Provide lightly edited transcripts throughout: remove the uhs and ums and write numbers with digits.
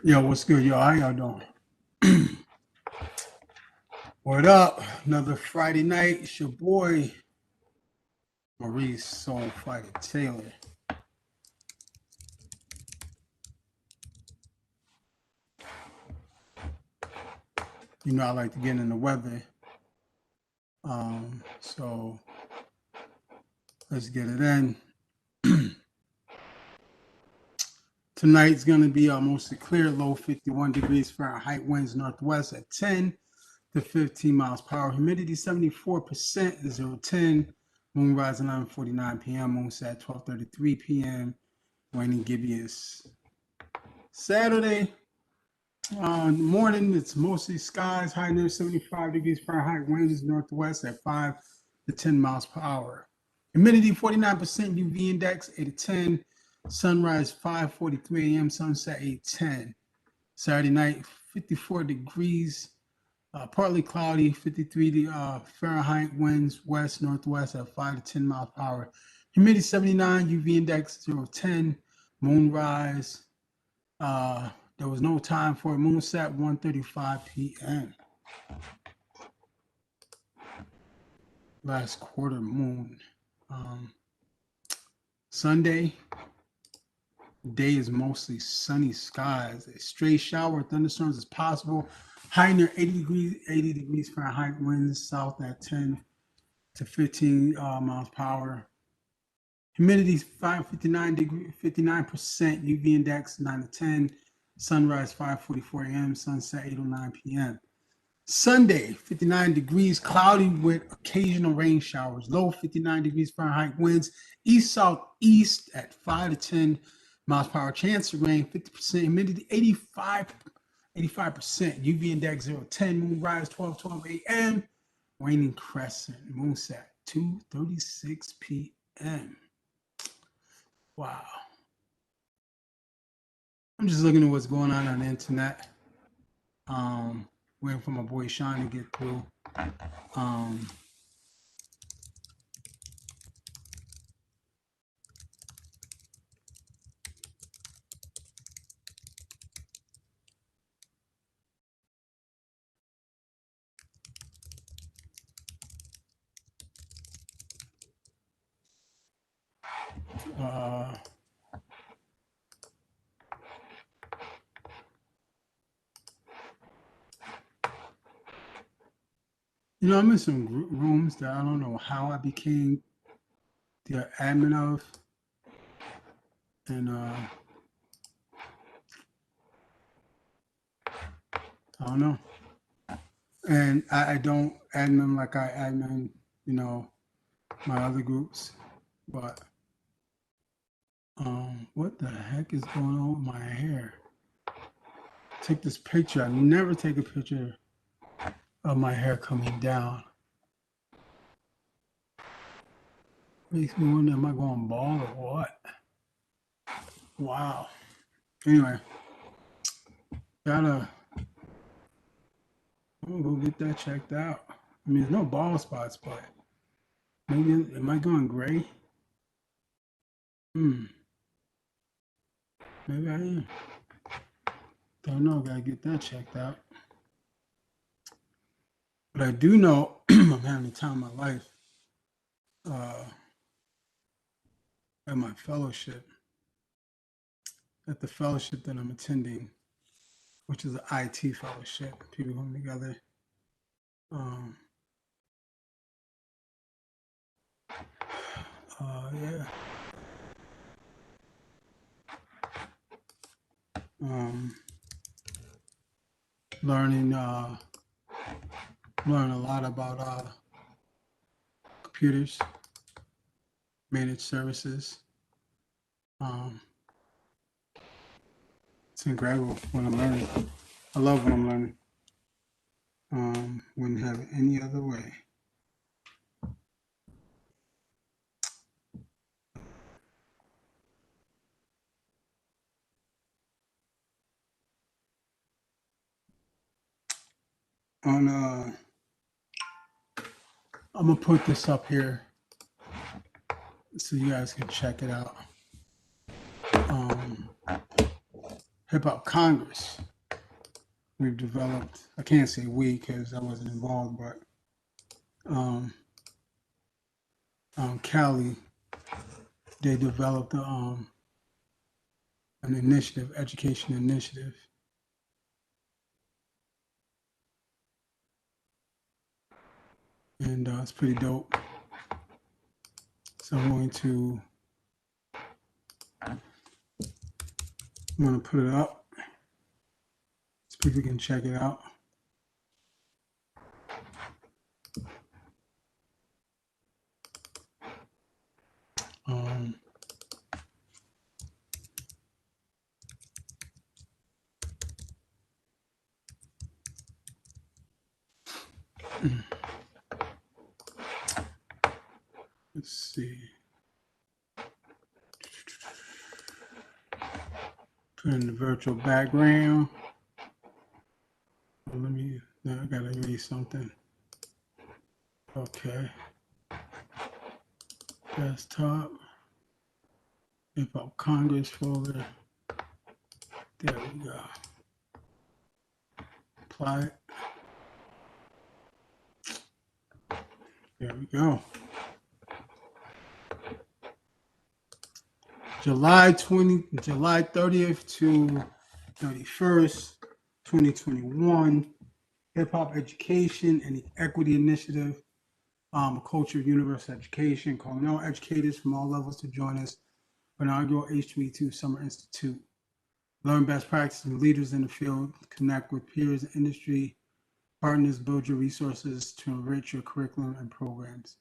Yo, what's good, yo? How y'all doing? What up? Another Friday night. It's your boy Maurice Soulfighter Taylor. You know I like to get in the weather. So let's get it in. Tonight's gonna be mostly clear, low 51 degrees Fahrenheit, winds northwest at 10 to 15 miles per hour. Humidity 74%, 010. Moon rise at 11:49 p.m. Moon set at 12:33 p.m. Raining gibbous. Saturday morning, it's mostly skies, high near 75 degrees Fahrenheit, winds northwest at 5 to 10 miles per hour. Humidity 49%, UV index 8 to 10. Sunrise 5:43 a.m., sunset 8:10. Saturday night, 54 degrees, partly cloudy, 53 Fahrenheit, winds west northwest at 5 to 10 miles per hour. Humidity 79, UV index 010. Moonrise. There was no time for a moonset, 1:35 p.m. Last quarter moon. Sunday, day is mostly sunny skies. A stray shower, thunderstorms is possible. High near 80 degrees Fahrenheit, winds south at 10 to 15 miles per hour. Humidity 59%, UV index 9 to 10. Sunrise 5:44 a.m., sunset 8:09 p.m. Sunday, 59 degrees, cloudy with occasional rain showers. Low 59 degrees Fahrenheit, winds east-southeast at 5 to 10 miles per hour. Chance of rain, 50%. Humidity 85%. UV index 010. Moon rise 12:12 a.m. Waning crescent. Moon set 2:36 p.m. Wow. I'm just looking at what's going on the internet. Waiting for my boy Sean to get through. I'm in some rooms that I don't know how I became the admin of, and I don't know. And I don't admin like I admin, my other groups. But what the heck is going on with my hair? Take this picture. I never take a picture of my hair coming down. Makes me wonder, am I going bald or what? Wow. Anyway, I'm gonna go get that checked out. I mean, there's no bald spots, but maybe, am I going gray? Maybe I am. Don't know. Gotta get that checked out. But I do know I'm having the time of my life at my fellowship, at the fellowship that I'm attending, which is an IT fellowship. People come together. Yeah. Learn a lot about computers, managed services. It's incredible what I'm learning. I love what I'm learning. Wouldn't have it any other way. I'm gonna put this up here so you guys can check it out. Hip Hop Congress. We've developed, I can't say we because I wasn't involved, but Cali, they developed an initiative, education initiative. And it's pretty dope. So I'm going to put it up so people can check it out. Let's see. Put in the virtual background. I gotta read something. Okay. Desktop. Hip Hop Congress folder. There we go. Apply it. There we go. July 30th to 31st, 2021. Hip Hop Education and the Equity Initiative, a culture of universal education, calling all educators from all levels to join us for inaugural H3E2 Summer Institute. Learn best practices and leaders in the field, connect with peers and industry partners, build your resources to enrich your curriculum and programs.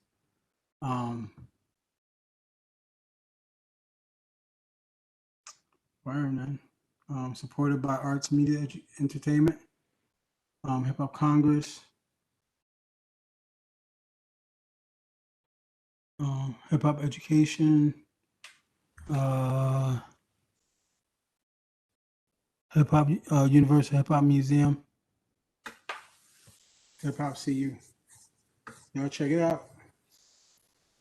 Supported by Arts, Media, Entertainment, Hip Hop Congress, Hip Hop Education, Hip Hop Universal Hip Hop Museum, Hip Hop CU. Y'all check it out.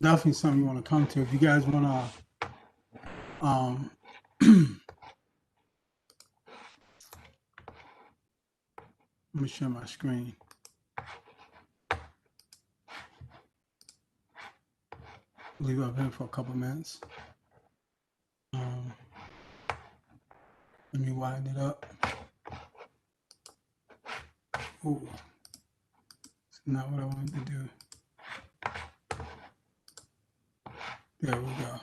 Definitely something you want to come to. If you guys want to, let me share my screen. Leave it up here for a couple minutes. Let me widen it up. Oh, it's not what I wanted to do. There we go.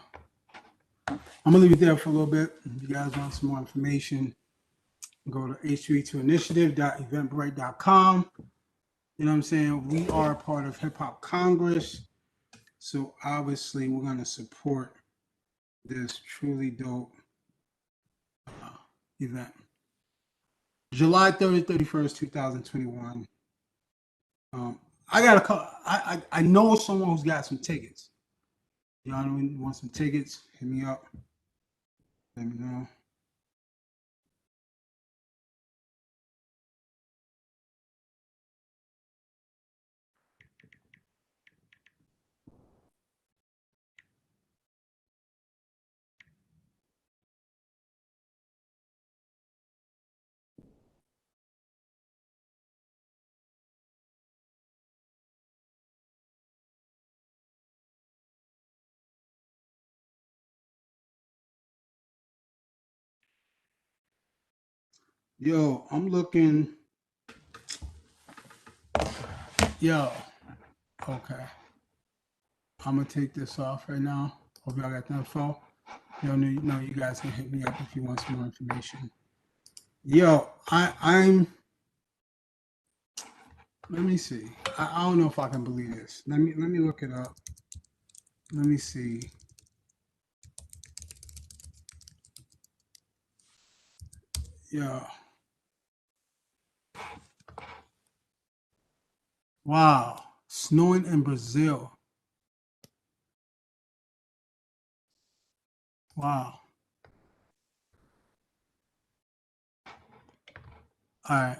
I'm gonna leave it there for a little bit. If you guys want some more information, go to h32initiative.eventbrite.com. You know what I'm saying? We are part of Hip Hop Congress. So obviously we're gonna support this truly dope event. July 30th, 31st, 2021. I got a call. I know someone who's got some tickets. Y'all want some tickets? Hit me up. Let me know. Yo, I'm looking. Yo, okay. I'm gonna take this off right now. Hope y'all got the info. You know, you guys can hit me up if you want some more information. Yo, I'm. Let me see. I don't know if I can believe this. Let me look it up. Let me see. Yo. Wow. Snowing in Brazil. Wow. All right.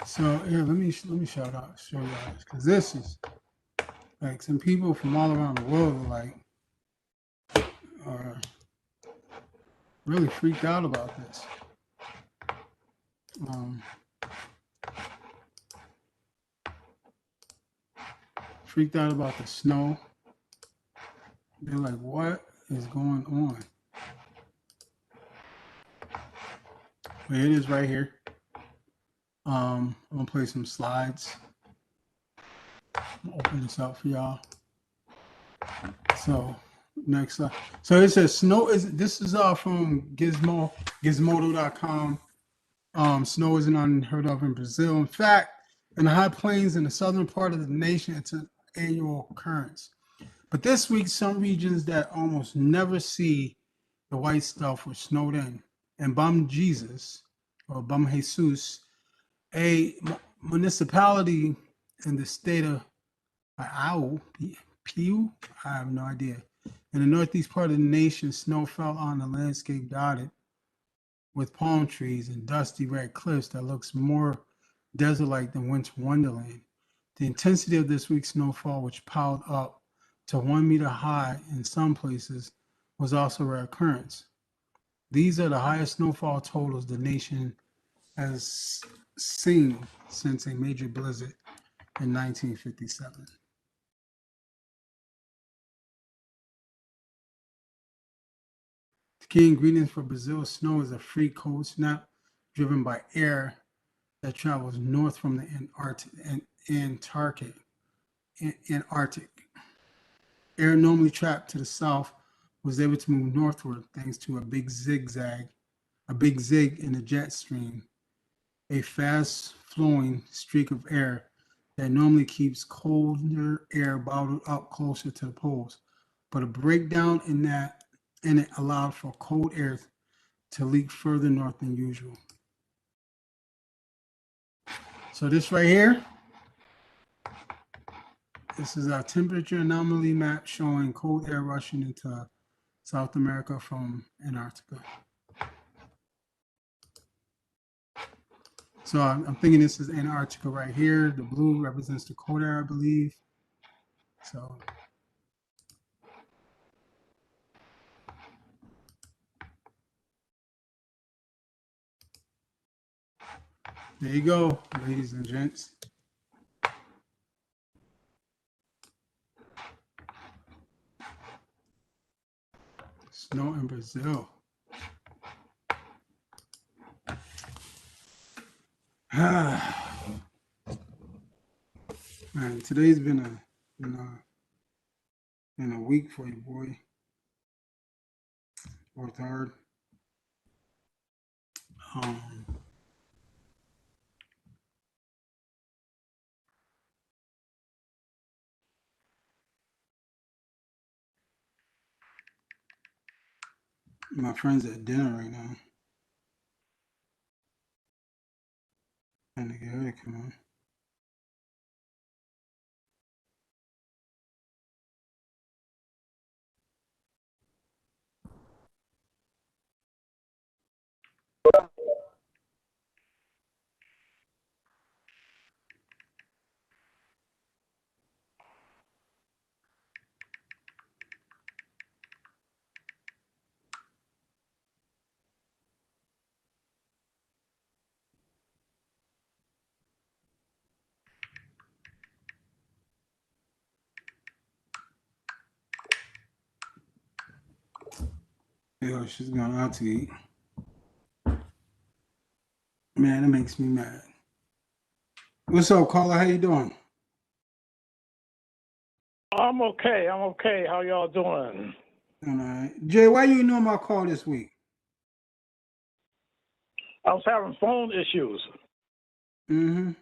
So here, let me show you guys, because this is like some people from all around the world are really freaked out about this. Freaked out about the snow. They're like, what is going on? But it is right here. I'm gonna play some slides. Open this up for y'all. So next slide. So it says snow is this is from gizmodo.com. Snow isn't unheard of in Brazil. In fact, in the high plains in the southern part of the nation, it's an annual occurrence. But this week, some regions that almost never see the white stuff were snowed in. And Bum Jesus, or Bum Jesus, a municipality in the state of Piu, I have no idea. In the northeast part of the nation, snow fell on a landscape dotted with palm trees and dusty red cliffs that looks more desert-like than winter wonderland. The intensity of this week's snowfall, which piled up to 1 meter high in some places, was also a rare occurrence. These are the highest snowfall totals the nation has seen since a major blizzard in 1957. The key ingredient for Brazil's snow is a free cold snap driven by air that travels north from the Antarctic. Air normally trapped to the south was able to move northward thanks to a big zig in the jet stream, a fast flowing streak of air that normally keeps colder air bottled up closer to the poles. But a breakdown in it allowed for cold air to leak further north than usual. So this right here, this is our temperature anomaly map showing cold air rushing into South America from Antarctica. So I'm thinking this is Antarctica right here. The blue represents the cold air, I believe. So there you go, ladies and gents. Snow in Brazil. Man, today's been a week for you, boy. Worked hard. My friend's at dinner right now. Trying to get her to come on. Yo, she's going out to eat. Man, it makes me mad. What's up, Carla? How you doing? I'm okay. How y'all doing? All right. Jay, why you ignoring my call this week? I was having phone issues. Mm-hmm.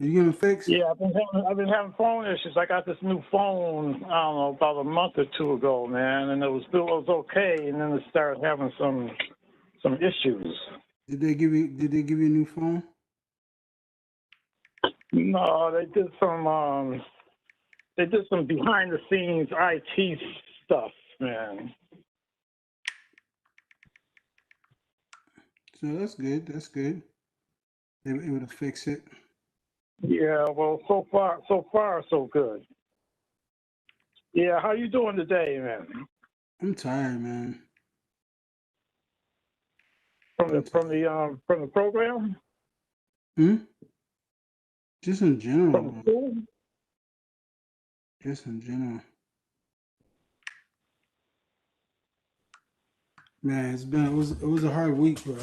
Are you gonna fix? Yeah, I've been having phone issues. I got this new phone, I don't know, about a month or two ago, man, and it was okay, and then it started having some issues. Did they give you a new phone? No, they did some behind the scenes IT stuff, man. So that's good. That's good. they were able to fix it. Yeah, well, so far, so good. Yeah, how you doing today, man? I'm tired, man. From I'm the tired. from the program, Hmm? Just in general, from the man. school. Just in general. Man, it was a hard week, bro.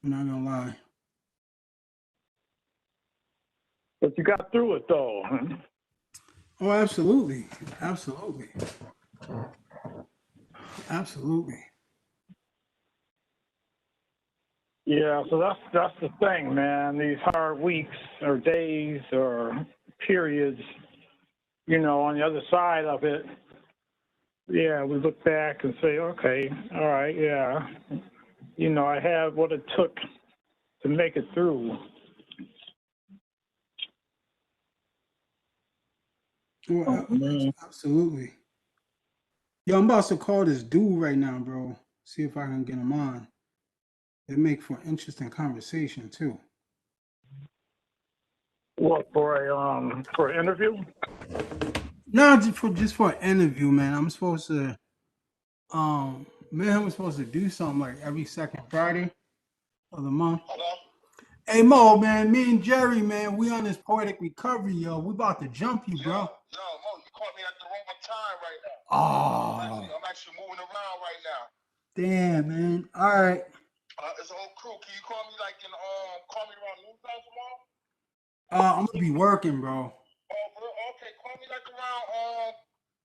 I'm not gonna lie. But you got through it though. Oh, absolutely. Absolutely. Absolutely. Yeah, so that's the thing, man. These hard weeks or days or periods, on the other side of it, yeah, we look back and say, okay, all right, yeah, I had what it took to make it through. Well, Oh, man. absolutely. Yo, I'm about to call this dude right now, bro. See if I can get him on. It make for interesting conversation too. What for an interview? No, just for an interview, man. I'm supposed to me and him was supposed to do something like every second Friday of the month. Hello? Hey Mo, man, me and Jerry, man, we on this poetic recovery, yo. We about to jump you, bro. Mo, you caught me at the wrong time right now. Oh, I'm actually moving around right now. damn, man. All right. It's a whole crew. Can you call me call me around noontime tomorrow? I'm gonna be working, bro. Oh, bro, okay. Call me around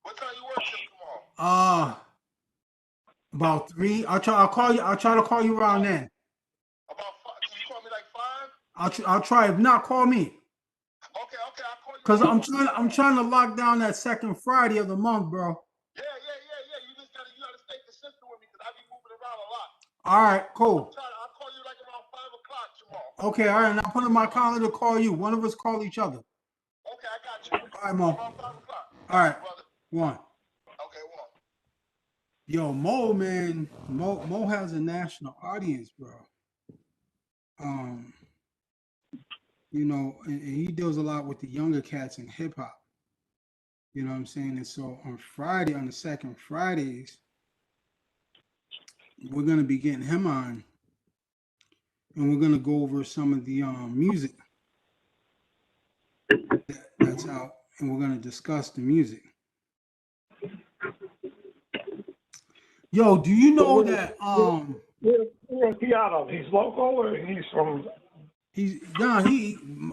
what time you work till tomorrow? Uh, about 3. I'll call you. I'll try to call you around then. About 5. Can you call me like 5? I'll try. If not, call me. Okay, I'll call you Cause around. I'm trying to lock down that second Friday of the month, bro. Yeah. You gotta stay consistent with me because I be moving around a lot. All right, cool. I'll call you like around 5 o'clock tomorrow. Okay, all right. Now put in my calendar to call you. One of us call each other. Okay, I got you. All right, Mo. Around 5 o'clock. All right, Brother. one. Okay, one. Yo, Mo, man, Mo has a national audience, bro. Um, and he deals a lot with the younger cats in hip hop. You know what I'm saying? And so on Friday, on the second Fridays, we're gonna be getting him on, and we're gonna go over some of the music that's out, and we're gonna discuss the music. Yo, do you So know that where's he out of? He's local or he's from?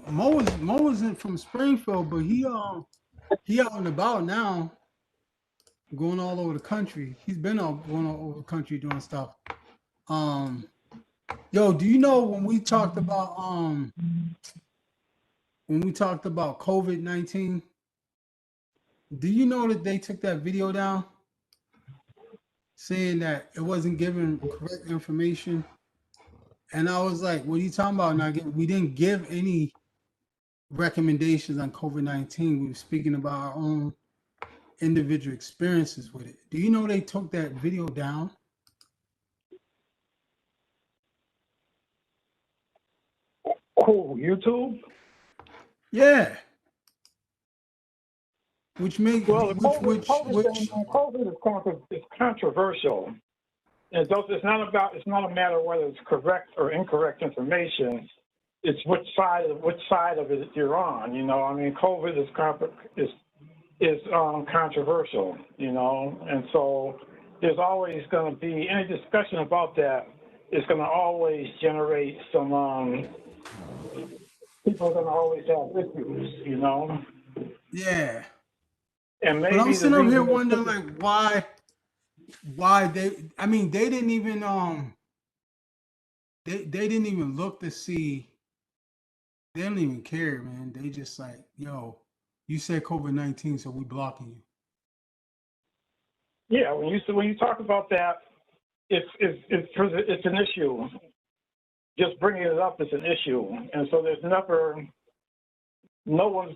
Mo isn't from Springfield, but he out and about now, going all over the country. He's been out going all over the country doing stuff. Um, yo, do you know when we talked about COVID-19? Do you know that they took that video down, saying that it wasn't giving correct information? And I was like, "What are you talking about?" We didn't give any recommendations on COVID-19. We were speaking about our own individual experiences with it. Do you know they took that video down? Cool, YouTube. Yeah. Which make Well, the which COVID is controversial. It's not a matter of whether it's correct or incorrect information. It's which side of it you're on. I mean, COVID is controversial. And so there's always going to be any discussion about that. Is going to always generate some. People are going to always have issues. yeah. And But I'm maybe the sitting over here reason they wondering took it. like why they didn't even they didn't even look to see. They don't even care, man. They just like, yo, you said COVID-19, so we blocking you. Yeah, when you talk about that, it's an issue. Just bringing it up is an issue, and so there's no one's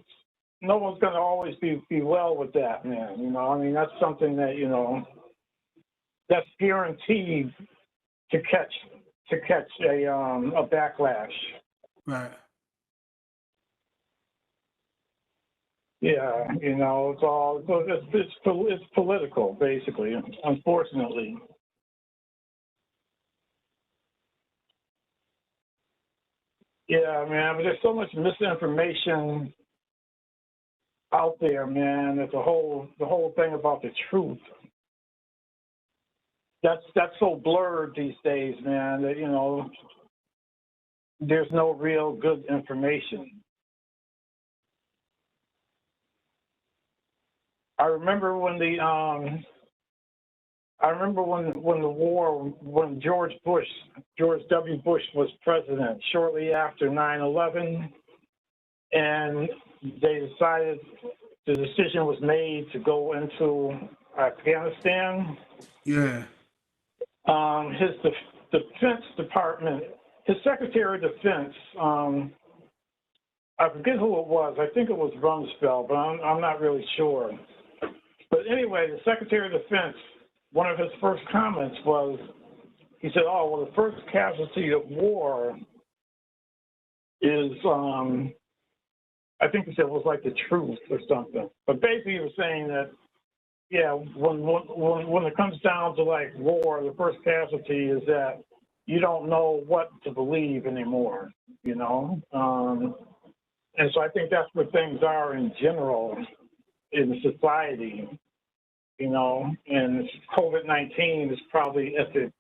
going to always be well with that, man. I mean, that's something that that's guaranteed to catch catch a backlash. Right. Yeah, you know, it's political, basically, unfortunately. Yeah, man, but there's so much misinformation out there, man. That the whole thing about the truth, that's so blurred these days, man. That, you know, there's no real good information. I remember when the when George W. Bush was president, shortly after 9/11, and they decided, the decision was made to go into Afghanistan. Yeah. His Defense Department, his Secretary of Defense, I forget who it was. I think it was Rumsfeld, but I'm not really sure. But anyway, the Secretary of Defense, one of his first comments was, he said, "Oh, well, the first casualty of war is, I think he said it was like the truth or something." But basically, he was saying that, yeah, when it comes down to like war, the first casualty is that you don't know what to believe anymore, you know? And so I think that's where things are in general in society, you know, and COVID-19 is probably at the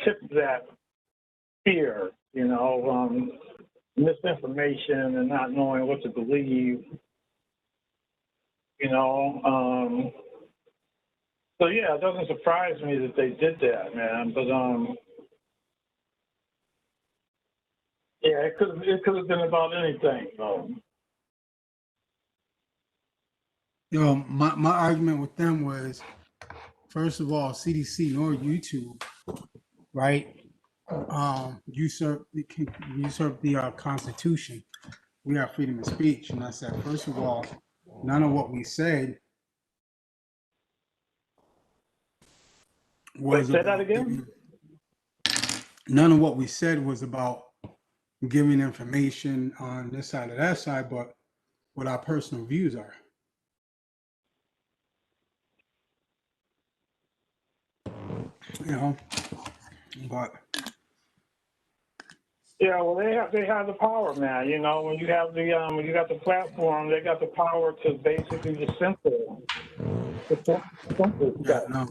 tip of that fear, you know, misinformation and not knowing what to believe, you know. So yeah, it doesn't surprise me that they did that, man. But yeah, it could have been about anything, though. Yo, my argument with them was, first of all, CDC nor YouTube, right? Usurp the Constitution. We have freedom of speech, and I said, first of all, none of what we said was Wait, say about that again? none of what we said was about giving information on this side or that side, but what our personal views are. You know, but Yeah, well, they have the power, man. You know, when you got the platform, they got the power to basically just censor yeah, stuff. no,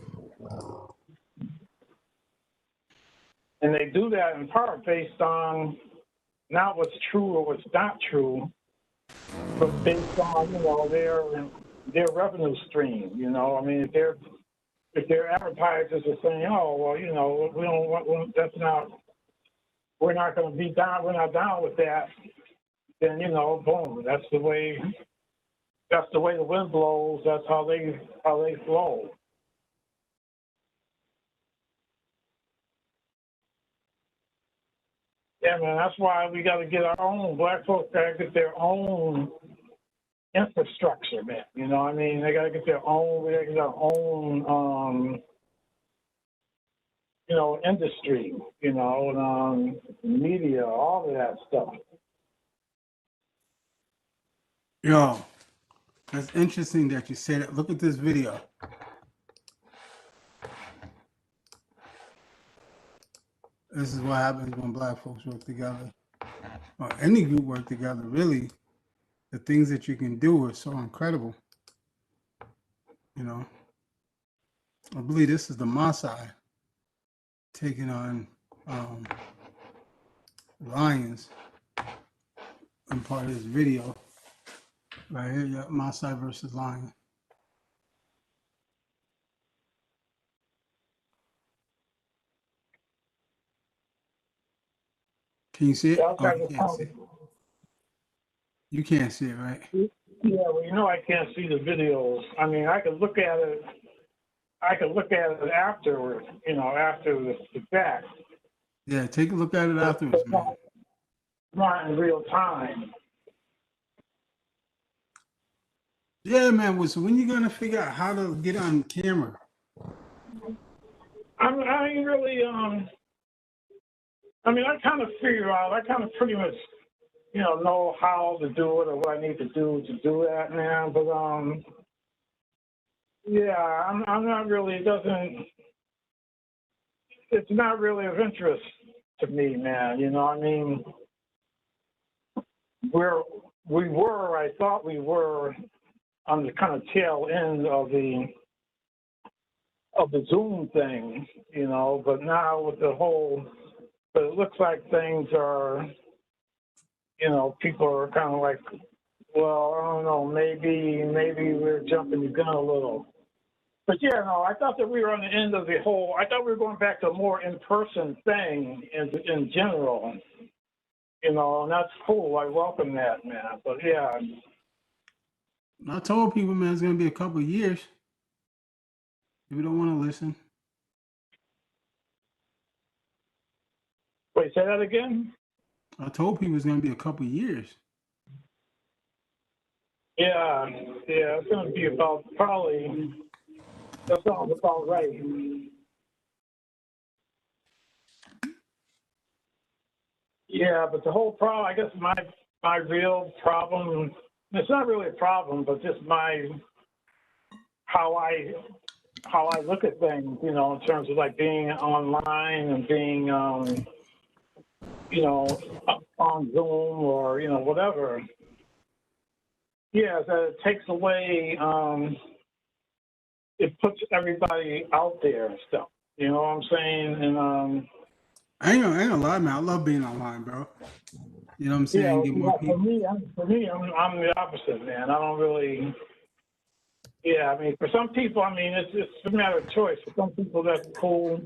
And they do that in part based on not what's true or what's not true, but based on, you know, their revenue stream. You know, I mean, if their advertisers are saying, "Oh, well, you know, we don't want that's not, we're not going to be down, we're not down with that," then, you know, boom, that's the way the wind blows. That's how they flow. Yeah, man, that's why we got to get our own. Black folks got to get their own infrastructure, man. You know what I mean? They got to get their own. We got to get our own, you know, industry. You know, media, all of that stuff. yo, that's interesting that you say that. Look at this video. This is what happens when black folks work together, or any group work together. Really, the things that you can do are so incredible. You know, I believe this is the Maasai taking on lions in part of this video right here. Yeah, Maasai versus lion. Can you see it? Yeah, Oh, you can't see it. You can't see it, right? yeah, well, you know, I can't see the videos. I mean, I could look at it. I could look at it afterwards. You know, after the fact. Yeah, take a look at it afterwards, man. Not in real time. Yeah, man. So when you gonna figure out how to get on camera? I ain't really I mean, I kind of figure out, I kind of pretty much, know how to do it or what I need to do that, man. But, yeah, I'm not really, it's not really of interest to me, man. I mean, I thought we were on the kind of tail end of the Zoom thing, but now with but it looks like things are, people are kind of like, well, I don't know, maybe we're jumping the gun a little. But yeah, no, I thought that we were on the end of I thought we were going back to a more in-person thing in general, and that's cool. I welcome that, man. But yeah. I told people, man, it's going to be a couple of years. If you don't want to listen. Wait, say that again? I told people it's going to be a couple of years. Yeah, it's going to be about probably, that sounds about right. Yeah, but the whole problem, I guess my real problem, it's not really a problem, but just how I look at things, in terms of like being online and being, on Zoom or, whatever. Yeah, that it takes away, it puts everybody out there and stuff. You know what I'm saying? And I ain't gonna lie, man. I love being online, bro. You know what I'm saying? yeah, Get more people. for me, I'm the opposite, man. I don't really. Yeah, I mean, for some people, I mean, it's a matter of choice. For some people, that's cool.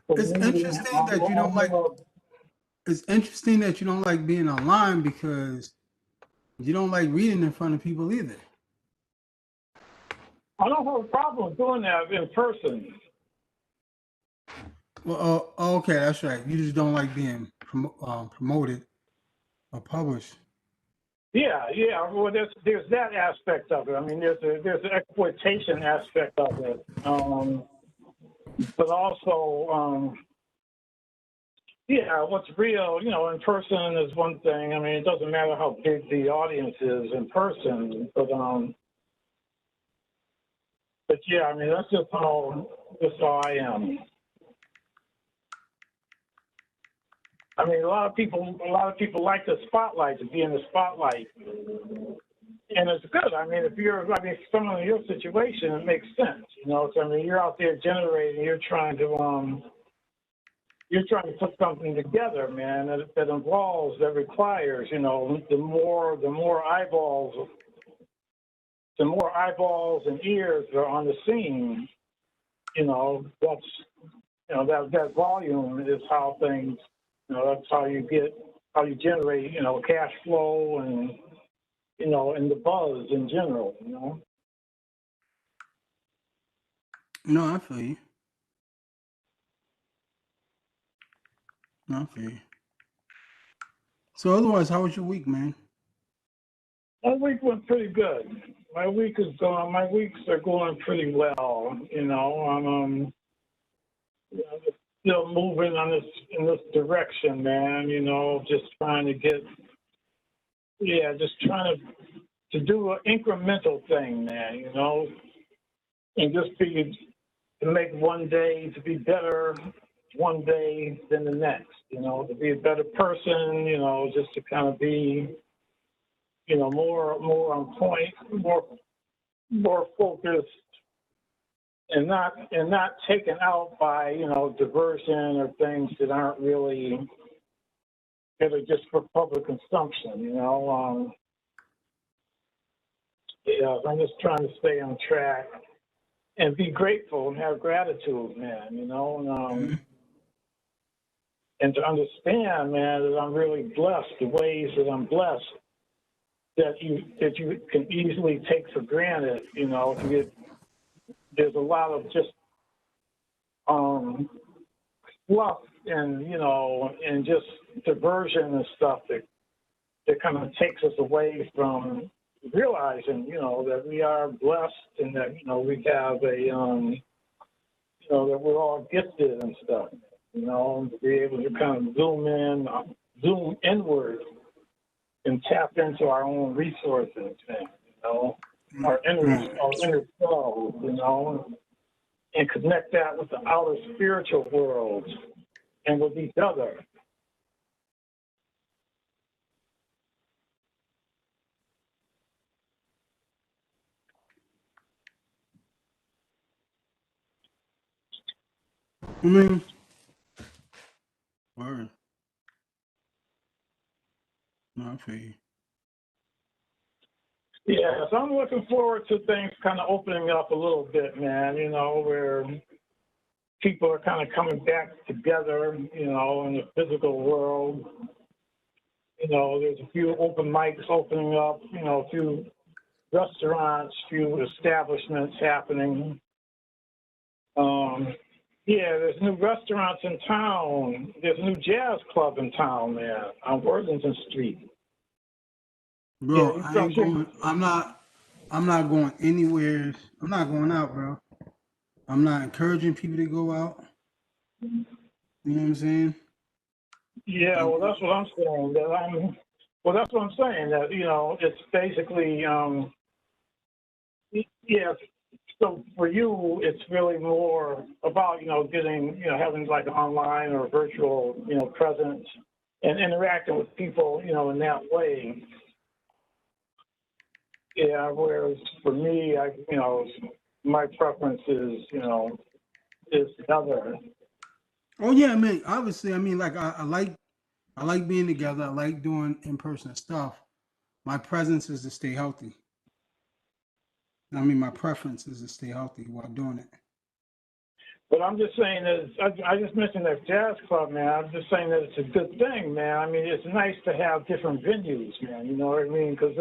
It's interesting that you don't like. It's interesting that you don't like being online because you don't like reading in front of people either. I don't have a problem doing that in person. Well, okay, that's right. You just don't like being promoted or published. Yeah. Well, there's that aspect of it. I mean, there's the exploitation aspect of it, but also, yeah, what's real, in person is one thing. I mean, it doesn't matter how big the audience is in person, but yeah, I mean, that's just how I am. I mean, a lot of people like the spotlight, to be in the spotlight, and it's good. I mean, someone in your situation, it makes sense. So, I mean, you're out there generating, you're trying to put something together, man, that requires, the more eyeballs and ears are on the scene, that volume is how things. That's how you generate, cash flow and, and the buzz in general, No, I feel you. So otherwise, how was your week, man? My week went pretty good. My weeks are going pretty well, I'm still moving in this direction, man, just trying to do an incremental thing, man, and just to make one day to be better one day than the next, to be a better person, just to kind of be, more on point, more focused, and not taken out by, diversion or things that aren't really, that are just for public consumption, Yeah, I'm just trying to stay on track and be grateful and have gratitude, man, and to understand, man, that I'm really blessed, the ways that I'm blessed, that you can easily take for granted, there's a lot of just fluff and, and just diversion and stuff that kind of takes us away from realizing, that we are blessed and that, we have that we're all gifted and stuff, you know, to be able to kind of zoom inward and tap into our own resources, man, you know, our inner selves, you know, and connect that with the outer spiritual world and with each other. I mean, word. No, I feel you. Yeah, so I'm looking forward to things kind of opening up a little bit, man, you know, where people are kind of coming back together, you know, in the physical world. You know, there's a few open mics opening up, you know, a few restaurants, few establishments happening. Yeah, there's new restaurants in town. There's a new jazz club in town, man, on Worthington Street. Bro, Yeah, I ain't going. I'm not going anywhere. I'm not going out, bro. I'm not encouraging people to go out. You know what I'm saying? yeah, well, that's what I'm saying. Well, that's what I'm saying. That, you know, it's basically, yeah. So for you, it's really more about, you know, getting, you know, having like an online or virtual, you know, presence and interacting with people, you know, in that way. Yeah, whereas for me, you know, my preference is, you know, is the other. Oh yeah, I mean, obviously, I mean, like I like being together. I like doing in person stuff. My presence is to stay healthy. I mean, my preference is to stay healthy while doing it. But I'm just saying that I just mentioned that jazz club, man. I'm just saying that it's a good thing, man. I mean, it's nice to have different venues, man. You know what I mean? Because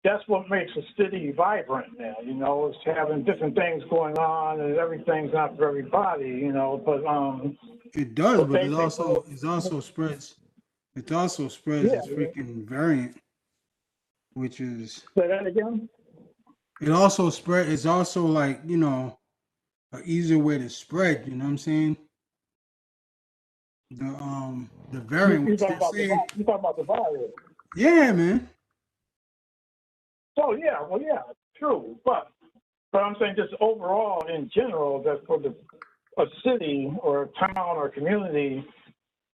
that's what makes a city vibrant, man. You know, it's having different things going on, and everything's not for everybody, you know. It does, but they take it also spreads. It also spreads yeah. this freaking variant, which is Say that again. it also spread. It's also like an easier way to spread. You know what I'm saying? The variant, You which talking they're about saying, you talking about the virus? yeah, man. Oh yeah, well yeah, true. But I'm saying just overall in general that for a city or a town or a community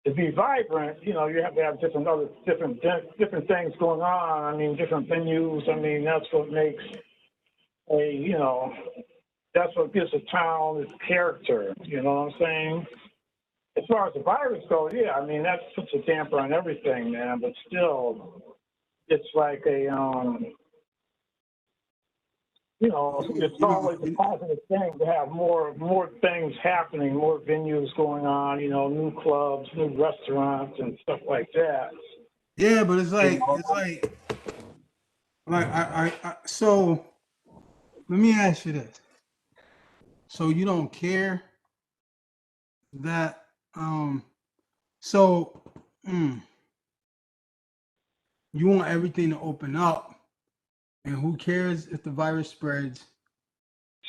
to be vibrant, you know, you have to have different things going on. I mean, different venues. I mean, that's what makes you know, that's what gives a town its character. You know what I'm saying? As far as the virus goes, yeah, I mean that puts a damper on everything, man. But still, it's like you know, it's always a positive thing to have more things happening, more venues going on, you know, new clubs, new restaurants and stuff like that. Yeah, but it's You like know? so let me ask you this. So you don't care that so mm, you want everything to open up, and who cares if the virus spreads?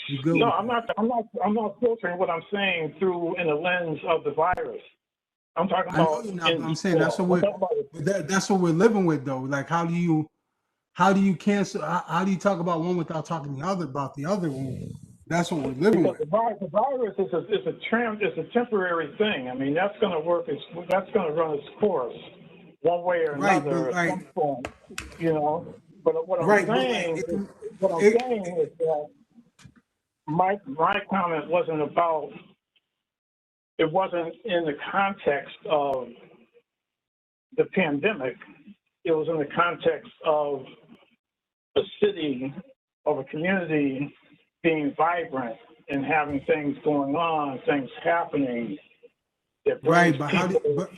You good No, with that? I'm not filtering what I'm saying through in the lens of the virus. I'm talking I know about you're not, but in I'm saying that's general. what I'm talking about that's what we're living with though. Like how do you cancel? How do you talk about one without talking the other about the other one? That's what we're living because with. the virus is a temporary thing. I mean, that's going to that's going to run its course one way or Right, but another at some point, you know. But right, but like what I'm it, saying is that my comment wasn't about. It wasn't in the context of the pandemic. It was in the context of a city, of a community being vibrant and having things going on, things happening that brings right, but how do people.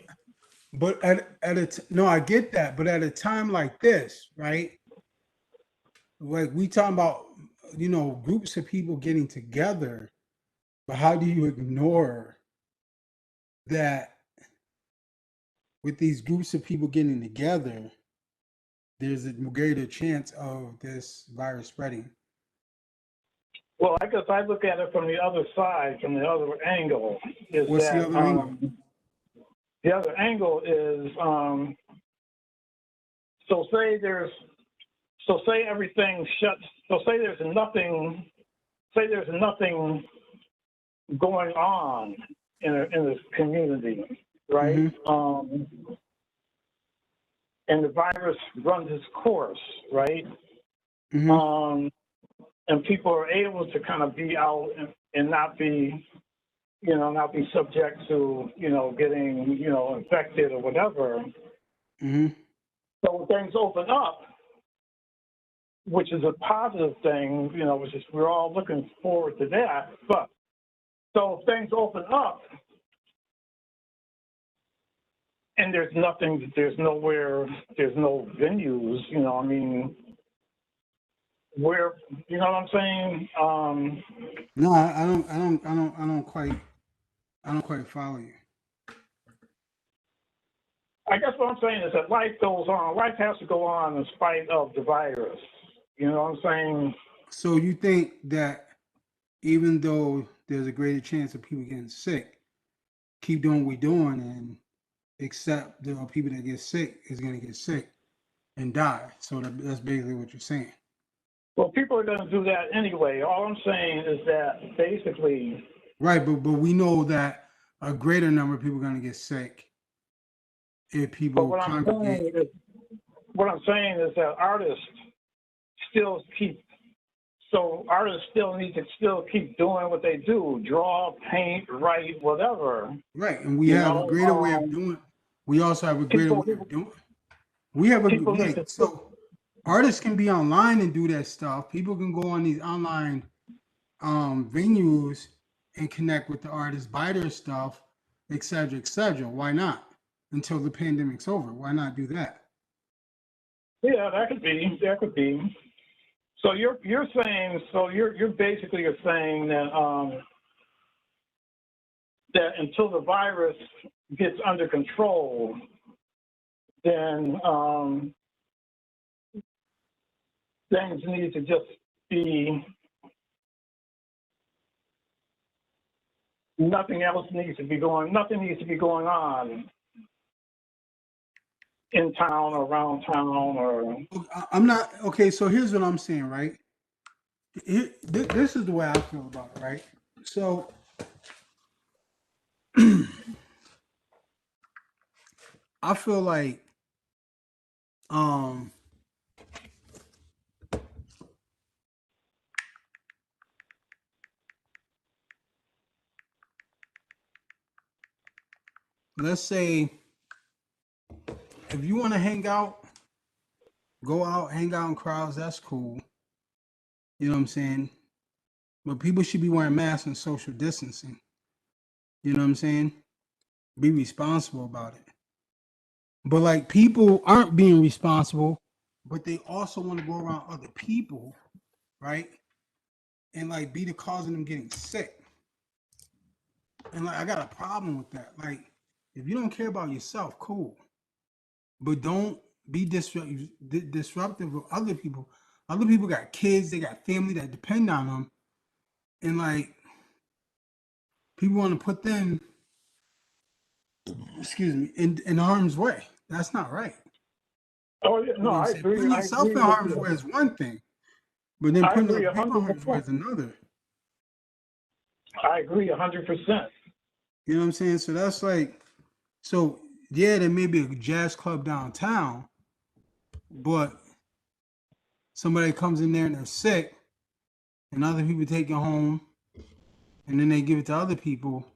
but at no, I get that, but at a time like this, right? Like we talking about, groups of people getting together, but how do you ignore that with these groups of people getting together, there's a greater chance of this virus spreading? Well, I guess I look at it from the other side, from the other angle. Is What's that the other angle? the other angle is so say there's so say everything shuts. So say there's nothing. Say there's nothing going on in this community, right? And the virus runs its course, right? And people are able to kind of be out and not be, not be subject to, getting, infected or whatever. So when things open up, which is a positive thing, which is we're all looking forward to that. But so if things open up and there's nothing, there's nowhere, there's no venues, where, you know what I'm saying? No, I don't quite follow you. I guess what I'm saying is that life goes on. Life has to go on in spite of the virus. You know what I'm saying? So you think that even though there's a greater chance of people getting sick, keep doing what we're doing and accept the people that get sick is going to get sick and die. So that's basically what you're saying. Well, people are going to do that anyway. All I'm saying is that basically. Right, but we know that a greater number of people are going to get sick if people congregate. What I'm saying is that artists still need to still keep doing what they do: draw, paint, write, whatever. Right, and we have a greater way of doing. We also have a greater way of doing. We have so artists can be online and do that stuff. People can go on these online venues and connect with the artists, buy their stuff, et cetera, et cetera. Why not? Until the pandemic's over. Why not do that? Yeah, that could be. So you're saying, you're basically saying that that until the virus gets under control, then things need to just be. Nothing needs to be going on in town or around town or. I'm not okay. So here's what I'm saying, right? This is the way I feel about it, right? So I feel like let's say if you want to hang out, go out, hang out in crowds, that's cool. You know what I'm saying? But people should be wearing masks and social distancing. You know what I'm saying? Be responsible about it. But like people aren't being responsible, but they also want to go around other people, right? And like be the cause of them getting sick. And like I got a problem with that. Like if you don't care about yourself, cool. But don't be disruptive of other people. Other people got kids, they got family that depend on them. And like people want to put them, in harm's way. That's not right. Oh yeah, You no, know what I'm I saying? agree. Putting yourself in harm's way is one thing, but then I putting agree other people in harm's way 100%. is another. I agree 100%. You know what I'm saying? So that's like, so yeah, there may be a jazz club downtown, but somebody comes in there and they're sick, and other people take it home, and then they give it to other people.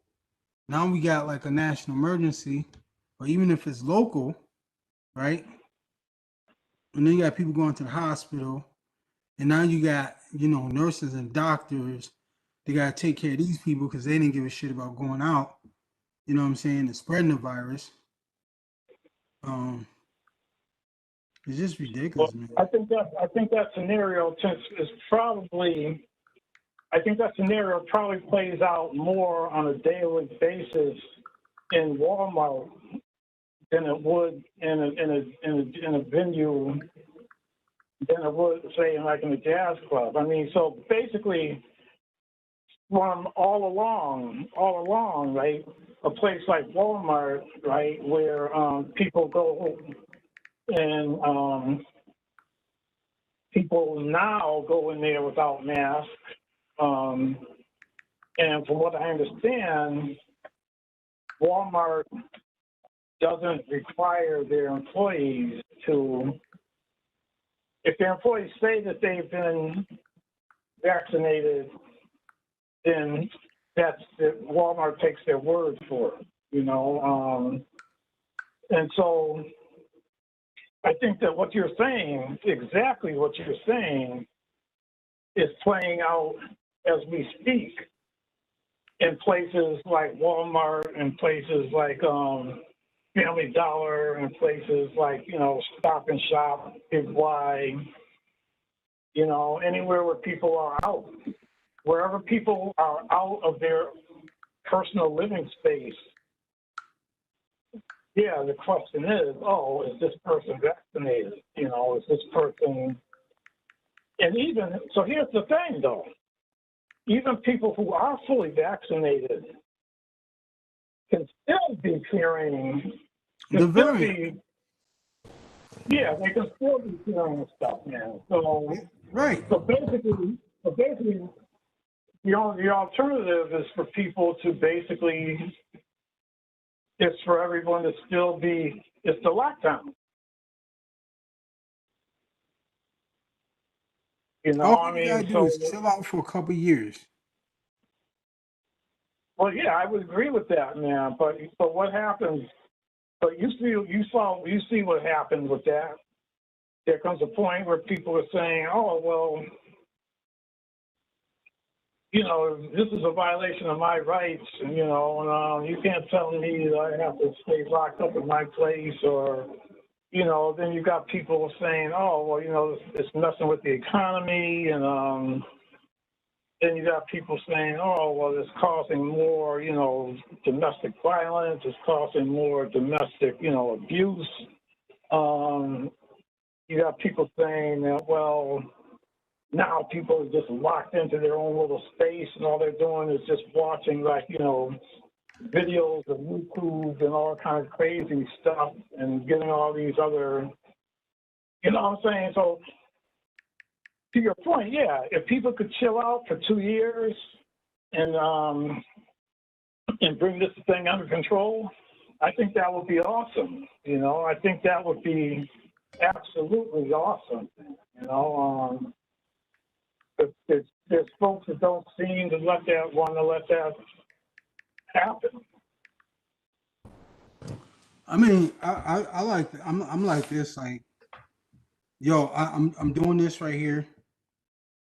Now we got like a national emergency, or even if it's local, right? And then you got people going to the hospital, and now you got, nurses and doctors. They got to take care of these people because they didn't give a shit about going out. You know what I'm saying? And spreading the virus. It's just ridiculous, Well, man. I think that scenario is probably. I think that scenario probably plays out more on a daily basis in Walmart than it would in a venue than it would, say, like in a jazz club. I mean, so basically, from all along, right? A place like Walmart, right, where people go and people now go in there without masks. And from what I understand, Walmart doesn't require their employees to, if their employees say that they've been vaccinated, then Walmart takes their word for it, you know. And so I think that what you're saying, exactly what you're saying, is playing out as we speak in places like Walmart and places like Family Dollar and places like, you know, Stop and Shop, Big Y, you know, anywhere where people are out. Wherever people are out of their personal living space, yeah, the question is, oh, is this person vaccinated? You know, is this person, and even, so here's the thing though, even people who are fully vaccinated can still be carrying, The variant. yeah, they can still be carrying stuff, man. So, Right. so basically, the alternative is for people to basically, it's for everyone to still be, it's the lockdown. You know, All you gotta do is chill out for a couple of years. Well, yeah, I would agree with that, man. But what happens? But you see what happened with that. There comes a point where people are saying, "Oh, well, you know, this is a violation of my rights, and you know, and, you can't tell me that I have to stay locked up in my place," or, you know, then you got people saying, "Oh, well, you know, it's messing with the economy," and then you got people saying, "Oh, well, it's causing more, you know, domestic violence. It's causing more domestic, you know, abuse." You got people saying that, well, now people are just locked into their own little space, and all they're doing is just watching, like, you know, videos of YouTube and all kind of crazy stuff, and getting all these other, you know what I'm saying? So, to your point, yeah, if people could chill out for 2 years and bring this thing under control, I think that would be awesome. You know, I think that would be absolutely awesome. You know, there's folks that don't seem to want to let that happen. I mean, I like, I'm like this, like, yo, I'm doing this right here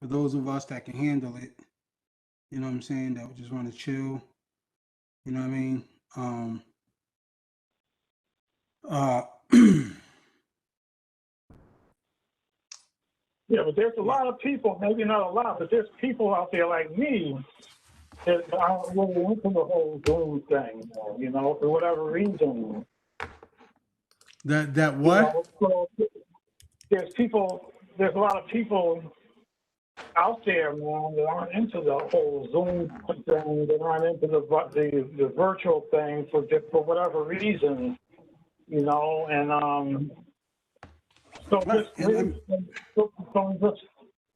for those of us that can handle it. You know what I'm saying? That just want to chill. You know what I mean? Uh, Yeah, but there's a lot of people, maybe not a lot, but there's people out there like me that aren't really into the whole Zoom thing, you know, for whatever reason. that You what? know, so there's a lot of people out there, man, that aren't into the whole Zoom thing, that aren't into the virtual thing for whatever reason, you know, and so Right.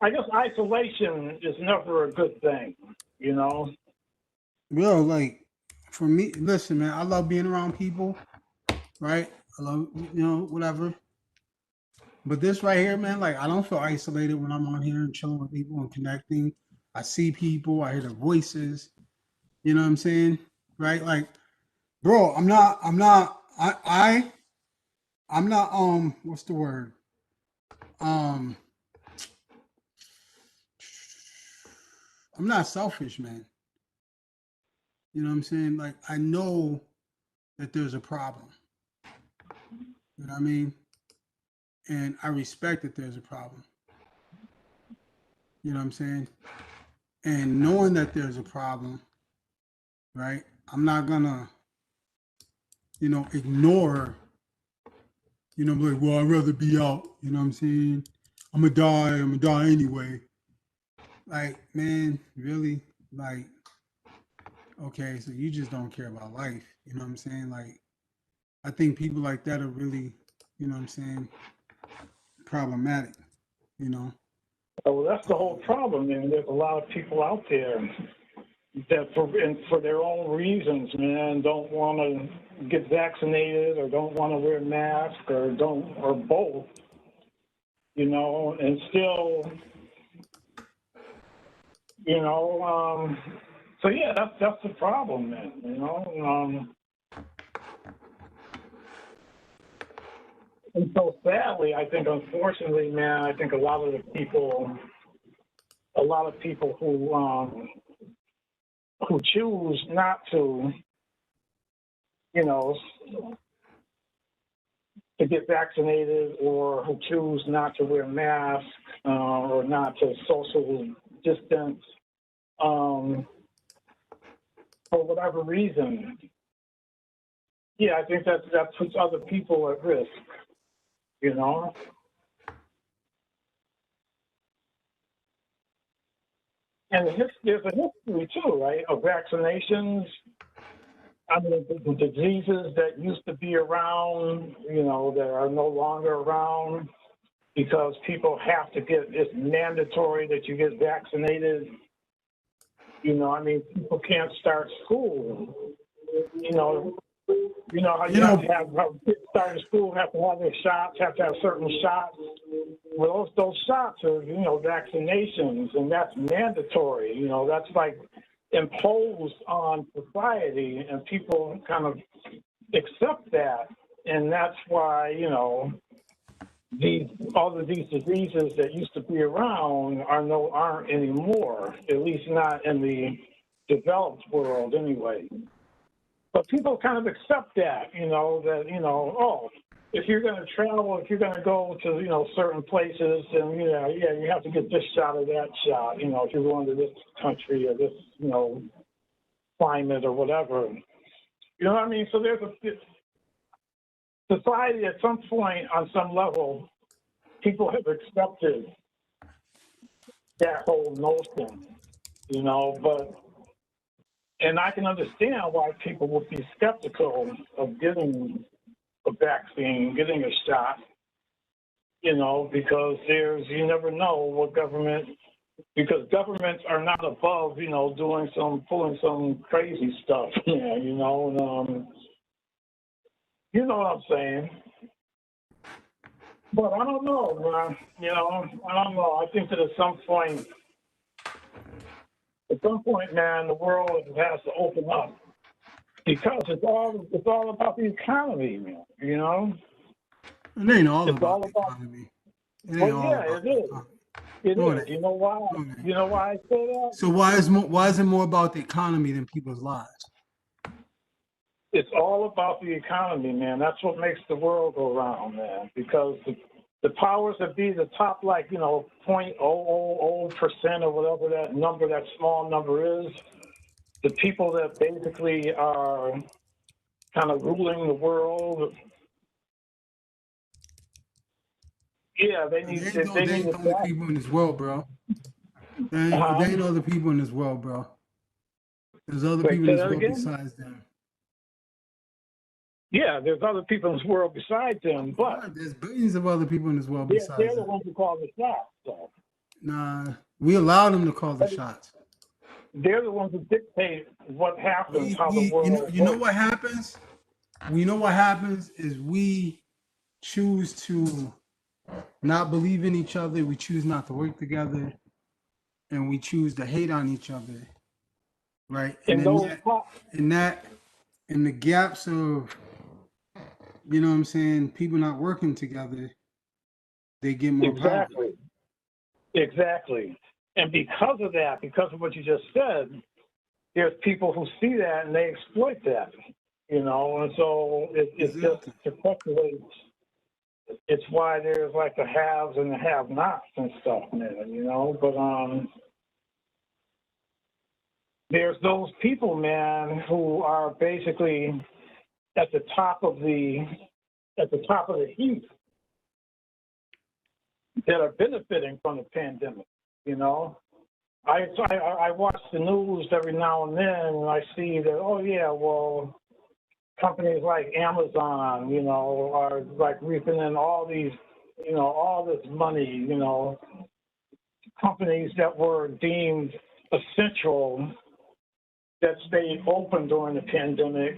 I guess isolation is never a good thing, you know. Yo, like, for me, listen, man, I love being around people, right? I love, you know, whatever. But this right here, man, like, I don't feel isolated when I'm on here and chilling with people and connecting. I see people, I hear their voices. You know what I'm saying? Right? Like, bro, I'm not, I'm not, what's the word? Um, I'm not selfish, man. You know what I'm saying? Like, I know that there's a problem. You know what I mean? And I respect that there's a problem. You know what I'm saying? And knowing that there's a problem, right? I'm not gonna, you know, ignore, you know, like, well, I'd rather be out. You know what I'm saying? I'm gonna die anyway. Like, man, really? Like, okay, so you just don't care about life. You know what I'm saying? Like, I think people like that are really, you know what I'm saying, problematic, you know? Well, that's the whole problem, man. There's a lot of people out there that, for their own reasons, man, don't want to get vaccinated or don't want to wear masks or both, you know, and still, you know, so yeah, that's the problem, man. You know, and so sadly, I think, unfortunately, man, I think a lot of people who choose not to, you know, to get vaccinated, or who choose not to wear masks, or not to social distance, for whatever reason. Yeah, I think that puts other people at risk, you know? And there's a history too, right, of vaccinations. I mean, the diseases that used to be around, you know, that are no longer around because people have to get, it's mandatory that you get vaccinated. You know, I mean, people can't start school. You know how You you have know, to have, how kids starting school have to have their shots, have to have certain shots. Well, those shots are, you know, vaccinations, and that's mandatory. You know, that's like imposed on society, and people kind of accept that, and that's why, you know, all of these diseases that used to be around aren't anymore. At least not in the developed world, anyway. But people kind of accept that, you know, oh, if you're going to travel, if you're going to go to, you know, certain places, and, you know, yeah, you have to get this shot or that shot, you know, if you're going to this country or this, you know, climate or whatever. You know what I mean? So there's society at some point, on some level, people have accepted that whole notion, you know, and I can understand why people would be skeptical of getting a vaccine, getting a shot, you know, because you never know what because governments are not above, you know, pulling some crazy stuff, yeah, you know, and, you know what I'm saying. But I don't know, man, you know, I don't know. I think that at some point, man, the world has to open up, because it's all about the economy, man, you know? it ain't all It's about all the about, economy. It ain't well, all yeah, about it the is. economy. It No, it is. ain't. You know why? No, it ain't. You know why I say that? So why is it more about the economy than people's lives? It's all about the economy, man. That's what makes the world go round, man. Because the powers that be, the top, like, you know, 0.000% or whatever that small number is, the people that basically are kind of ruling the world, yeah, they need They ain't the it only back. people in this world, bro. They ain't other people in this world, bro. There's other Wait, people say in this that world again? besides them. Yeah, there's other people in this world besides them, but Right, there's billions of other people in this world they're besides the them. ones who call the shots, so. Nah, we allow them to call the shots. They're the ones who dictate what happens, how the You know, world you know works. what happens? You know what happens is we choose to not believe in each other. We choose not to work together, and we choose to hate on each other, right? And And then those pop, in the gaps of, you know what I'm saying, people not working together, they get more power. exactly, exactly. And because of that, because of what you just said, there's people who see that and they exploit that, you know, and so it just Exactly. perpetuates. It's why there's like the haves and the have-nots and stuff, man, you know, but there's those people, man, who are basically at the top of the heap, that are benefiting from the pandemic, you know. I watch the news every now and then, and I see that, oh yeah, well, companies like Amazon, you know, are like reaping in all these, you know, all this money, you know, companies that were deemed essential that stayed open during the pandemic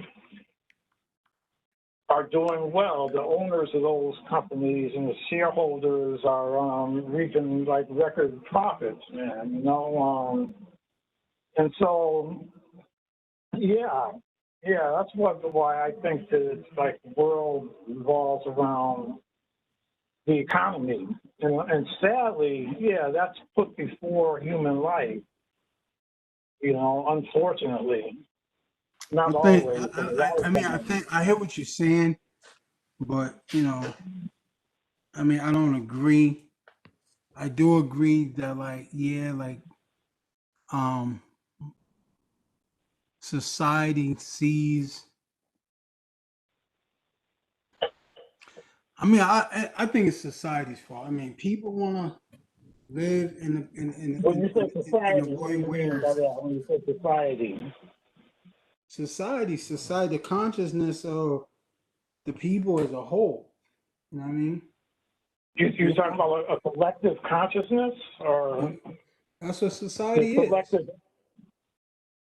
are doing well. The owners of those companies and the shareholders are reaping like record profits, man, you know. And so, yeah, that's why I think that it's like the world revolves around the economy. And sadly, yeah, that's put before human life, you know, unfortunately. Not always, but a lot I of mean, times. I hear what you're saying, but you know, I mean, I don't agree. I do agree that, like, yeah, like, um, society sees. I mean, I think it's society's fault. I mean, people want to live When you say in a society, what way do you mean where by that? When you say society, society, the consciousness of the people as a whole. You know what I mean? you're talking about a collective consciousness or That's what the society is. collective,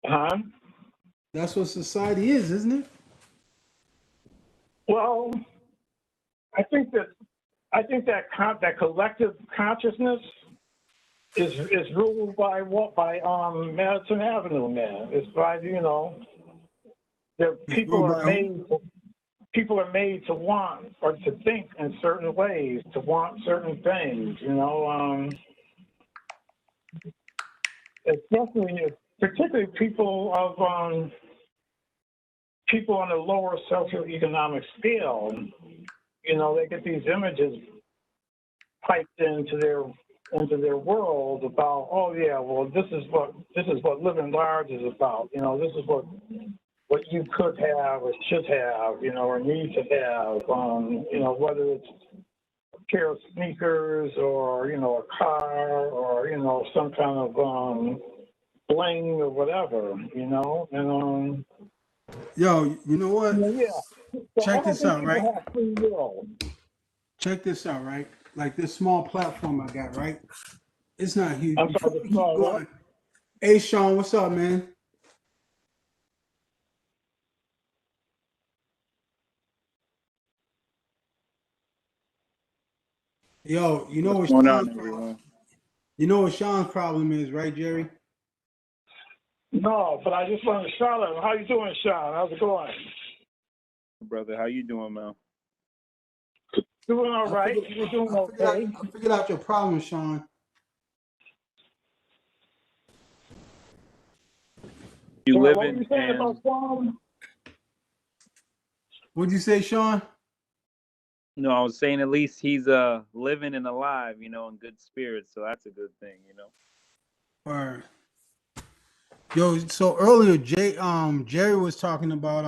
huh? That's what society is, isn't it? Well, I think that that collective consciousness is ruled by what? By Madison Avenue, man. It's by, you know, the It's ruled by who? people are made to want or to think in certain ways, to want certain things, you know. Especially, particularly people on a lower socioeconomic scale. You know, they get these images piped into their world about, oh yeah, well, this is what living large is about. You know, this is what you could have or should have, you know, or need to have. You know, whether it's a pair of sneakers or, you know, a car or, you know, some kind of bling or whatever, you know. And Yo, you know what? yeah. So I Check don't this think out, people right? have free will. Check this out, right? Like this small platform I got, right? It's not huge. I'm sorry, Before the we keep small what? going, hey Sean, what's up, man? Yo, What's going on, everyone? You know what Sean's problem is, right, Jerry? No, but I just wanted to shout out. How you doing, Sean? How's it going? Brother, how you doing, man? Doing all right. You're doing okay. I figured out your problem, Sean. You So what were living you saying in? about Sean? What'd you say, Sean? No, I was saying at least he's living and alive, you know, in good spirits. So that's a good thing, you know. Or yo, so earlier, Jerry was talking about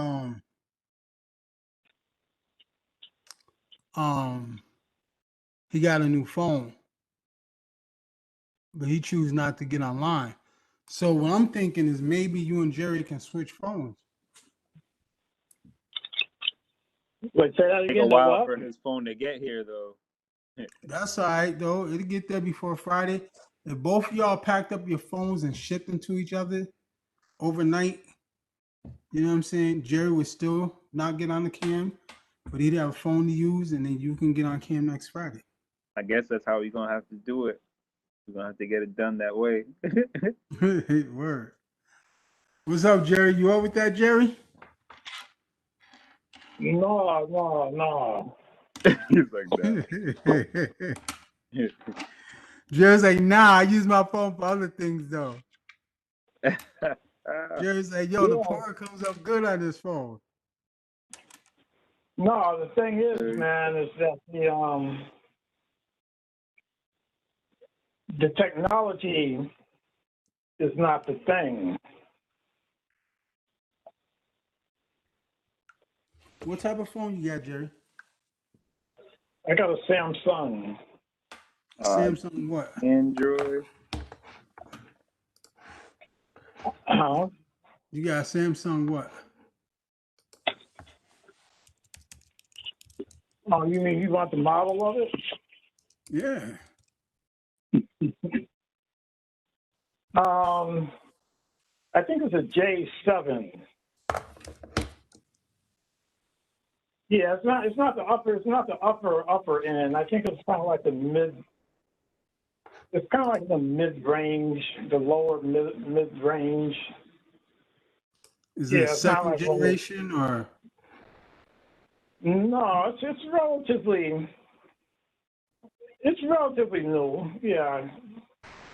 um he got a new phone, but he choose not to get online. So what I'm thinking is maybe you and Jerry can switch phones. Wait, say that Take a again. The while what? for his phone to get here, though. That's all right though. It'll get there before Friday. If both of y'all packed up your phones and shipped them to each other overnight, you know what I'm saying? Jerry would still not get on the cam, but he'd have a phone to use, and then you can get on cam next Friday. I guess that's how we're gonna have to do it. We're gonna have to get it done that way. Word. What's up, Jerry? You up with that, Jerry? No. He's like that. Jerry's like, nah, I use my phone for other things though. Jerry's like, yo, the Yeah. porn comes up good on this phone. No, the thing is, man, is that the technology is not the thing. What type of phone you got, Jerry? I got a Samsung. Samsung what? Android. You got Samsung what? Oh, you mean you want the model of it? Yeah. I think it's a J7. Yeah, it's not the upper end. I think it's kind of like the mid. It's kind of like the mid range, the lower mid range. Is Yeah, it it's not second like generation or? No, it's relatively new. Yeah,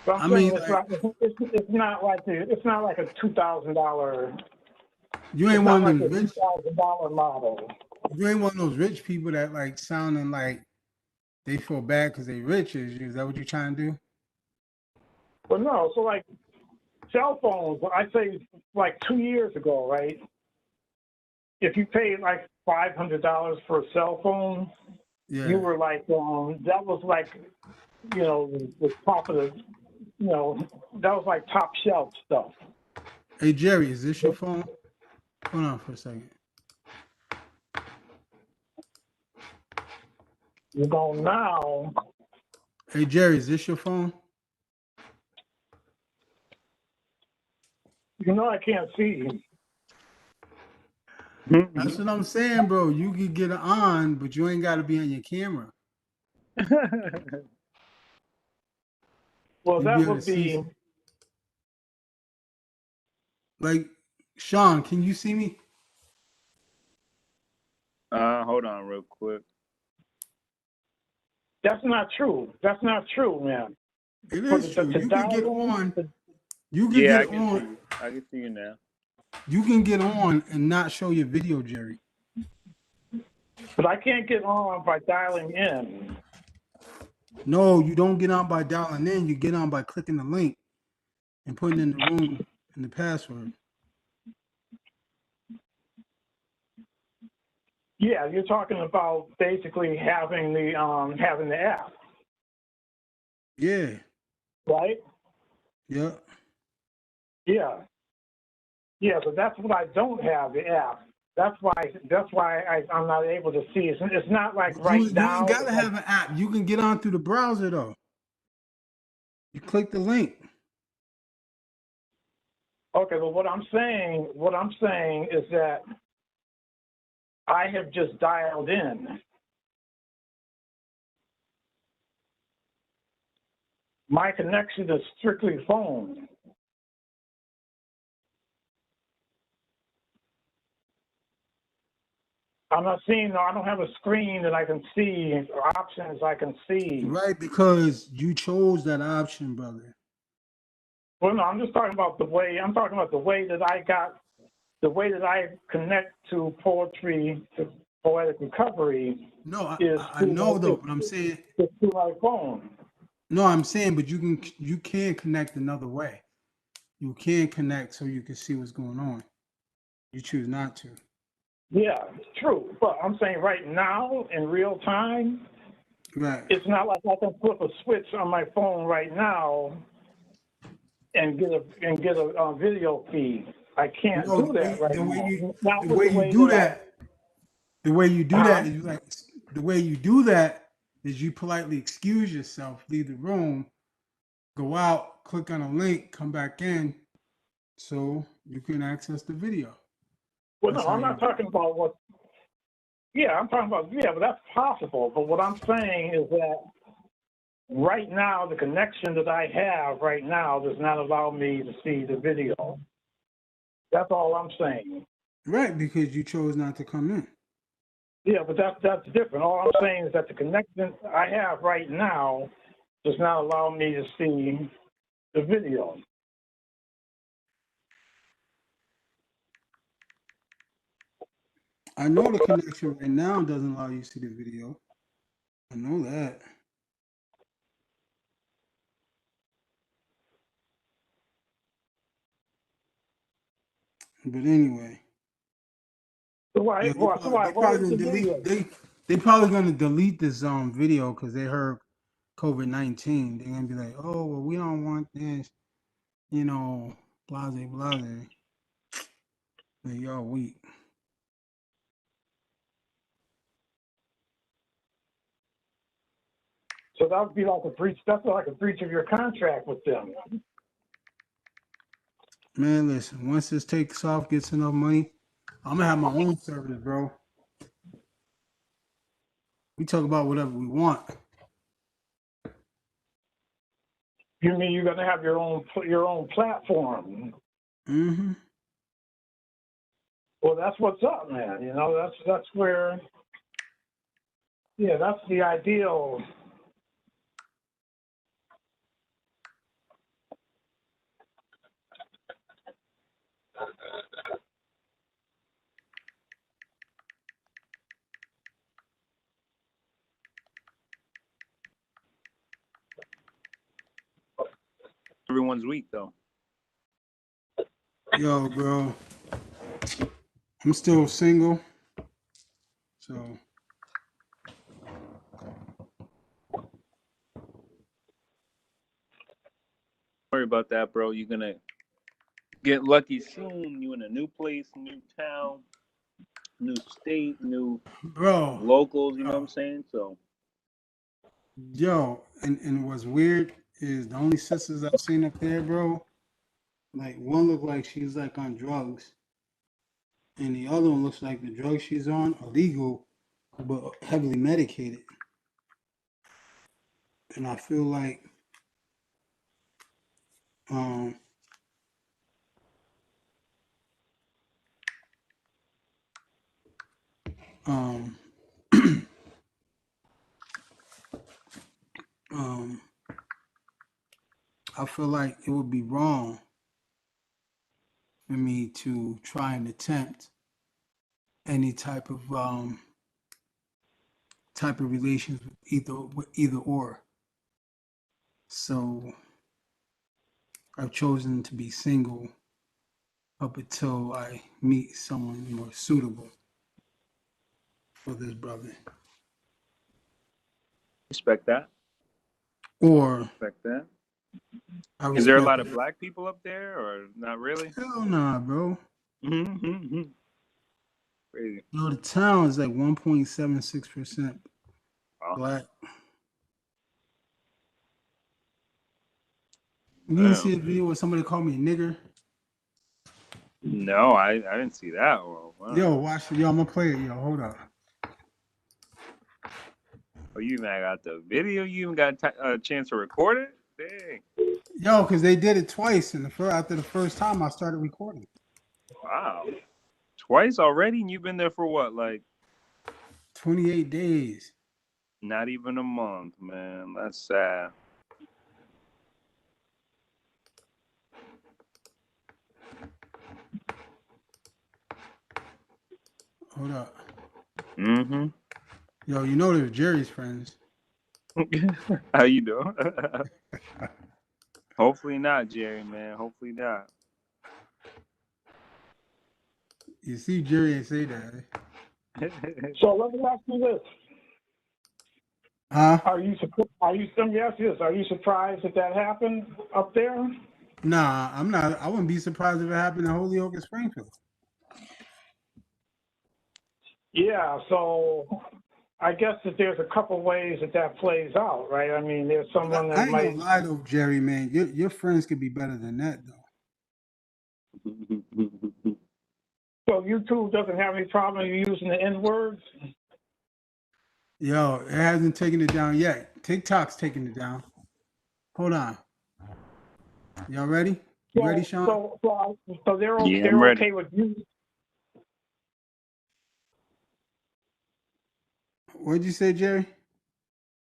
but I I'm mean, saying like, it's not like a $2,000. you It's ain't not one of like them a rich. $2,000 model. You ain't one of those rich people that like sounding like they feel bad because they rich. Is that what you're trying to do? But no, so like cell phones, I'd say like 2 years ago, right? If you paid like $500 for a cell phone, Yeah. you were like, that was like, the top of the, that was like top shelf stuff. Hey Jerry, is this your phone? Hold on for a second. Now, Hey Jerry, is this your phone? I can't see. That's what I'm saying, bro. You could get it on, but you ain't got to be on your camera. Well, You'll be that able to would see. be, Like, Sean, can you see me? Hold on real quick. that's not true. That's not true, man. It is true. You can get on. You can Yeah, I get can see on. you. I can see you now. You can get on and not show your video, Jerry. But I can't get on by dialing in. No, you don't get on by dialing in. You get on by clicking the link and putting in the room and the password. Yeah, you're talking about basically having the app, Yeah. right? Yeah. Yeah. Yeah, but that's what I don't have, the app. That's why I'm not able to see it. It's not like You now. ain't gotta have an app. You can get on through the browser though. You click the link. Okay, but what I'm saying is that I have just dialed in. My connection is strictly phone. I'm not seeing, no, I don't have a screen that I can see, or options I can see. Right, because you chose that option, brother. Well, no, I'm just talking about the way that I connect to Poetic Recovery. No, Is I know though, but I'm saying through my phone. no, I'm saying, but you can connect another way. You can connect so you can see what's going on. You choose not to. Yeah, true. But I'm saying right now, in real time, Right. it's not like I can flip a switch on my phone right now and get a video feed. I can't No, do that right now. Not the with way the you way do that that, the way you do I. that is like the way you do that is you politely excuse yourself, leave the room, go out, click on a link, come back in, so you can access the video. Well, That's no, how I'm you not do talking it. about what. Yeah, I'm talking about, but that's possible. But what I'm saying is that right now, the connection that I have right now does not allow me to see the video. That's all I'm saying. Right, because you chose not to come in. Yeah, but that's different. All I'm saying is that the connection I have right now does not allow me to see the video. I know the connection right now doesn't allow you to see the video. I know that. So But anyway, why? yeah, So why? they What probably is gonna the video? delete they probably gonna delete this video because they heard COVID-19. They're gonna be like, oh well, we don't want this, you know. Blase. Man, y'all weak. So that would be like a breach. That's like a breach of your contract with them. Man, listen, once this takes off, gets enough money, I'm gonna have my own service, bro. We talk about whatever we want. You mean you're gonna have your own platform? Mm-hmm. Well, that's what's up, man. You know, that's where. Yeah, that's the ideal. Everyone's weak though. Yo, bro, I'm still single, so Worry about that, bro. You're gonna get lucky soon. You in a new place, new town, new state, new bro, locals. You know what I'm saying? So yo, and what's weird is the only sisters I've seen up there, bro. Like one looked like she's like on drugs, and the other one looks like the drugs she's on are legal, but heavily medicated. And I feel like, um, um, um, I feel like it would be wrong for me to try and attempt any type of relations with either or. So I've chosen to be single up until I meet someone more suitable for this brother. respect that. Or Respect that. I Is there a respect lot of black people up there, or not really? Hell nah, bro. Crazy. Yo, the town is like 1.76% Wow. black. You didn't see a Damn. video where somebody called me a nigger? No, I didn't see that. Well, wow. Yo, watch it. Yo, I'm gonna play it. Yo, hold up. Oh, you even got the video? You even got a chance to record it? Dang. Yo, because they did it twice, and after the first time I started recording. Wow. Twice already? And you've been there for what? Like 28 days. not even a month, man. That's sad. Hold up. Mm-hmm. Yo, you know they're Jerry's friends. How you doing? Hopefully not, Jerry, man. Hopefully not. You see, Jerry ain't say that. So let me ask you this: Huh? Are you surprised that happened up there? Nah, I'm not. I wouldn't be surprised if it happened in Holyoke and Springfield. Yeah. So I guess that there's a couple ways that plays out, right? I mean, there's someone I that ain't gonna might. lie though, Jerry, man. Your friends could be better than that though. So YouTube doesn't have any problem using the N words. Yo, it hasn't taken it down yet. TikTok's taking it down. Hold on. Y'all ready? You ready, Sean? So they're Yeah, I'm they're ready. okay with you. What'd you say, Jerry?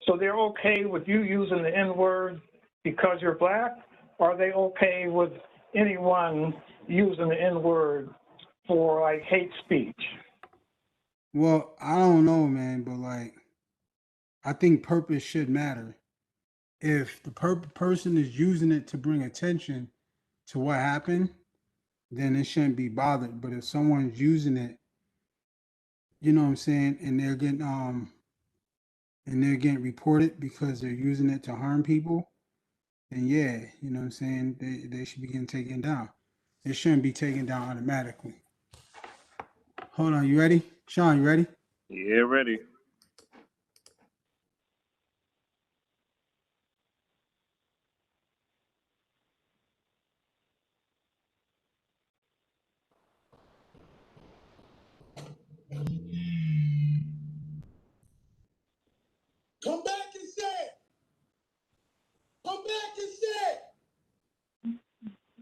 So they're okay with you using the N word because you're black? Or are they okay with anyone using the N word for like hate speech? Well, I don't know, man, but like, I think purpose should matter. If the person is using it to bring attention to what happened, then it shouldn't be bothered. But if someone's using it, you know what I'm saying, and they're getting reported because they're using it to harm people, then yeah, you know what I'm saying, they should be getting taken down. It shouldn't be taken down automatically. Hold on, you ready? Sean, you ready? Yeah, ready. Come back and say it. Come back and say it.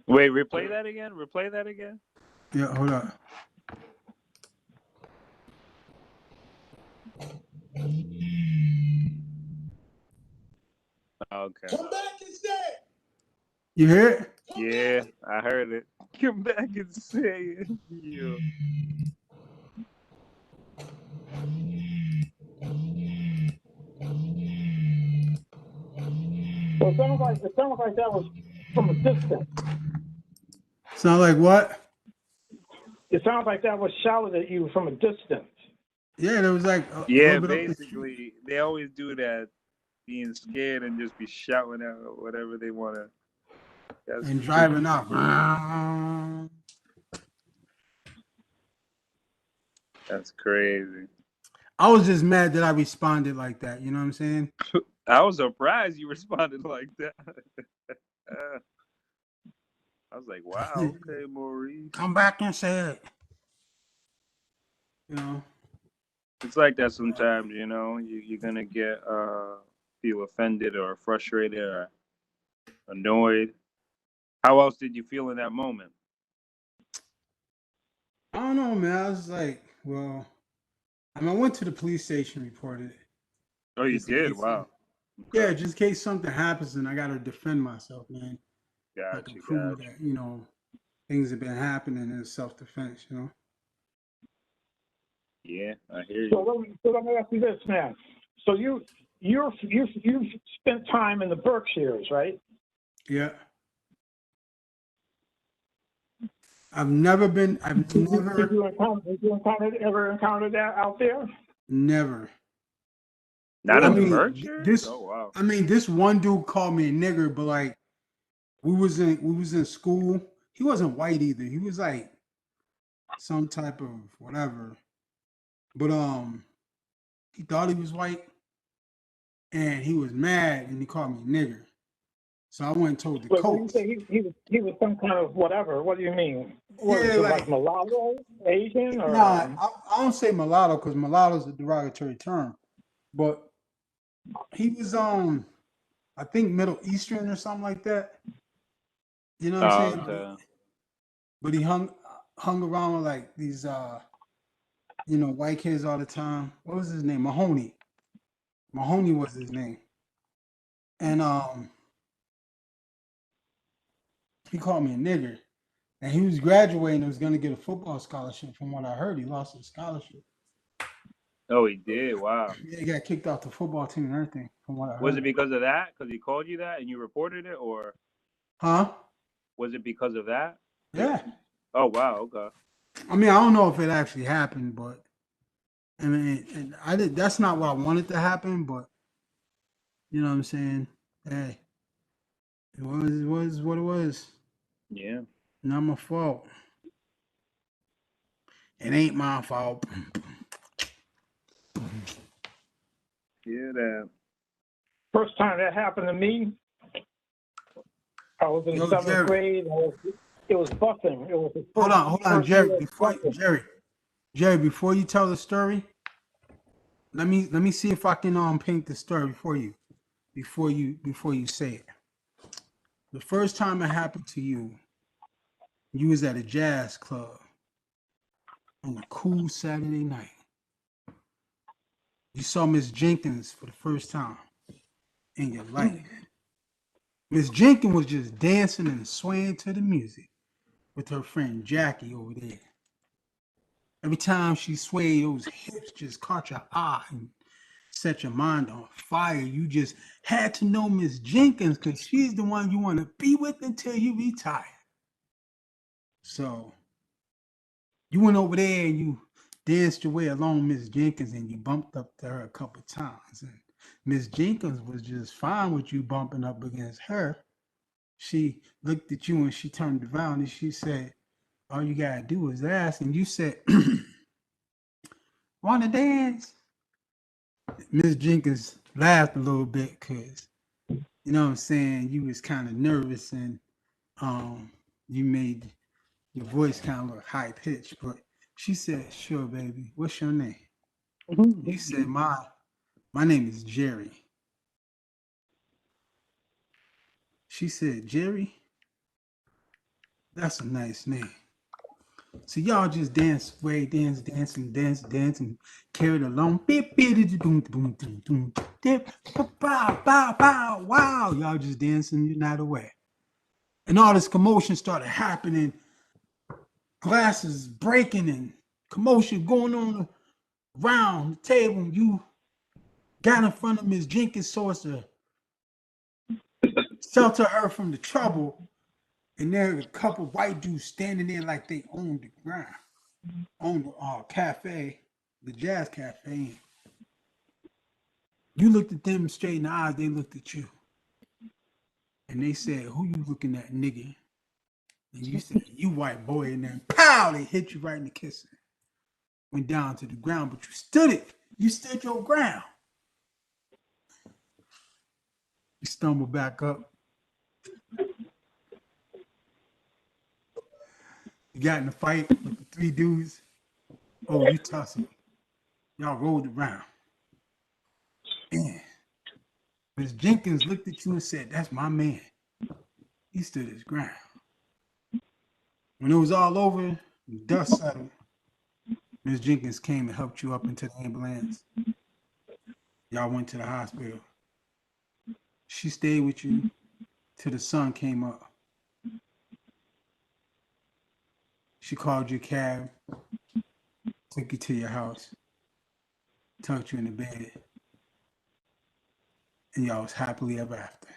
Wait, replay that again? Replay that again? Yeah, hold up. Okay. Come back and say it. You hear it? Yeah, I heard it. Come back and say it. Yeah. So it sounds like that was from a distance. Sound like what? It sounds like that was shouted at you from a distance. Yeah, there was like a Yeah, little bit up the street. basically, they always do that, being scared and just be shouting out whatever they want to. And driving off. That's crazy. I was just mad that I responded like that. You know what I'm saying? I was surprised you responded like that. I was like, wow, okay, Maurice. Come back and say it. You know? It's like that sometimes, you know. You're gonna get feel offended or frustrated or annoyed. How else did you feel in that moment? I don't know, man. I was like, well, I mean, I went to the police station, reported it. Oh, you Just in did? case Wow. Yeah, Okay. just in case something happens and I got to defend myself, man. I can prove Gotcha. that, you know, things have been happening in self-defense, you know? Yeah, I hear So you. let me ask you this, man. So you've spent time in the Berkshires, right? Yeah. I've never, Did you ever encounter that out there? never. Not I in the Really? mean, Berkshires? Oh, wow. this one dude called me a nigger, but like, we was in school. He wasn't white either. He was like some type of whatever. But he thought he was white and he was mad and he called me a nigger. So I went and told the But when you coach. say he was some kind of whatever, what do you mean? Was Yeah, it like like mulatto, Asian, or nah, I don't say mulatto because mulatto is a derogatory term. But he was I think Middle Eastern or something like that. You know what I'm Oh, saying? okay. But he hung around with like these white kids all the time. What was his name? Mahoney. Mahoney was his name. And he called me a nigger. And he was graduating and was gonna get a football scholarship. From what I heard, he lost his scholarship. Oh, he did? Wow. Yeah, he got kicked off the football team and everything, from what I Was it heard. because of that? Because he called you that and you reported it? Or Huh? was it because of that? Yeah. Oh, wow. Okay. I mean, I don't know if it actually happened, but I mean, and I did. That's not what I wanted to happen, but you know what I'm saying. Hey, it was what it was. Yeah. Not my fault. It ain't my fault. Yeah, that. first time that happened to me? I was in Yo, seventh Jerry. grade. It was busing. It was the Hold on, first Jerry. year of busing. Jerry, before you tell the story, let me see if I can paint the story for you before you say it. The first time it happened to you, you was at a jazz club on a cool Saturday night. You saw Miss Jenkins for the first time in your life. Miss Jenkins was just dancing and swaying to the music with her friend Jackie over there. Every time she swayed, those hips just caught your eye and set your mind on fire. You just had to know Miss Jenkins because she's the one you want to be with until you retire. So you went over there and you danced your way along Miss Jenkins and you bumped up to her a couple times. And Miss Jenkins was just fine with you bumping up against her. she looked at you and she turned around and she said, all you gotta do is ask. And you said, wanna dance? Miss Jenkins laughed a little bit because, you know what I'm saying, you was kind of nervous and you made your voice kind of look high pitched. But she said, sure, baby, what's your name? You said, my name is Jerry. She said, Jerry, that's a nice name. So y'all just dance, sway, dance, and carried along. Wow, y'all just dancing, you're not aware. And all this commotion started happening, glasses breaking and commotion going on around the table. You got in front of Miss Jenkins so as to shelter her from the trouble. And there were a couple white dudes standing there like they owned the ground, owned the cafe, the jazz cafe. You looked at them straight in the eyes, they looked at you. And they said, who you looking at, nigga? And you said, you white boy. And then pow, they hit you right in the kissing. Went down to the ground, but you stood it. You stood your ground. You stumbled back up. You got in a fight with the three dudes. Oh, you tussled. Y'all rolled around. Man. Miss Jenkins looked at you and said, that's my man. He stood his ground. When it was all over, the dust settled. Miss Jenkins came and helped you up into the ambulance. Y'all went to the hospital. She stayed with you till the sun came up. She called your cab, took you to your house, tucked you in the bed, and y'all was happily ever after.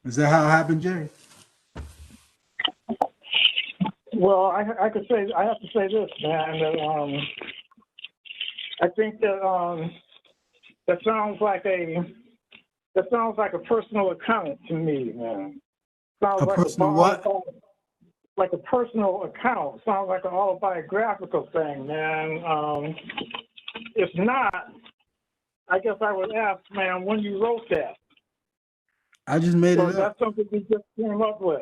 Is that how it happened, Jerry? Well, I have to say this, man. That I think that that sounds like a personal account to me, man. Sounds A like personal what? Like a personal account. Sounds like an autobiographical thing, man. If not, I guess I would ask, man, when you wrote that. I just made So it up. that's something you just came up with.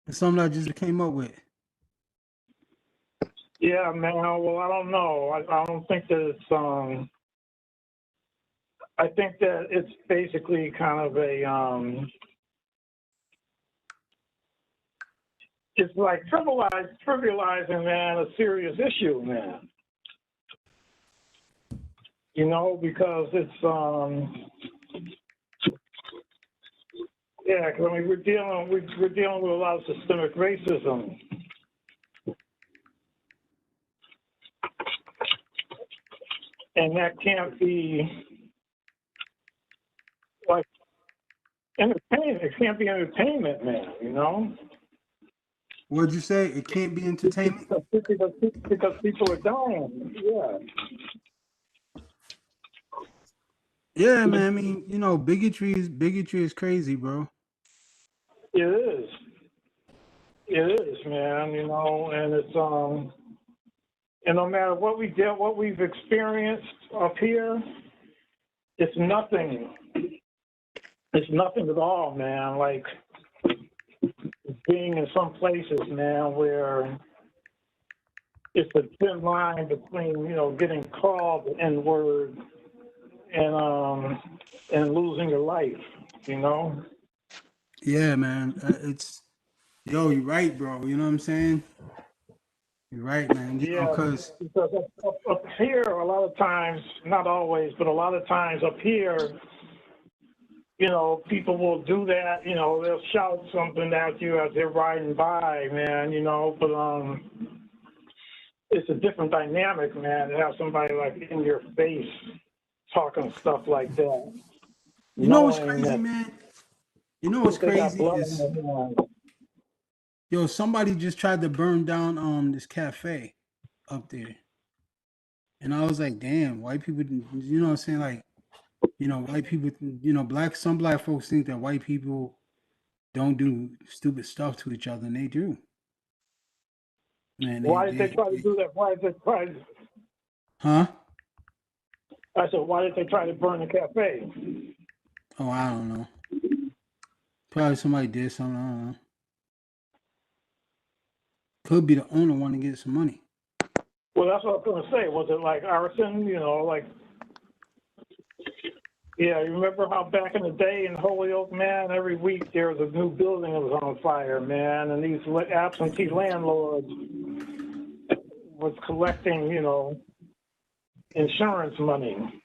It's something I just came up with. Yeah, man. Well, I don't know. I don't think that it's. I think that it's basically kind of a. It's like trivializing, man, a serious issue, man. You know, because it's yeah, because I mean we're dealing with a lot of systemic racism. And that can't be like entertainment. It can't be entertainment, man, you know? What'd you say? It can't be entertainment? Because people are dying. Yeah. Yeah, man. I mean, you know, bigotry is crazy, bro. It is. It is, man, you know, and it's and no matter what we've experienced up here, it's nothing. It's nothing at all, man. Like being in some places, man, where it's a thin line between, you know, getting called the N-word and losing your life, you know? Yeah, man. Yo, you're right, bro. You know what I'm saying? You're right, man. You know, Yeah, because because up here, a lot of times, not always, but a lot of times up here, you know, people will do that, you know, they'll shout something at you as they're riding by, man, you know, but it's a different dynamic, man, to have somebody like in your face talking stuff like that. you know what's Knowing crazy, that man? You know what's they got crazy blood on is, their hands. yo, somebody just tried to burn down this cafe up there. And I was like, damn, white people, you know what I'm saying? Like, you know, white people, you know, some black folks think that white people don't do stupid stuff to each other, and they do. Man, Why did they try to do that? Why did they try? Huh? I said, why did they try to burn the cafe? Oh, I don't know. Probably somebody did something. I don't know. Could be the owner wanting to get some money. Well, that's what I was going to say. Was it like arson? You know, like, yeah, you remember how back in the day in Holyoke, man, every week there was a new building that was on fire, man, and these absentee landlords was collecting, you know, insurance money.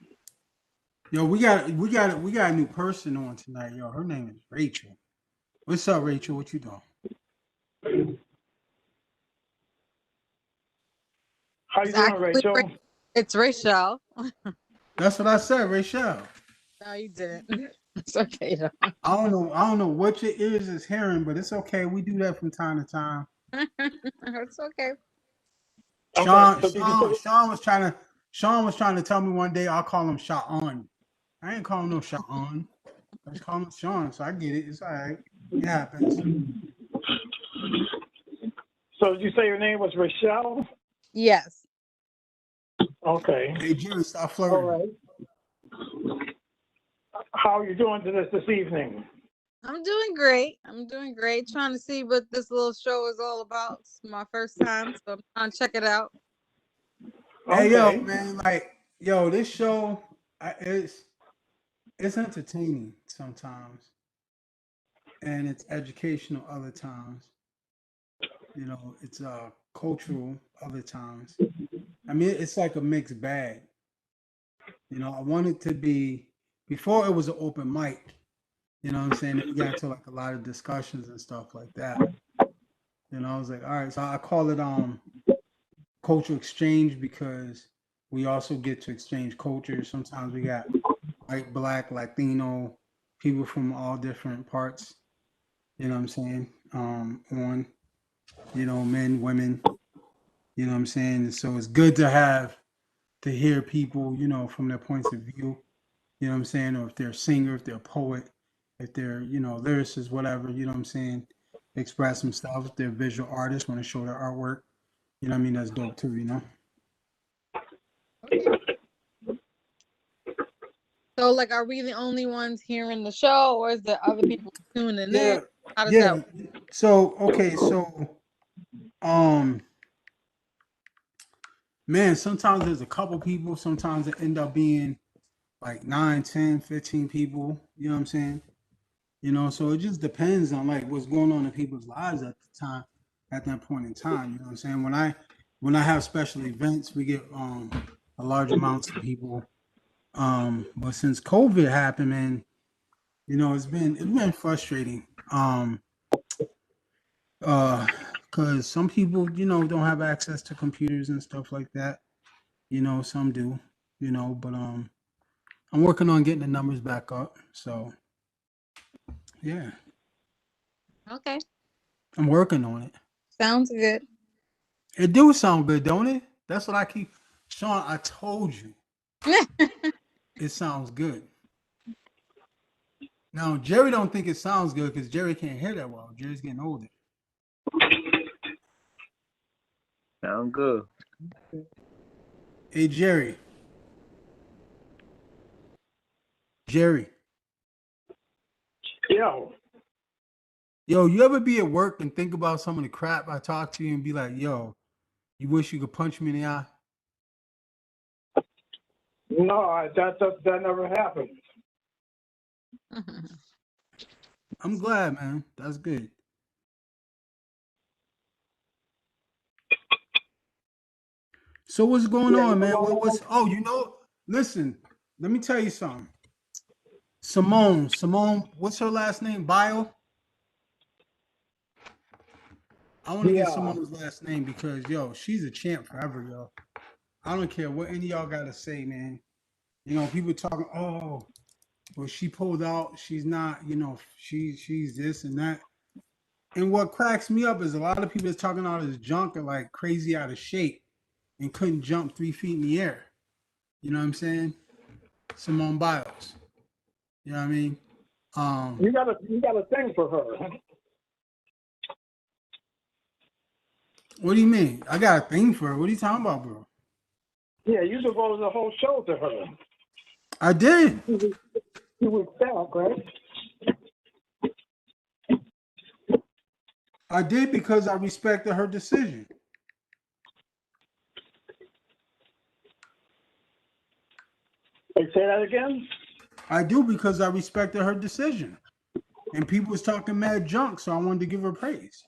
Yo, we got a new person on tonight, yo. Her name is Rachel. What's up, Rachel? What you doing? How you doing, Rachel? It's Rachel. That's what I said, Rachel. No, you didn't. It's okay though. I don't know what your ears is hearing, but it's okay. We do that from time to time. It's okay. Sean was trying to tell me one day I'll call him Sean. I ain't calling no Sean. I just call him Sean, so I get it. It's all right. It happens. So did you say your name was Rochelle? Yes. Okay. Hey, Jerry, stop flirting. All right. How are you doing this evening? I'm doing great. Trying to see what this little show is all about. It's my first time, so I'm trying to check it out. Hey, yo, man, like, yo, this show, it's entertaining sometimes, and it's educational other times. You know, it's cultural other times. I mean, it's like a mixed bag. You know, I want it to be, before it was an open mic, you know what I'm saying? We got into like a lot of discussions and stuff like that. You know, I was like, all right, so I call it cultural exchange because we also get to exchange cultures. Sometimes we got white, black, Latino, people from all different parts, you know what I'm saying? On, you know, men, women, you know what I'm saying? And so it's good to hear people, you know, from their points of view, you know what I'm saying? Or if they're a singer, if they're a poet, if they're, you know, lyricists, whatever, you know what I'm saying? Express some stuff. If they're visual artists, want to show their artwork, you know what I mean? That's dope too, you know? So, like, are we the only ones hearing the show, or is there other people tuning in? How does that work? So, okay, so, man, sometimes there's a couple people, sometimes it end up being like 9, 10, 15 people, you know what I'm saying? You know, so it just depends on like what's going on in people's lives at the time, at that point in time, you know what I'm saying? When I have special events, we get a large amounts of people. But since COVID happened, man, you know, it's been frustrating. Because some people, you know, don't have access to computers and stuff like that. You know, some do, you know, but I'm working on getting the numbers back up. So yeah. Okay. I'm working on it. Sounds good. It do sound good, don't it? That's what I keep Sean, I told you. It sounds good. Now Jerry don't think it sounds good because Jerry can't hear that well. Jerry's getting older. Sound good. Hey Jerry. Yo. Yo, you ever be at work and think about some of the crap I talk to you and be like, yo, you wish you could punch me in the eye? No, that never happened. I'm glad, man. That's good. So what's going on, man? You know, listen, let me tell you something. Simone, what's her last name? Bio? I want to get Simone's last name because, yo, she's a champ forever, yo. I don't care what any of y'all got to say, man. You know, people talking, oh, well, she pulled out. She's not, you know, she's this and that. And what cracks me up is a lot of people that's talking all this junk are like crazy out of shape and couldn't jump 3 feet in the air. You know what I'm saying? Simone Biles. You know what I mean? You got a thing for her. What do you mean? I got a thing for her. What are you talking about, bro? Yeah, you devoted the whole show to her. I did. 2 weeks back, right? I did because I respected her decision. Hey, say that again? I do because I respected her decision. And people was talking mad junk, so I wanted to give her praise.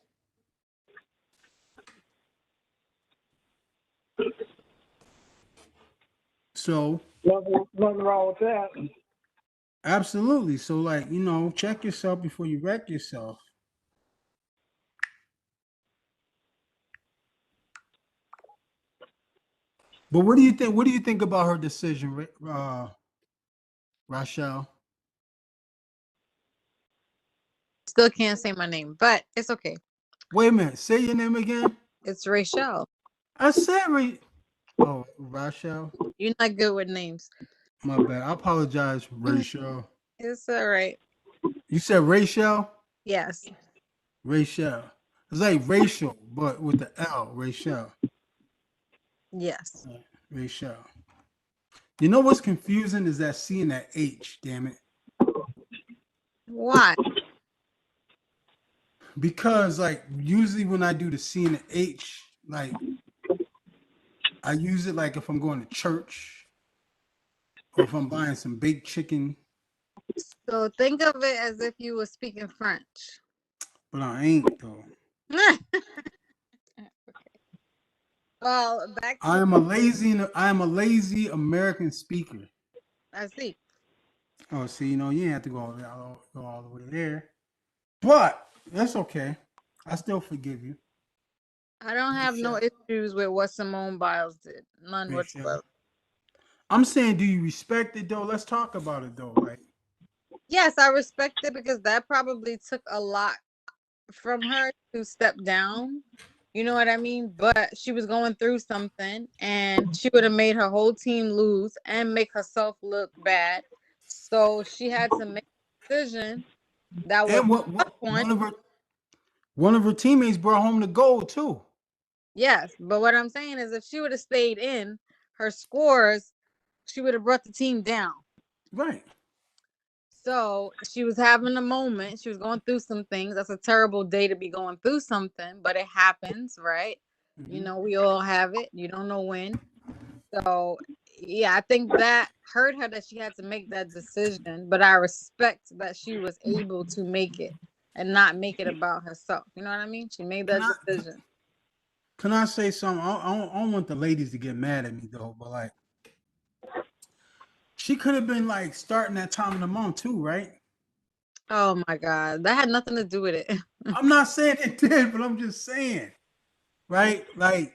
So Nothing wrong with that. absolutely. So like, you know, check yourself before you wreck yourself. But what do you think? What do you think about her decision, Rachel? Still can't say my name, but it's okay. Wait a minute. Say your name again. It's Rachel. I said Oh, Rachel. You're not good with names. My bad. I apologize, Rachel. It's all right. You said Rachel? Yes. Rachel. It's like racial, but with the L. Rachel. Yes. Rachel. You know what's confusing is that C and that H, damn it. Why? Because like usually when I do the C and the H, like I use it like if I'm going to church or if I'm buying some baked chicken, So think of it as if you were speaking French. but I ain't though. Well, back I to am a lazy American speaker. I see. Oh, see, you know, you ain't have to go all the way there. But that's okay. I still forgive you. I don't have no Rachel. issues with what Simone Biles did. None Rachel. whatsoever. I'm saying, do you respect it though? Let's talk about it though. Like, Yes, I respect it because that probably took a lot from her to step down. You know what I mean? But she was going through something and she would have made her whole team lose and make herself look bad. So she had to make a decision that was and tough one. one of her teammates brought home the gold too. Yes, but what I'm saying is if she would have stayed in, her scores, she would have brought the team down. Right. So she was having a moment. She was going through some things. That's a terrible day to be going through something, but it happens, right? You know, we all have it. You don't know when. So, yeah, I think that hurt her that she had to make that decision, but I respect that she was able to make it and not make it about herself. You know what I mean? She made Can that I decision. can I say something? I don't want the ladies to get mad at me though, but like she could have been like starting that time of the month too, right? Oh my God. That had nothing to do with it. I'm not saying it did, but I'm just saying, right? Like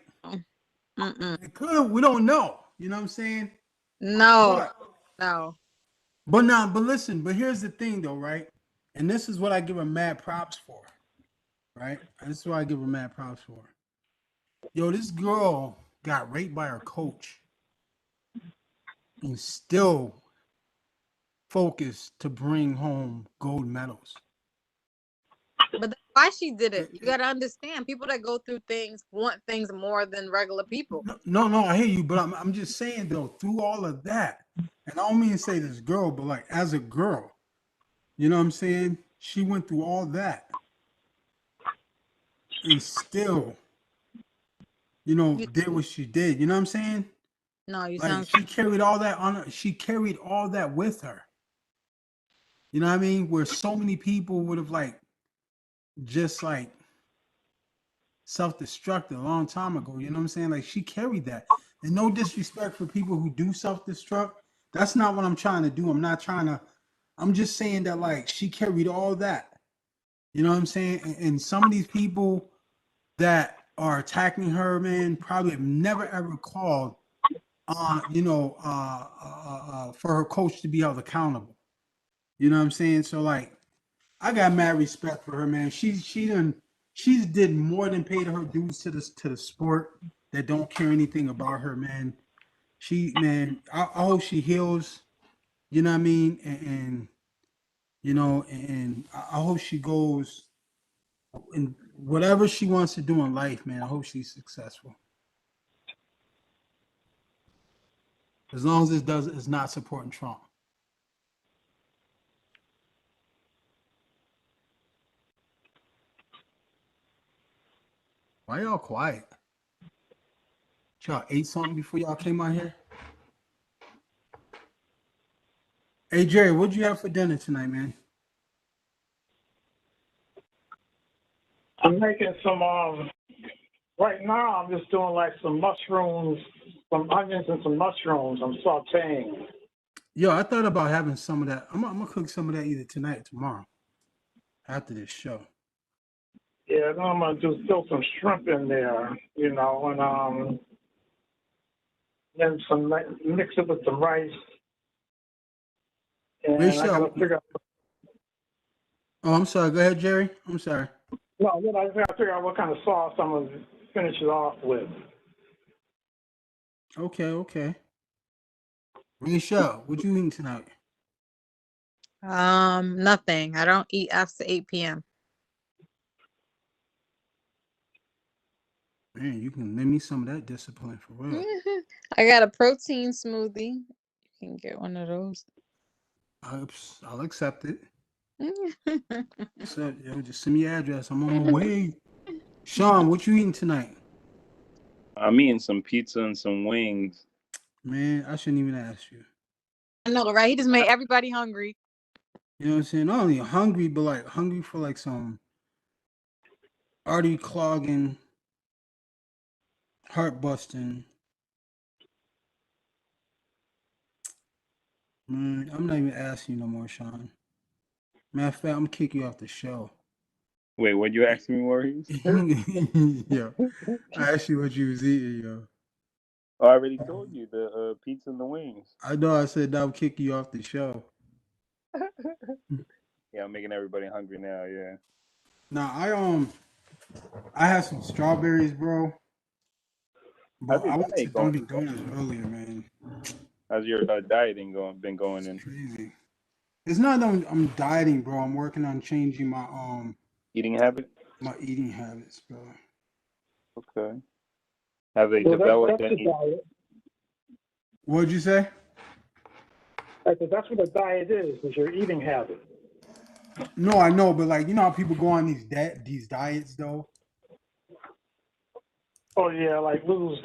Mm-mm. it could have. We don't know. You know what I'm saying? No, But no. but listen. But here's the thing though, right? And this is what I give her mad props for, right? This is what I give her mad props for. Yo, this girl got raped by her coach and still focused to bring home gold medals. But that's why she did it. You got to understand, people that go through things want things more than regular people. No, I hear you, but I'm just saying though, through all of that, and I don't mean to say this girl, but like as a girl, you know what I'm saying? She went through all that and still, you know, You, did what she did. You know what I'm saying? no, you Like sound. she carried all that on her, she carried all that with her. You know what I mean? Where so many people would have like just like self-destructed a long time ago. You know what I'm saying? Like she carried that. And no disrespect for people who do self-destruct. That's not what I'm trying to do. I'm just saying that like she carried all that. You know what I'm saying? And some of these people that are attacking her, man, probably have never ever called for her coach to be held accountable. You know what I'm saying? So like I got mad respect for her, man. She's did more than paid her dues to the sport that don't care anything about her, man. I hope she heals. You know what I mean? And you know, and I hope she goes in whatever she wants to do in life, man. I hope she's successful. As long as it's not supporting Trump. Why y'all quiet? Y'all ate something before y'all came out here? Hey Jerry, what'd you have for dinner tonight, man? I'm making some, right now I'm just doing like some mushrooms, some onions and some mushrooms. I'm sauteing. Yo, I thought about having some of that. I'm gonna cook some of that either tonight or tomorrow after this show. Yeah, then I'm gonna just throw some shrimp in there, you know, and then mix it with some rice. And Where's I gotta show? figure out. Oh, I'm sorry. Go ahead, Jerry. I'm sorry. No, then I gotta figure out what kind of sauce I'm gonna finish it off with. Okay. Rachel, what you eating tonight? Nothing. I don't eat after 8 p.m. Man, you can lend me some of that discipline for real. I got a protein smoothie. You can get one of those. I'll accept it. So, yo, just send me your address. I'm on my way. Sean, what you eating tonight? I'm eating some pizza and some wings. Man, I shouldn't even ask you. I know, right? He just made everybody hungry. You know what I'm saying? Not only hungry, but like hungry for like some artery clogging, heart busting. Man, I'm not even asking you no more, Sean. Matter of fact, I'm gonna kick you off the show. Wait, what you asking me, Maurice? Yo, I asked you what you was eating, yo. Oh, I already told you the pizza and the wings. I know I said that would kick you off the show. Yeah, I'm making everybody hungry now. Yeah. Now I had some strawberries, bro. How's But your I went to diet going? Dunkin' Donuts earlier, man. How's your dieting been going It's in? crazy. It's not that I'm dieting, bro. I'm working on changing Eating habit? my eating habits, bro. Okay. Have they So developed that's the any? diet. What'd you say? I said that's what a diet is your eating habit. No, I know, but like you know how people go on these diets though. Oh yeah, like lose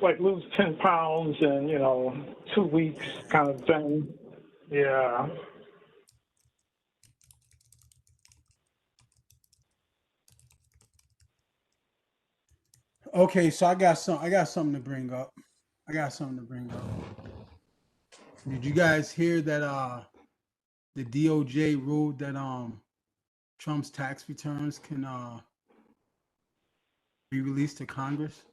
10 pounds in, 2 weeks kind of thing. Yeah. Okay, so I got something to bring up. I got something to bring up. Did you guys hear that the DOJ ruled that Trump's tax returns can be released to Congress?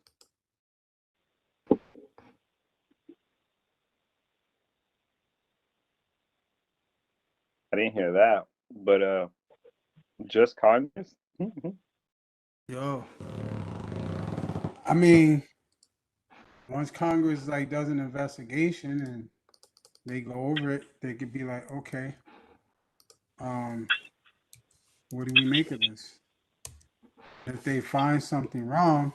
I didn't hear that, but just Congress? Yo, I mean, once Congress like does an investigation and they go over it, they could be like, okay, um, what do we make of this? If they find something wrong,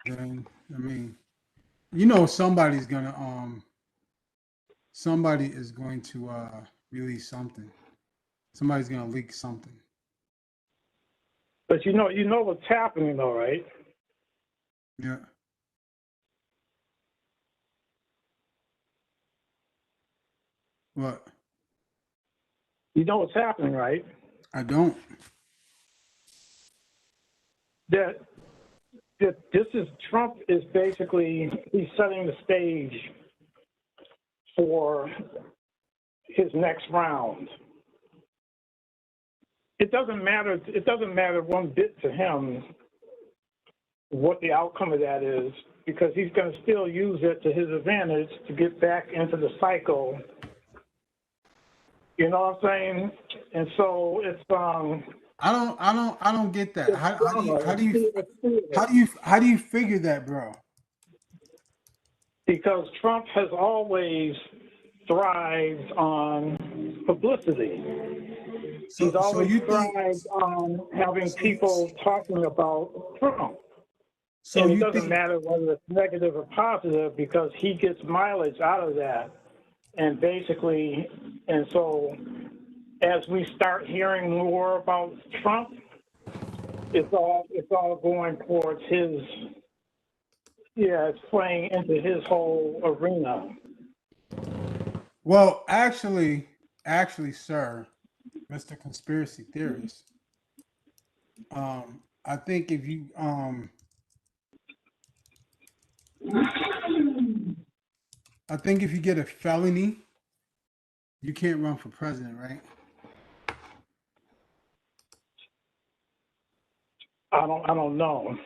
then I mean, somebody is going to release something. Somebody's gonna leak something. But you know what's happening though, right? Yeah. What? You know what's happening, right? I don't. That this is Trump is basically he's setting the stage for his next round. It doesn't matter one bit to him what the outcome of that is, because he's going to still use it to his advantage to get back into the cycle. You know what I'm saying? And so it's I don't get that. it's drama. How do you figure that, bro? Because Trump has always thrived on publicity. He's always you think? tried having people talking about Trump. So And it you doesn't think? matter whether it's negative or positive because he gets mileage out of that. And basically, and so as we start hearing more about Trump, it's all going towards his, it's playing into his whole arena. Well, actually, sir, Mr. Conspiracy Theorist, I think if you get a felony, you can't run for president, right? I don't know.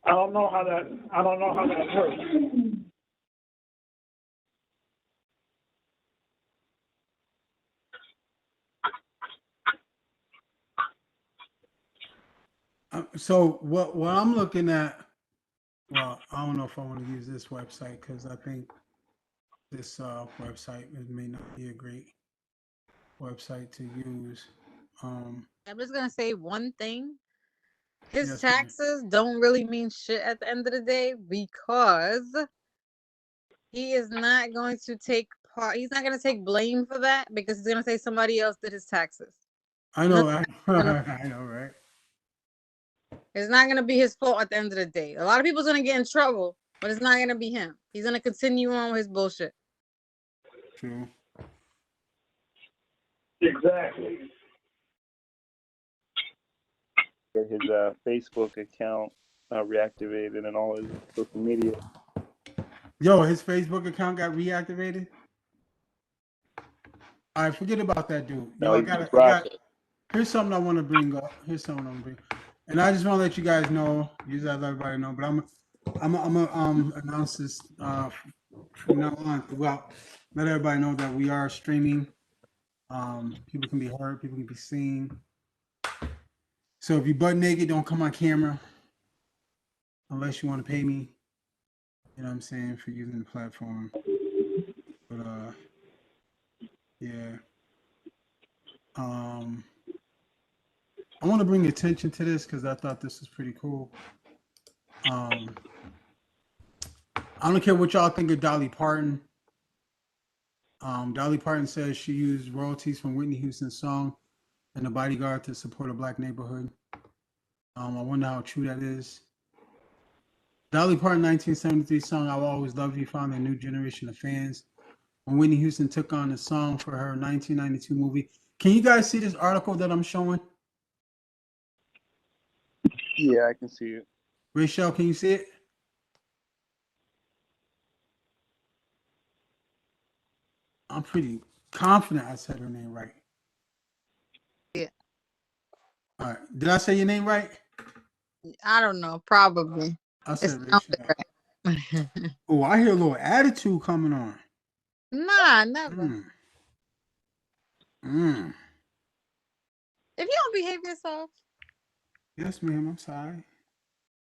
I don't know how that works. So what I'm looking at, well, I don't know if I want to use this website because I think this website may not be a great website to use. I'm just gonna say one thing. His Yes, ma'am. taxes don't really mean shit at the end of the day because he is not going to take part. He's not going to take blame for that because he's going to say somebody else did his taxes. I know, Nothing's I gonna- know, right? It's not going to be his fault at the end of the day. A lot of people's going to get in trouble, but it's not going to be him. He's going to continue on with his bullshit. True. Exactly. Get his Facebook account reactivated and all his social media. Yo, his Facebook account got reactivated. All right, forget about that dude. Yo, I got. Here's something I want to bring up. And I just want to let you guys know. Usually I let everybody know, but I'm gonna announce this from now on throughout. Let everybody know that we are streaming. People can be heard. People can be seen. So if you butt naked, don't come on camera unless you want to pay me. You know what I'm saying, for using the platform. But yeah. I want to bring attention to this because I thought this was pretty cool. I don't care what y'all think of Dolly Parton. Dolly Parton says she used royalties from Whitney Houston's song and The Bodyguard to support a black neighborhood. I wonder how true that is. Dolly Parton 1973 song, I Will Always Love You, found a new generation of fans. When Whitney Houston took on the song for her 1992 movie. Can you guys see this article that I'm showing? Yeah, I can see it. Rachel, can you see it? I'm pretty confident I said her name right. Yeah. All right. Did I say your name right? I don't know. Probably. I It said sounded Rachel. right. Oh, I hear a little attitude coming on. Nah, never. If you don't behave yourself. Yes, ma'am. I'm sorry.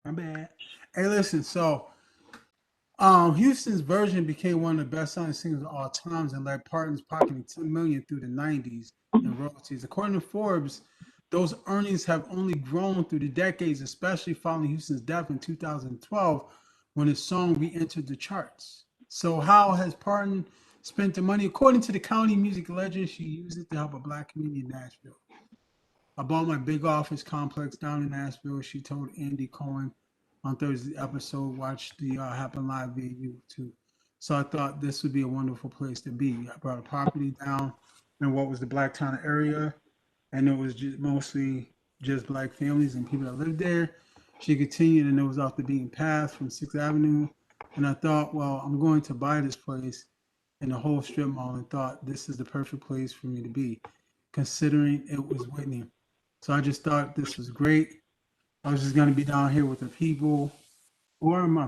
My bad. Hey, listen. So, Houston's version became one of the best-selling singles of all times and led Parton's pocketing $10 million through the '90s in royalties. According to Forbes, those earnings have only grown through the decades, especially following Houston's death in 2012, when his song re-entered the charts. So, how has Parton spent the money? According to the county music legend, she used it to help a black community in Nashville. I bought my big office complex down in Nashville. She told Andy Cohen on Thursday's episode, watch the happen live via YouTube. So I thought this would be a wonderful place to be. I brought a property down in what was the Blacktown area, and it was mostly just black families and people that lived there. She continued, and it was off the beaten path from 6th Avenue. And I thought, well, I'm going to buy this place in the whole strip mall, and thought this is the perfect place for me to be, considering it was Whitney. So I just thought this was great. I was just going to be down here with the people who are my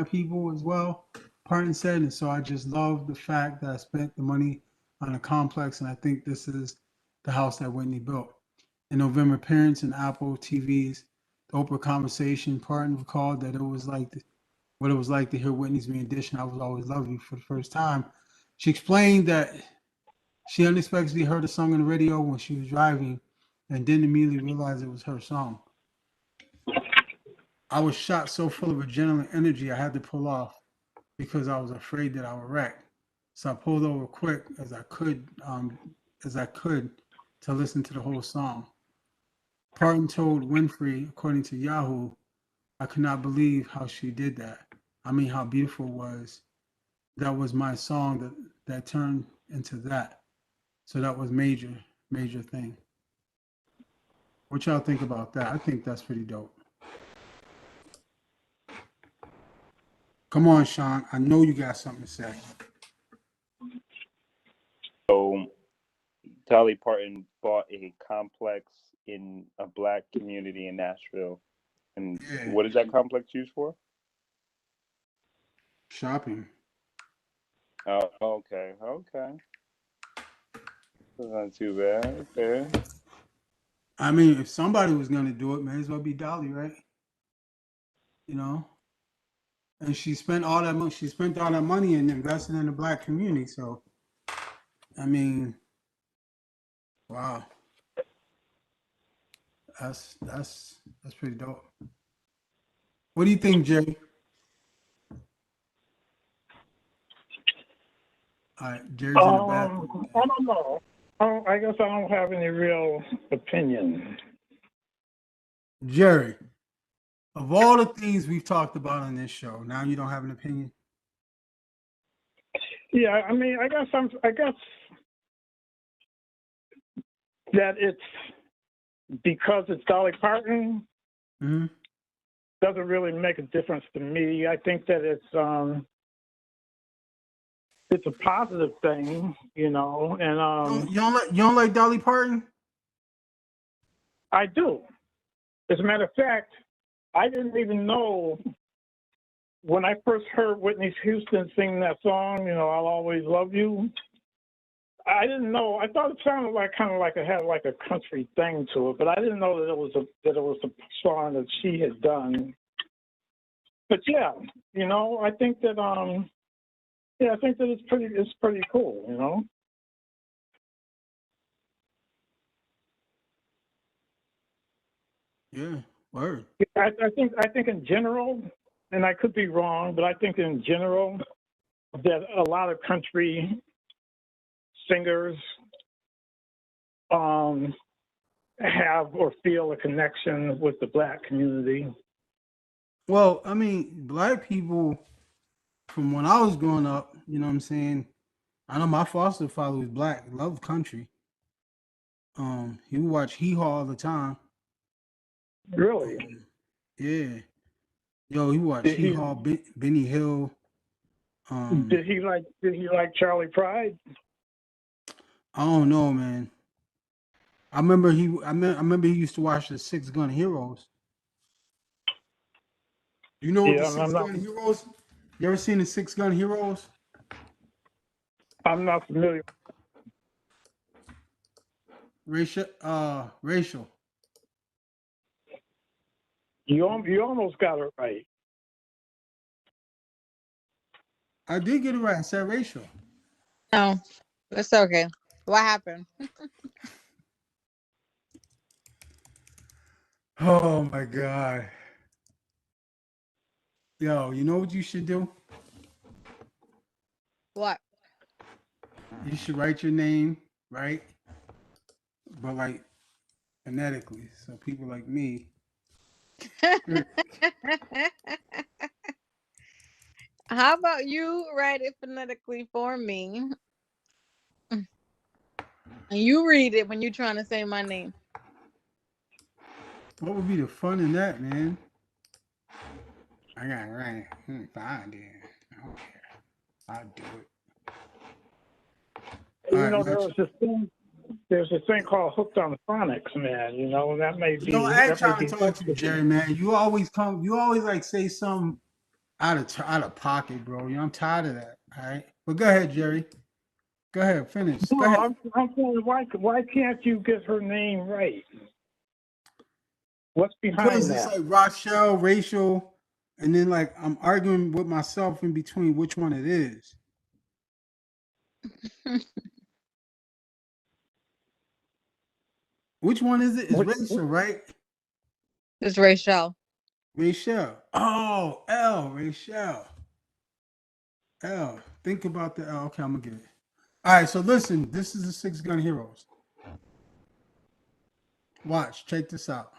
people as well, Parton said. And so I just love the fact that I spent the money on a complex, and I think this is the house that Whitney built. In November, parents and Apple TVs, the Oprah conversation, Parton recalled that it was like what it was like to hear Whitney's rendition. I Will Always Love You for the first time. She explained that she unexpectedly heard a song on the radio when she was driving and didn't immediately realize it was her song. I was shot so full of adrenaline energy I had to pull off because I was afraid that I would wreck. So I pulled over quick as I could to listen to the whole song. Parton told Winfrey, according to Yahoo, I could not believe how she did that. I mean, how beautiful it was. That was my song that turned into that. So that was major thing. What y'all think about that? I think that's pretty dope. Come on, Sean. I know you got something to say. So Dolly Parton bought a complex in a black community in Nashville. And Yeah. what is that complex used for? Shopping. Oh, okay. That's not too bad. Okay. I mean, if somebody was gonna do it, may as well be Dolly, right? You know? And she spent all that money. She spent all that money and invested in the black community. So, I mean, wow, that's pretty dope. What do you think, Jay? All right, Jerry's in the bathroom. I don't know. I guess I don't have any real opinion. Jerry, of all the things we've talked about on this show, now you don't have an opinion? Yeah, I mean, I guess that it's because it's Dolly Parton Mm-hmm. doesn't really make a difference to me. I think that it's a positive thing, you know, and You don't like Dolly Parton? I do. As a matter of fact, I didn't even know when I first heard Whitney Houston sing that song, you know, I'll Always Love You. I didn't know. I thought it sounded like kind of like it had like a country thing to it, but I didn't know that it was a song that she had done. But yeah, you know, I think that it's pretty cool, you know. Yeah, word. I think in general, and I could be wrong, but I think in general that a lot of country singers have or feel a connection with the black community. Well, I mean, black people, from when I was growing up, you know what I'm saying? I know my foster father was black, loved country. He would watch Hee Haw all the time. Really? Yeah. Yo, he watched Did Hee he Haw, Benny Hill. did he like Charlie Pride? I don't know, man. I remember he used to watch the Six Gun Heroes. You know what the Yeah, Six Gun Heroes? You ever seen the Six Gun Heroes? I'm not familiar. Racial. You almost got it right. I did get it right. I said racial. No, it's okay. What happened? Oh my God. Yo, you know what you should do? What? You should write your name, right? But like phonetically. So people like me. How about you write it phonetically for me? And you read it when you're trying to say my name. What would be the fun in that, man? I got it right. Fine, then. I don't care. I'll do it. All You right, know, let's. there's this thing called Hooked on Phonics, man. You know, and that may You know, I ain't trying be to talk to you, Jerry, man. You always like say something out of pocket, bro. You know, I'm tired of that. All right. But go ahead, Jerry. Go ahead, finish. Go No, ahead. I'm saying, why can't you get her name right? What's behind Because it's that? like Rochelle, racial. And then like I'm arguing with myself in between which one it is. Which one is it? It's Rachel, right? It's Rachel. Rachel. Oh, L. Rachel. L. Think about the L. Okay, I'm gonna get it. All right, so listen. This is the Six Gun Heroes. Watch. Check this out.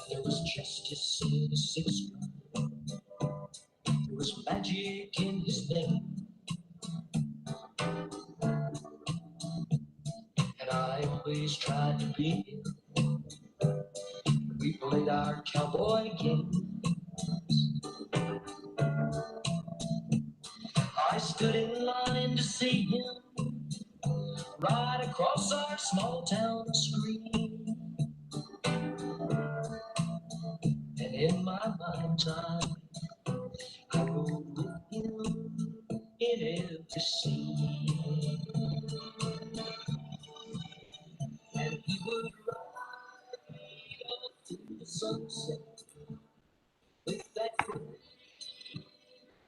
There was justice in the six gun. There was magic in his name. And I always tried to be him. We played our cowboy game. I stood in line to see him right across our small town screen. And in my mind's eye, I rode with him in every scene. And he would ride up through the sunset with that great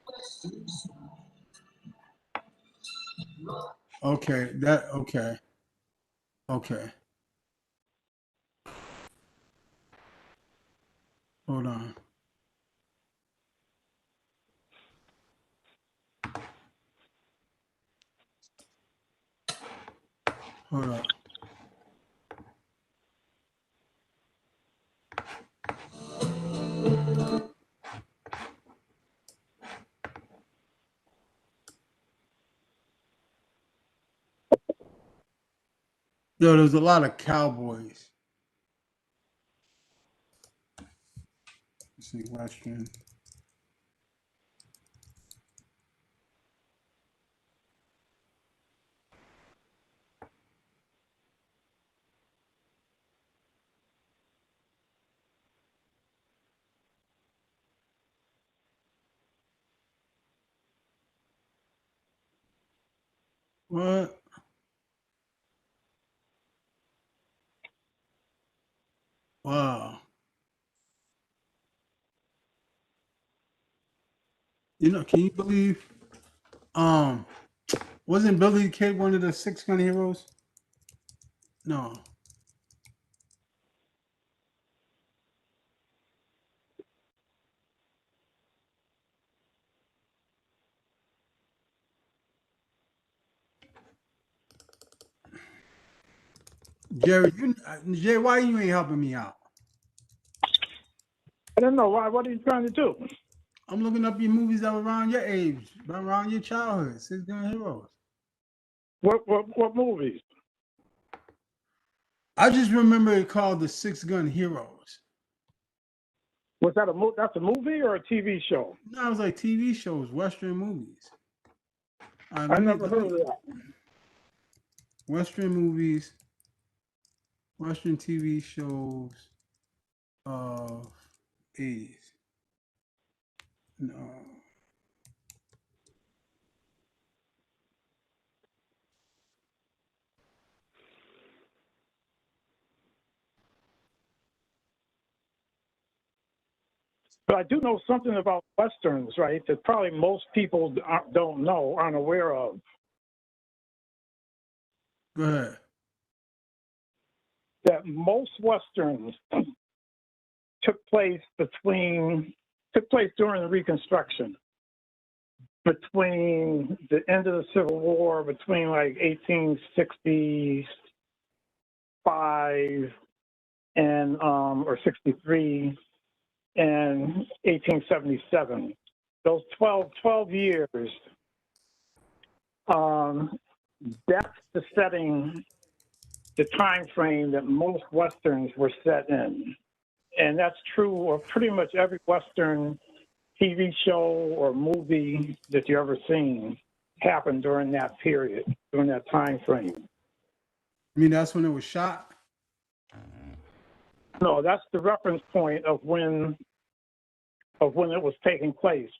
western smile. Okay, that okay. Okay. Hold on. Hold on. Yo, there's a lot of cowboys. Let's see, Western. What? Wow. You know, can you believe wasn't Billy the Kid one of the Six Gun Heroes? No. Jerry, Jerry, why you ain't helping me out? I don't know why. What are you trying to do? I'm looking up your movies that were around your age, around your childhood. Six Gun Heroes. What movies? I just remember it called the Six Gun Heroes. Was that that's a movie or a TV show? No, it was like TV shows, Western movies. All right, I never heard of that. Western movies, Western TV shows of 80s. No. But I do know something about Westerns, right, that probably most people don't know, aren't aware of. Go ahead. That most Westerns took place during the Reconstruction, between the end of the Civil War, between like 1865 and or 63 and 1877. Those 12 years, that's the setting, the time frame that most Westerns were set in. And that's true of pretty much every Western TV show or movie that you ever seen happened during that period, during that time frame. I mean, that's when it was shot. No, that's the reference point of when it was taking place.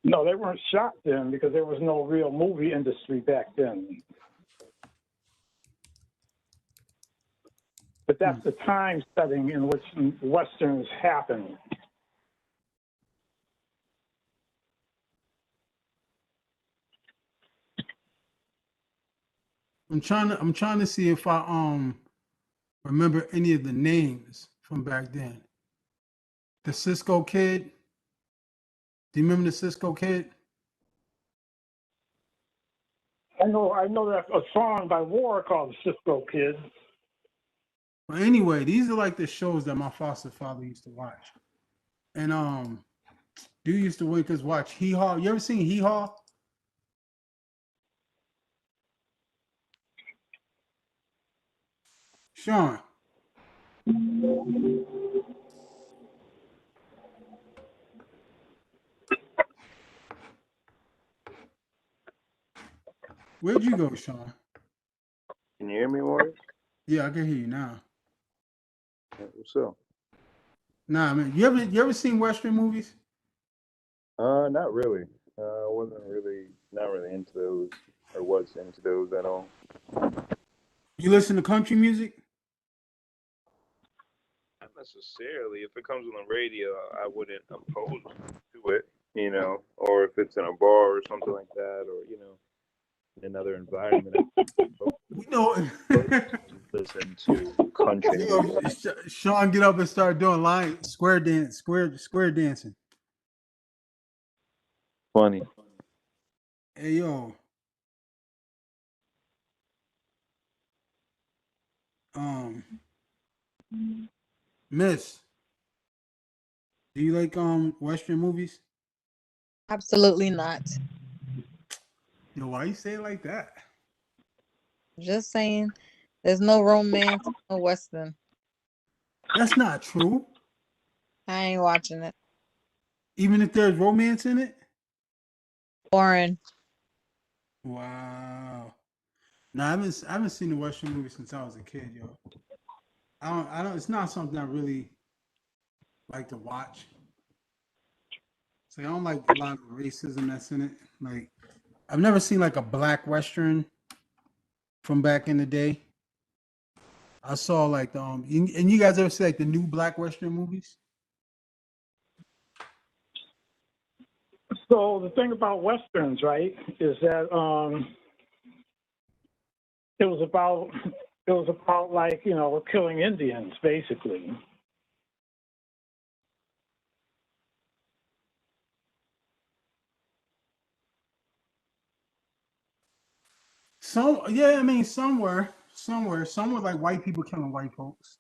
No, they weren't shot then because there was no real movie industry back then. But that's the time setting in which Westerns happen. I'm trying to see if I remember any of the names from back then. The Cisco Kid. Do you remember the Cisco Kid? I know that a song by War called Cisco Kid. But anyway, these are like the shows that my foster father used to watch. And dude used to wake us watch Hee Haw. You ever seen Hee Haw? Sean. Where'd you go, Sean? Can you hear me, Maurice? Yeah, I can hear you now. What's up? Nah, man. You ever seen Western movies? Not really. I wasn't not really into those, or was into those at all. You listen to country music? Not necessarily. If it comes on the radio, I wouldn't oppose to it, you know, or if it's in a bar or something like that, or, you know, in another environment. You know, Listen to country. yo, Sean, get up and start doing square dancing. Funny. Hey, yo. Miss, do you like Western movies? Absolutely not. Yo, why you say it like that? Just saying, there's no romance, no Western. That's not true. I ain't watching it. Even if there's romance in it? Boring. Wow. No, I haven't seen a Western movie since I was a kid, yo. I don't. It's not something I really like to watch. So I don't like a lot of racism that's in it. Like, I've never seen like a black Western from back in the day. I saw like and you guys ever see like the new black Western movies? So the thing about Westerns, right, is that it was about like, you know, killing Indians, basically. Yeah, I mean, somewhere, like white people killing white folks.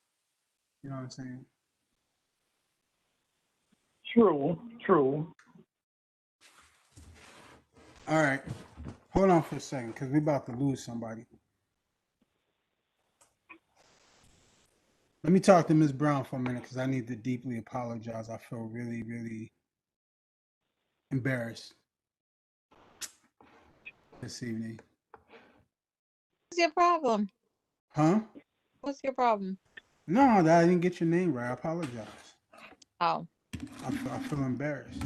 You know what I'm saying? True. All right, hold on for a second, because we're about to lose somebody. Let me talk to Ms. Brown for a minute, because I need to deeply apologize. I feel really, really embarrassed this evening. What's your problem? Huh? What's your problem? No, that I didn't get your name right. I apologize. Oh. I feel embarrassed.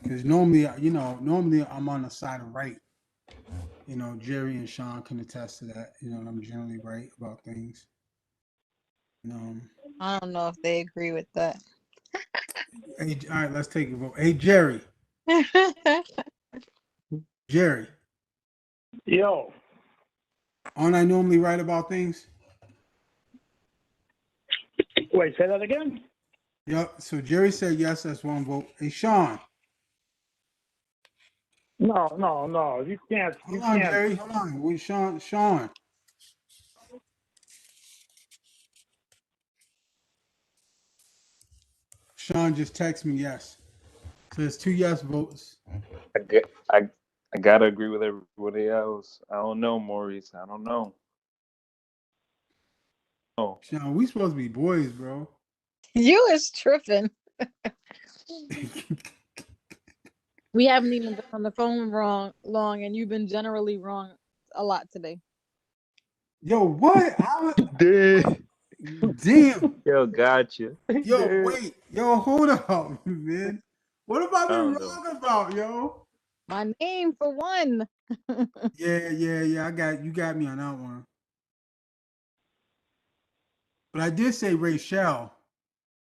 Because normally I'm on the side of right. You know, Jerry and Sean can attest to that. You know, and I'm generally right about things. I don't know if they agree with that. Hey, all right, let's take a vote. Hey, Jerry. Jerry. Yo. Aren't I normally right about things? Wait, say that again? Yep. So Jerry said yes, that's one vote. Hey, Sean. No. You can't. Hold on, Jerry. Hold on. Wait, Sean. Sean just texted me yes. So there's 2 yes votes. I gotta agree with everybody else. I don't know, Maurice. I don't know. Oh. Sean, we supposed to be boys, bro. You is tripping. We haven't even been on the phone long, and you've been generally wrong a lot today. Yo, what? Damn. Yo, gotcha. Yo, wait. Yo, hold up, man. What have I I been don't know. wrong about, yo? My name for one. Yeah. You got me on that one. But I did say Rachel.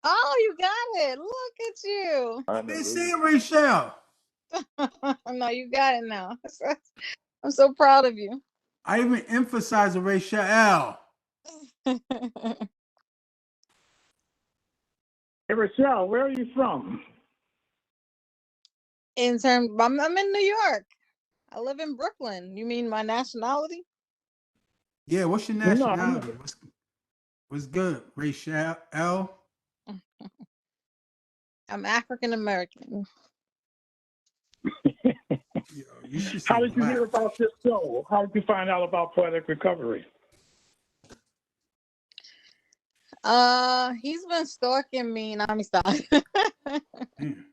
Oh, you got it. Look at you. I've been saying Rachel. No, you got it now. I'm so proud of you. I even emphasize the Rachel. Hey, Rochelle, where are you from? In terms, I'm in New York. I live in Brooklyn. You mean my nationality? Yeah, what's your No, nationality? What's good? Rachel L. I'm African American. Yo, you should say how did you black. hear about this show? How did you find out about Poetic Recovery? He's been stalking me. No, let me stop. Damn.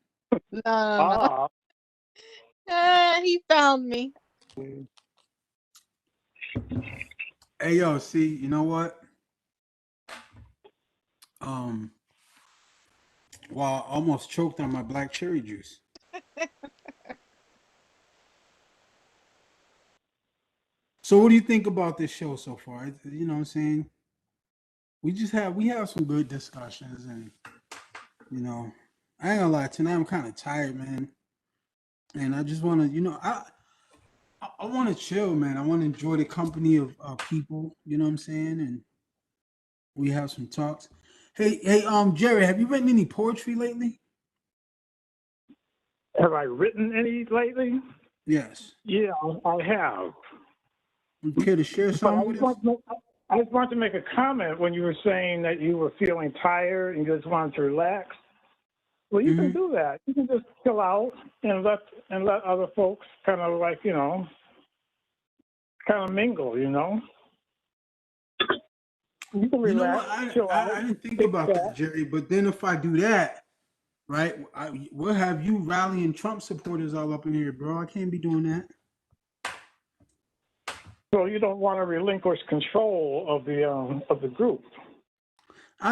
No. He found me. Hey yo, see, you know what? Well, I almost choked on my black cherry juice. So what do you think about this show so far? You know what I'm saying? We have some good discussions, and you know, I ain't gonna lie, tonight I'm kind of tired, man. And I just wanna, I wanna chill, man. I wanna enjoy the company of people, you know what I'm saying? And we have some talks. Hey, Jerry, have you written any poetry lately? Have I written any lately? Yes. Yeah, I have. You care to share But some with us? I just wanted to make a comment when you were saying that you were feeling tired and you just wanted to relax. Well, you can do that. You can just chill out and let other folks kind of like, kind of mingle, You can You know relax, what? chill out, I didn't think kick about that, back. Jerry. But then if I do that, right, we'll have you rallying Trump supporters all up in here, bro. I can't be doing that. So you don't want to relinquish control of the group.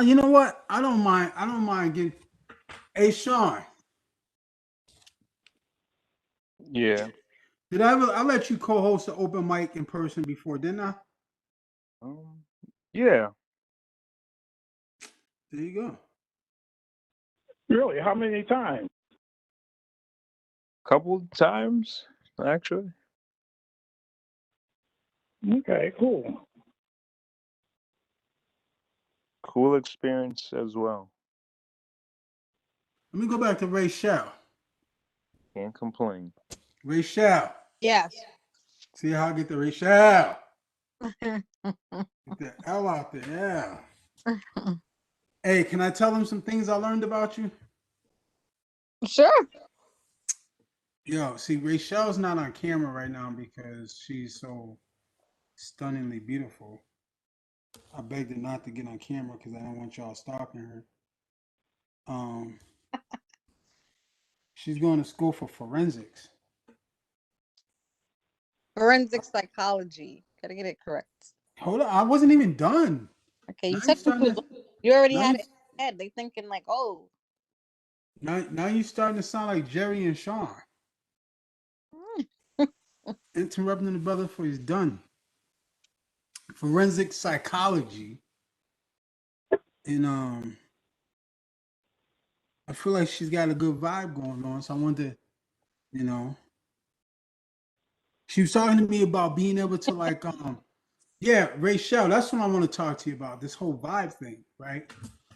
You know what? I don't mind. I don't mind getting. Hey, Sean, Yeah. did I let you co-host the open mic in person before? Didn't I? Yeah. There you go. Really? How many times? Couple times, actually. Okay, cool. Cool experience as well. Let me go back to Rachel. Can't complain. Rachel. Yes. See how I get the Rachel. Get the L out there. Yeah. Hey, can I tell them some things I learned about you? Sure. Yo, see, Rachel's not on camera right now because she's so stunningly beautiful. I begged her not to get on camera because I don't want y'all stalking her. She's going to school for forensics. Forensic psychology. Gotta get it correct. Hold on, I wasn't even done. Okay, Now you you took starting too to long. You already now had you, it in your head. They thinking like, oh. now you starting to sound like Jerry and Sean. Interrupting the brother for he's done. Forensic psychology. And I feel like she's got a good vibe going on. So I wanted to, you know. She was talking to me about being able to like yeah, Rachel, that's what I want to talk to you about. This whole vibe thing, right?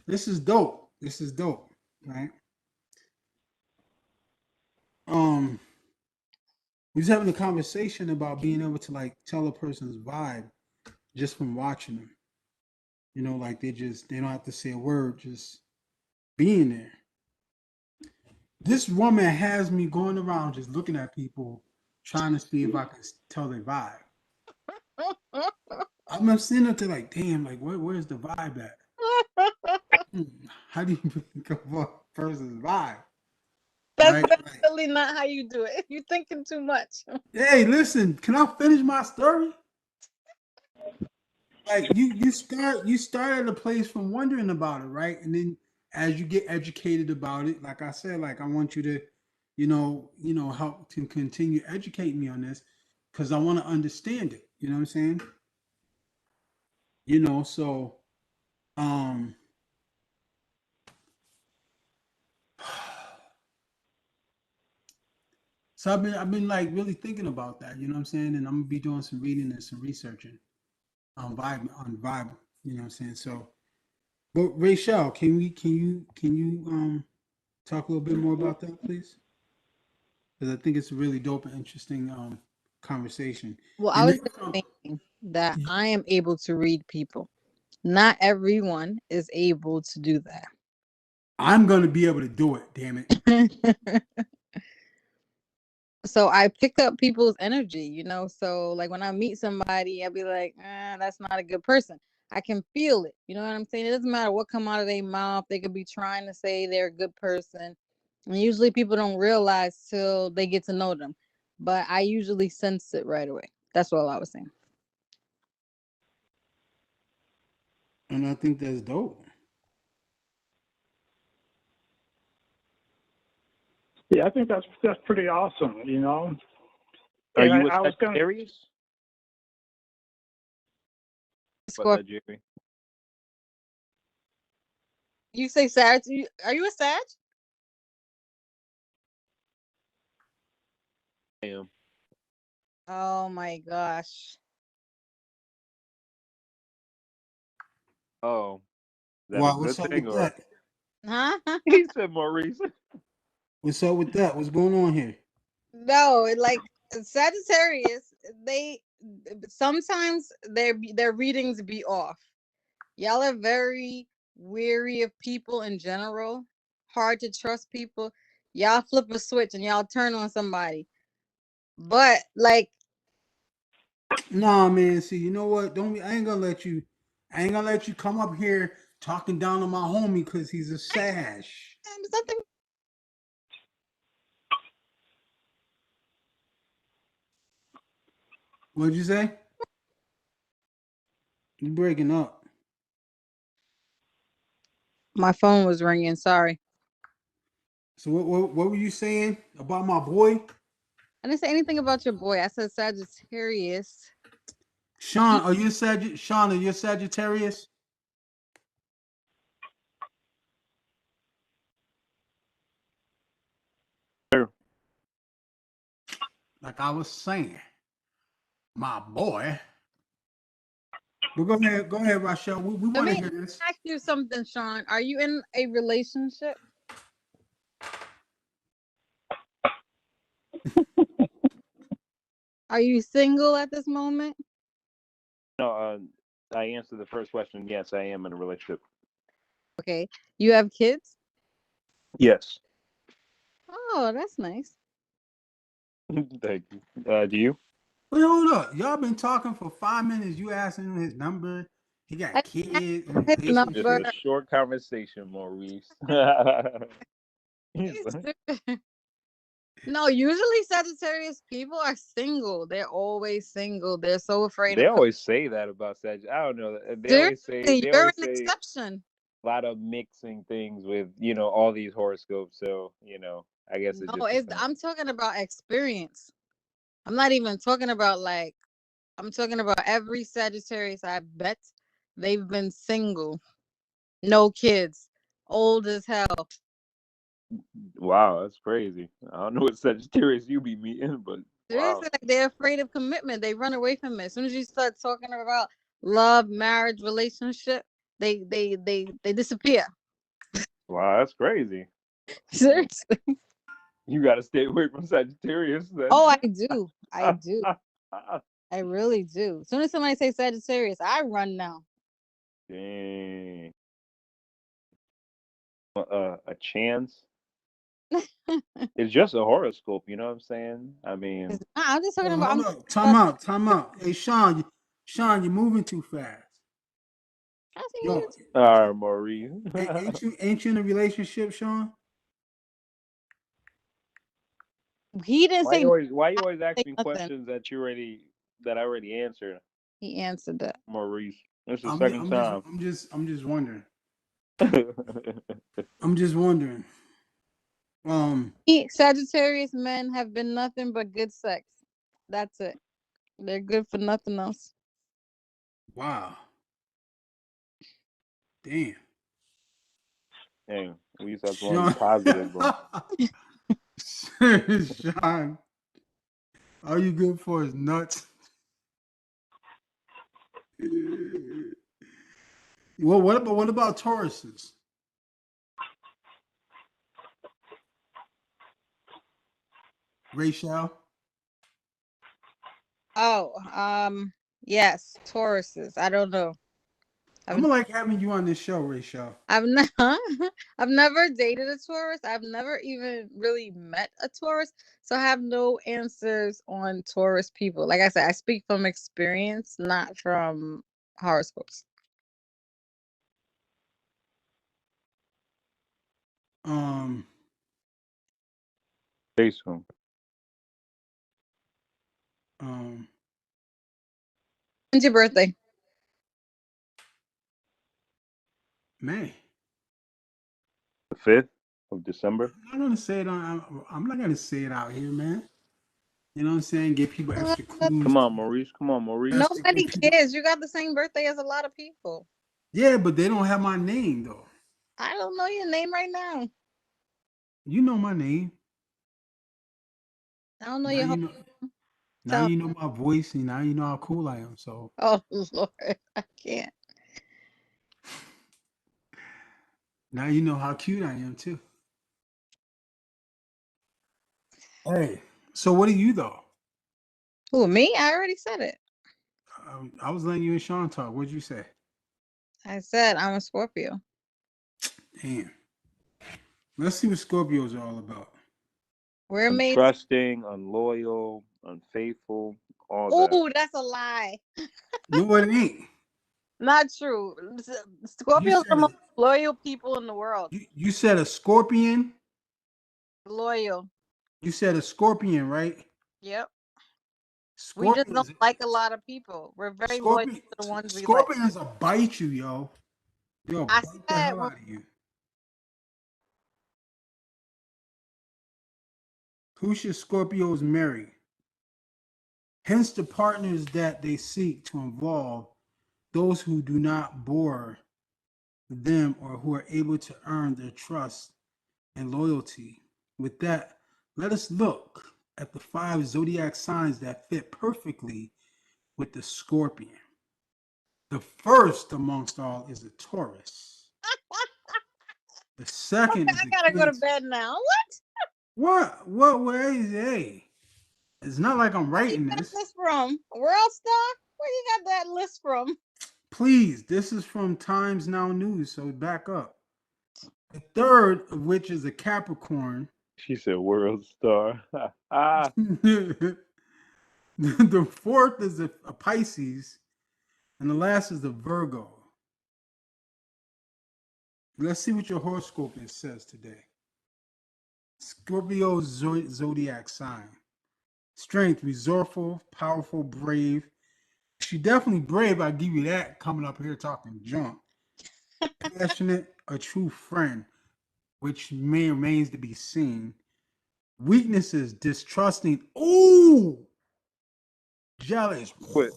This is dope. This is dope, right? We was having a conversation about being able to like tell a person's vibe just from watching them. You know, like they don't have to say a word, just being there. This woman has me going around just looking at people, trying to see if I can tell their vibe. I'm sitting up there like, damn, like where's the vibe at? How do you pick up a person's vibe? That's Right? definitely not how you do it. You're thinking too much. Hey, listen, can I finish my story? Like you start at a place from wondering about it, right? And then as you get educated about it, like I said, like I want you to, help to continue educating me on this because I want to understand it. You know what I'm saying? So um so I've been like really thinking about that, you know what I'm saying? And I'm gonna be doing some reading and some researching on vibe, you know what I'm saying? So but Rachel, can you talk a little bit more about that, please? Because I think it's a really dope and interesting conversation. Well, I And was then, just saying that I am able to read people. Not everyone is able to do I'm gonna be able to do it, damn it. that. So I pick up people's energy, So like when I meet somebody, I'll be like, that's not a good person. I can feel it. You know what I'm saying? It doesn't matter what come out of their mouth. They could be trying to say they're a good person. And usually people don't realize till they get to know them. But I usually sense it right away. That's all I was saying. And I think that's dope. Yeah, I think that's pretty awesome, you know. Are And you a I was going to, Sagittarius? What's Scorp- that, Jerry? You say Sag? Are you a Sag? I am. Oh my gosh. Oh, is that a Wow, good what's up thing with or? that? Huh? He said Maurice. What's up with that? What's going on here? No, like Sagittarius, they sometimes their readings be off. Y'all are very weary of people in general, hard to trust people. Y'all flip a switch and y'all turn on somebody. But like, Nah, man. See, you know what? Don't be. I ain't gonna let you come up here talking down on my homie because he's a sash. something. What'd you say? You breaking up? My phone was ringing. Sorry, So what were you saying about my boy I didn't say anything about your boy. I said Sagittarius. Sean? Are you a Sean? Are you a Sagittarius? Like I was saying, my boy. But go ahead, Rachel. We Let want to me hear this. ask you something, Sean. Are you in a relationship? Are you single at this moment? No, I answered the first question. Yes, I am in a relationship. Okay. You have kids? Yes. Oh, that's nice. Thank you. Do you? Wait, hold up. Y'all been talking for 5 minutes. You asking him his number. He I got didn't ask kids, for his This is just number. relationship. a short conversation, Maurice. He's like, No, usually Sagittarius people are single. They're always single. They're so afraid they of always say that about Sag. I don't know. seriously, They you're always an say exception. a lot of mixing things with all these horoscopes. So I guess it No, just depends. I'm talking about experience. I'm not even talking about like I'm talking about every Sagittarius I bet they've been single, no kids, old as hell. Wow, that's crazy. I don't know what Sagittarius you be meeting, but wow. Seriously, like they're afraid of commitment. They run away from it. As soon as you start talking about love, marriage, relationship, they disappear. Wow, that's crazy. Seriously. You got to stay away from Sagittarius then. Oh, I do. I do. I really do. As soon as somebody says Sagittarius, I run now. Dang. A chance. It's just a horoscope, you know what I'm saying? I mean, I'm just talking Well, about. hold I'm up. Time out. Time out. Hey, Sean, you're moving too fast. I Yo, see Maurice. ain't you in a relationship, Sean? he didn't say. Why you always Say asking nothing. questions that I already answered, He answered that. Maurice? This is the I'm just, second I'm just, time. I'm just wondering. I'm just wondering. Sagittarius men have been nothing but good sex. That's it. They're good for nothing else. Wow. Damn. Hey, at least that's one Sean. positive, bro. Sean, all you good for is nuts. Well, what about Tauruses? Rachel? Oh, yes, Tauruses. I don't know. I'm like having you on this show, Rachel. I've never, I've never dated a Taurus. I've never even really met a Taurus, so I have no answers on Taurus people. Like I said, I speak from experience, not from horoscopes. Um, Say so. um, When's your birthday? May. The 5th of December. I'm not gonna say it I'm not gonna say it out here, man. You know what I'm saying? Give people extra clues. Come on, Maurice. Come on, Maurice. Just to Nobody give people. cares. You got the same birthday as a lot of people. Yeah, but they don't have my name though. I don't know your name right now. You know my name. I don't know Now your you whole. know. Now Tell. you know my voice, and now you know how cool I am. So Oh Lord, I can't. now you know how cute I am too. Hey, so what are you though? Who, me? I already said it. I was letting you and Sean talk. What'd you say? I said I'm a Scorpio. Damn. Let's see what Scorpios are all about. We're made. Untrusting, unloyal, unfaithful, all that. Oh, that's a lie. No, it ain't. Not true. You Scorpios are the said most loyal people in the world. you said a scorpion. Loyal. You said a scorpion, right? Yep. We just don't Scorpions. like a lot of people. We're very loyal Scorpion. to the ones we like. Scorpions will bite you, yo. They'll I bite the said hell when out of you. Who should Scorpios marry? Hence the partners that they seek to involve those who do not bore them or who are able to earn their trust and loyalty. With that, let us look at the 5 zodiac signs that fit perfectly with the scorpion. The first amongst all is a Taurus. The second is I a gotta go to Cancer. bed now. What? What? Where is hey? It's not like I'm Where you writing got this. this from? World Star? Where you got that list from? Please, this is from Times Now News, so back up. The third of which is a Capricorn. She said world star. Ah, The fourth is a Pisces, and the last is a Virgo. Let's see what your horoscope says today. Scorpio zodiac sign. Strength, resourceful, powerful, brave. She definitely brave. I give you that. Coming up here talking junk. Passionate, a true friend, which may remains to be seen. Weaknesses, distrusting. Ooh, jealous. quit.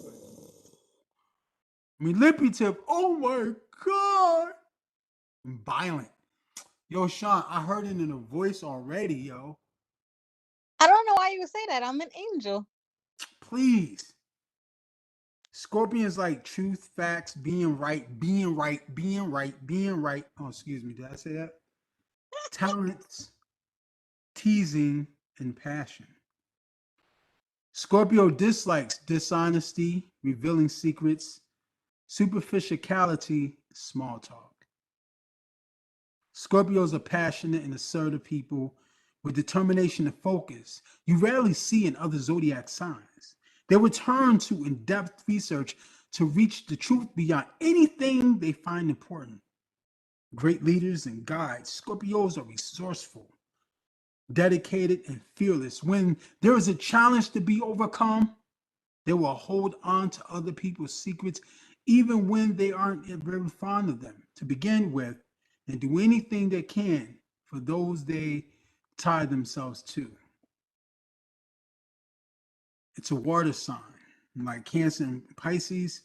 Manipulative. Oh my god. Violent. Yo, Sean, I heard it in a voice already, yo. I don't know why you would say that. I'm an angel. Please. Scorpions like truth, facts, being right, being right, being right, being right. Oh, excuse me. Did I say that? Talents, teasing, and passion. Scorpio dislikes dishonesty, revealing secrets, superficiality, small talk. Scorpios are passionate and assertive people with determination and focus you rarely see in other zodiac signs. They return to in depth research to reach the truth beyond anything they find important. Great leaders and guides, Scorpios are resourceful, dedicated, and fearless. When there is a challenge to be overcome, they will hold on to other people's secrets even when they aren't very fond of them. To begin with, and do anything they can for those they tie themselves to. It's a water sign, like Cancer and Pisces.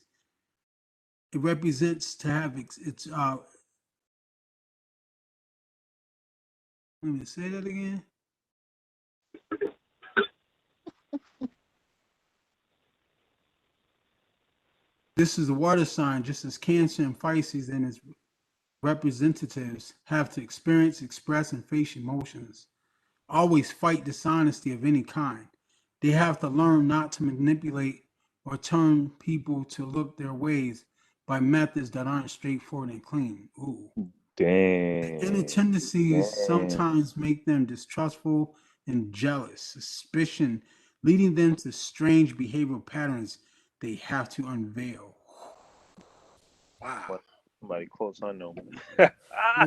It represents to have it's let me say that again. This is a water sign, just as Cancer and Pisces and its representatives have to experience, express, and face emotions. Always fight dishonesty of any kind. They have to learn not to manipulate or turn people to look their ways by methods that aren't straightforward and clean. Ooh. Damn. Inner tendencies sometimes make them distrustful and jealous, suspicion, leading them to strange behavioral patterns they have to unveil. Wow. Somebody close unknown. The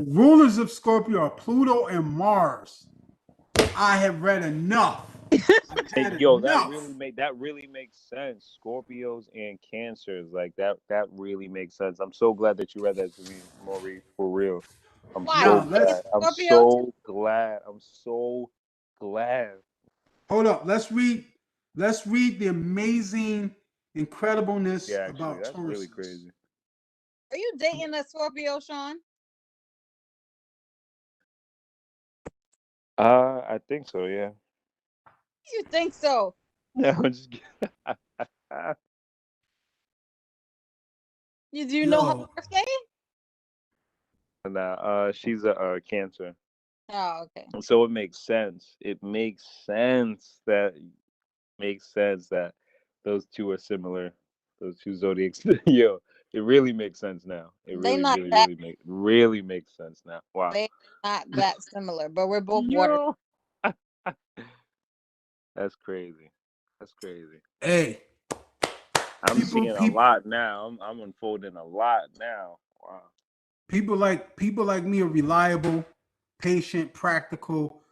rulers of Scorpio are Pluto and Mars. I have read enough. Yo, that really makes sense. Scorpios and Cancers, like that really makes sense. I'm so glad that you read that to me, Maurice, for real. I'm Wow. so glad. I'm so glad. I'm so glad. Hold up. Let's read the amazing incredibleness Yeah, actually, about that's Taurus. really crazy. Are you dating a Scorpio, Sean? I think so, yeah. You think so? No, I'm just kidding. Do you know her birthday? Nah, she's a Cancer. Oh, okay. So it makes sense. It makes sense that those two are similar. Those two zodiacs. Yo, it really makes sense now. It They really, not really, that. really makes sense now. Wow. They not that similar, but we're both water. Yo. That's crazy. That's crazy. Hey. I'm seeing a lot now. I'm unfolding a lot now. Wow. People like me are reliable, patient, practical,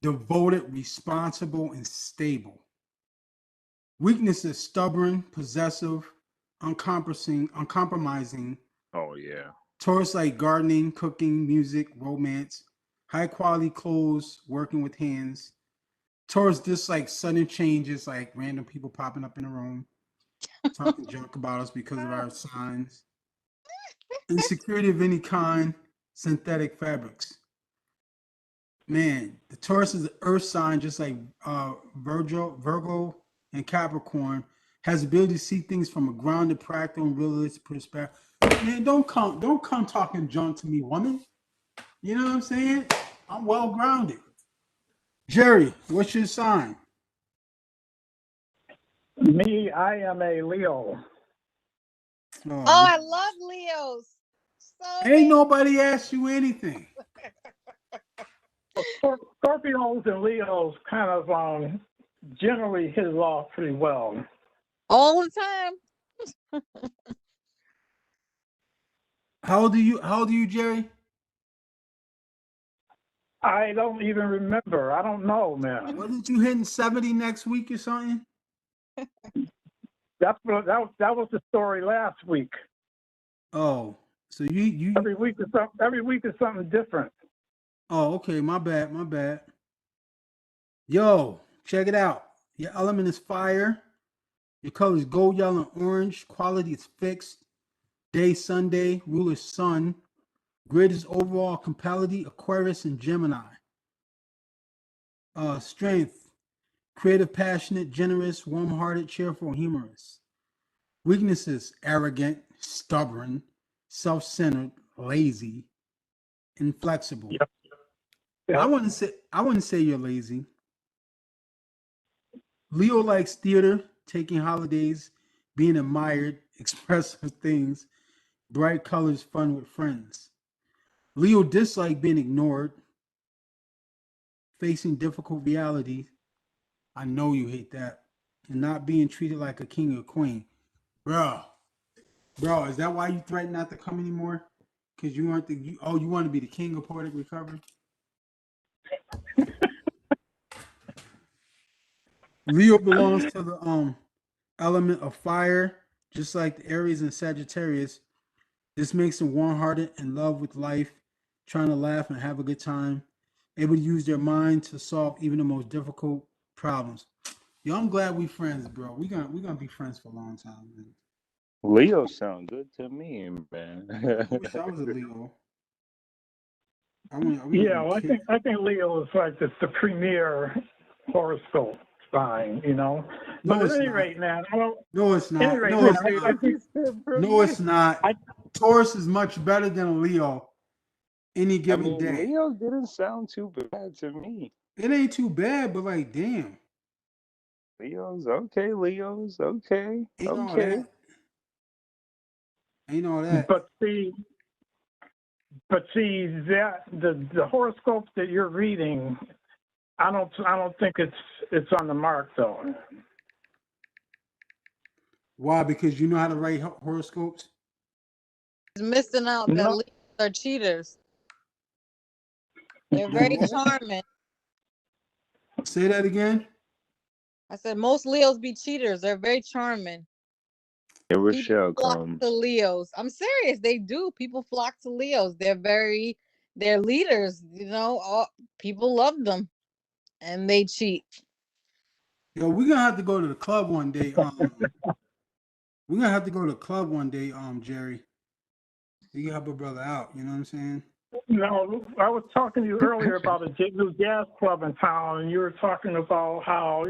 devoted, responsible, and stable. Weakness is stubborn, possessive, uncompromising. Oh yeah. Taurus like gardening, cooking, music, romance, high quality clothes, working with hands. Taurus dislike sudden changes, like random people popping up in the room, talking junk about us because of our signs. Insecurity of any kind, synthetic fabrics. Man, the Taurus is an earth sign, just like Virgo, and Capricorn. Has the ability to see things from a grounded, practical, and realistic perspective. Man, don't come talking junk to me, woman. You know what I'm saying? I'm well grounded. Jerry, what's your sign? Me, I am a Leo. Oh, I love Leos. So ain't nobody asked you anything. Scorpios and Leos kind of generally hit it off pretty well. All the time. How old are you, Jerry? I don't even remember. I don't know, man. Wasn't you hitting 70 next week or something? That was the story last week. Oh, so you every week is something different. Oh, okay. My bad. Yo, check it out. Your element is fire. Your color is gold, yellow, and orange. Quality is fixed. Day, Sunday. Ruler, sun. Grid is overall compatibility, Aquarius, and Gemini. Strength. Creative, passionate, generous, warm-hearted, cheerful, and humorous. Weaknesses: arrogant, stubborn, self-centered, lazy, inflexible. Yep. I wouldn't say you're lazy. Leo likes theater, taking holidays, being admired, expressive things, bright colors, fun with friends. Leo dislikes being ignored, facing difficult reality. I know you hate that. And not being treated like a king or queen. Bro, is that why you threaten not to come anymore? Because you want to be the king of Poetic Recovery? Leo belongs to the element of fire, just like the Aries and Sagittarius. This makes him warm-hearted, in love with life, trying to laugh and have a good time, able to use their mind to solve even the most difficult problems. Yo, I'm glad we friends, bro. We gonna be friends for a long time, man. Leo sound good to me, man. I wish I was a Leo. We Yeah, gonna well, I kill. think Leo is like the premier horoscope sign, you know. But No, at it's any not. rate, man, I don't. No, it's At any not. rate, No, man, it's I not. think No, it's not. I Taurus is much better than a Leo any I given mean, day. Leo didn't sound too bad to me. It ain't too bad, but like, damn, Leo's okay. Leo's okay. ain't all Okay. that. Ain't all that. but see, that the horoscope that you're reading, I don't think it's on the mark though. Why? Because you know how to write horoscopes. He's missing out that No, Leos are cheaters. They're You very what? charming. Say that again. I said most Leos be cheaters. They're very charming. Here People Rochelle flock comes. to Leos. I'm serious. They do. People flock to Leos. They're leaders. You know, people love them, and they cheat. Yo, we're gonna have to go to the club one day. We're gonna have to go to the club one day. Jerry, you can help a brother out. You know what I'm saying? no. I was talking to you earlier about a new jazz club in town, and you were talking about how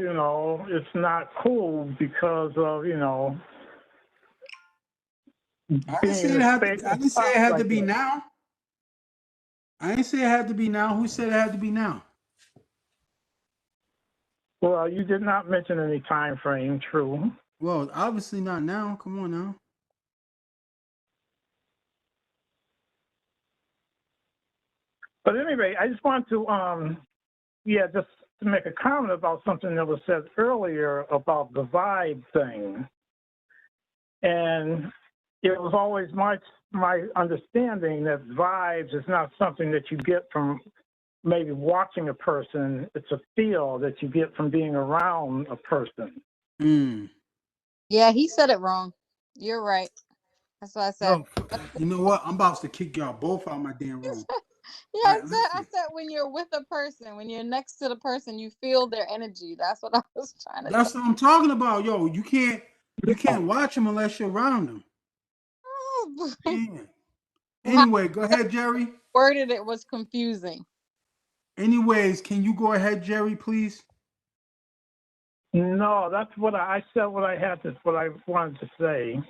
it's not cool because of I didn't being say in it a had space to. I didn't say it had to like be that. now. I didn't say it had to be now. Who said it had to be now? Well, you did not mention any time frame. True. Well, obviously not now. Come on now. But anyway, I just want to, just to make a comment about something that was said earlier about the vibe thing. And it was always my understanding that vibes is not something that you get from maybe watching a person. It's a feel that you get from being around a person. Mm. Yeah, he said it wrong. You're right. That's what I said. Yo, you know what? I'm about to kick y'all both out of my damn room. Yeah, All I right, said I listen. said when you're with a person, when you're next to the person, you feel their energy. That's what I was trying to say. That's what I'm talking about. Yo, you can't watch them unless you're around them. Oh, boy. Yeah. How Anyway, go ahead, Jerry. worded it was confusing. Anyways, can you go ahead, Jerry, please? No, that's what I said. What I wanted to say.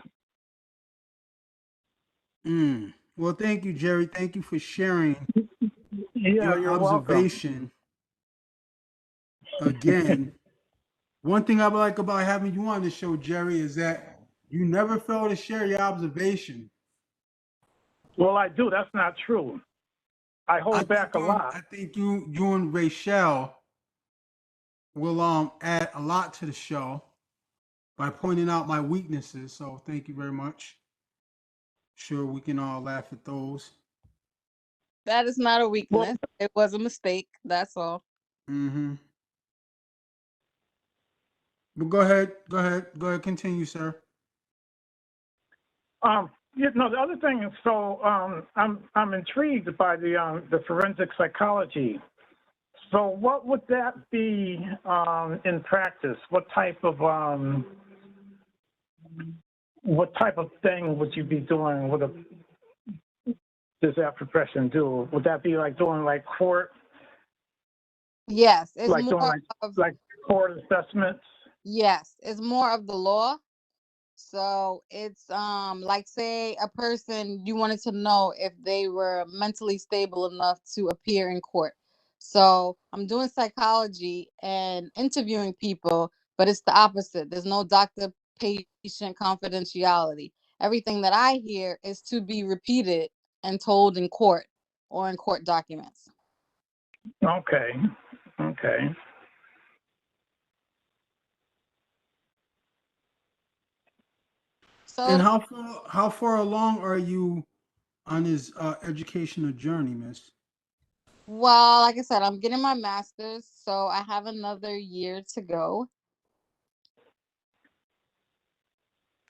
Well, thank you, Jerry. Thank you for sharing Yeah, your you're welcome. observation. Again, one thing I like about having you on the show, Jerry, is that you never fail to share your observation. Well, I do. That's not true. I I hold think back a um, lot. I think you and Rachel will add a lot to the show by pointing out my weaknesses. So thank you very much. Sure, we can all laugh at those. That is not a Well, weakness. It was a mistake. That's all. Mm-hmm. But go ahead, continue, sir. the other thing is, so I'm intrigued by the forensic psychology. So, what would that be in practice? What type of thing would you be doing? Does that profession do? Would that be like doing like court, Yes, it's like doing more of like court assessments? yes, it's more of the law. So it's like say a person you wanted to know if they were mentally stable enough to appear in court. So I'm doing psychology and interviewing people, but it's the opposite. There's no doctor patient confidentiality. Everything that I hear is to be repeated and told in court or in court documents. Okay, okay. And So how far along are you on his educational journey, Miss? well, like I said, I'm getting my master's, so I have another year to go.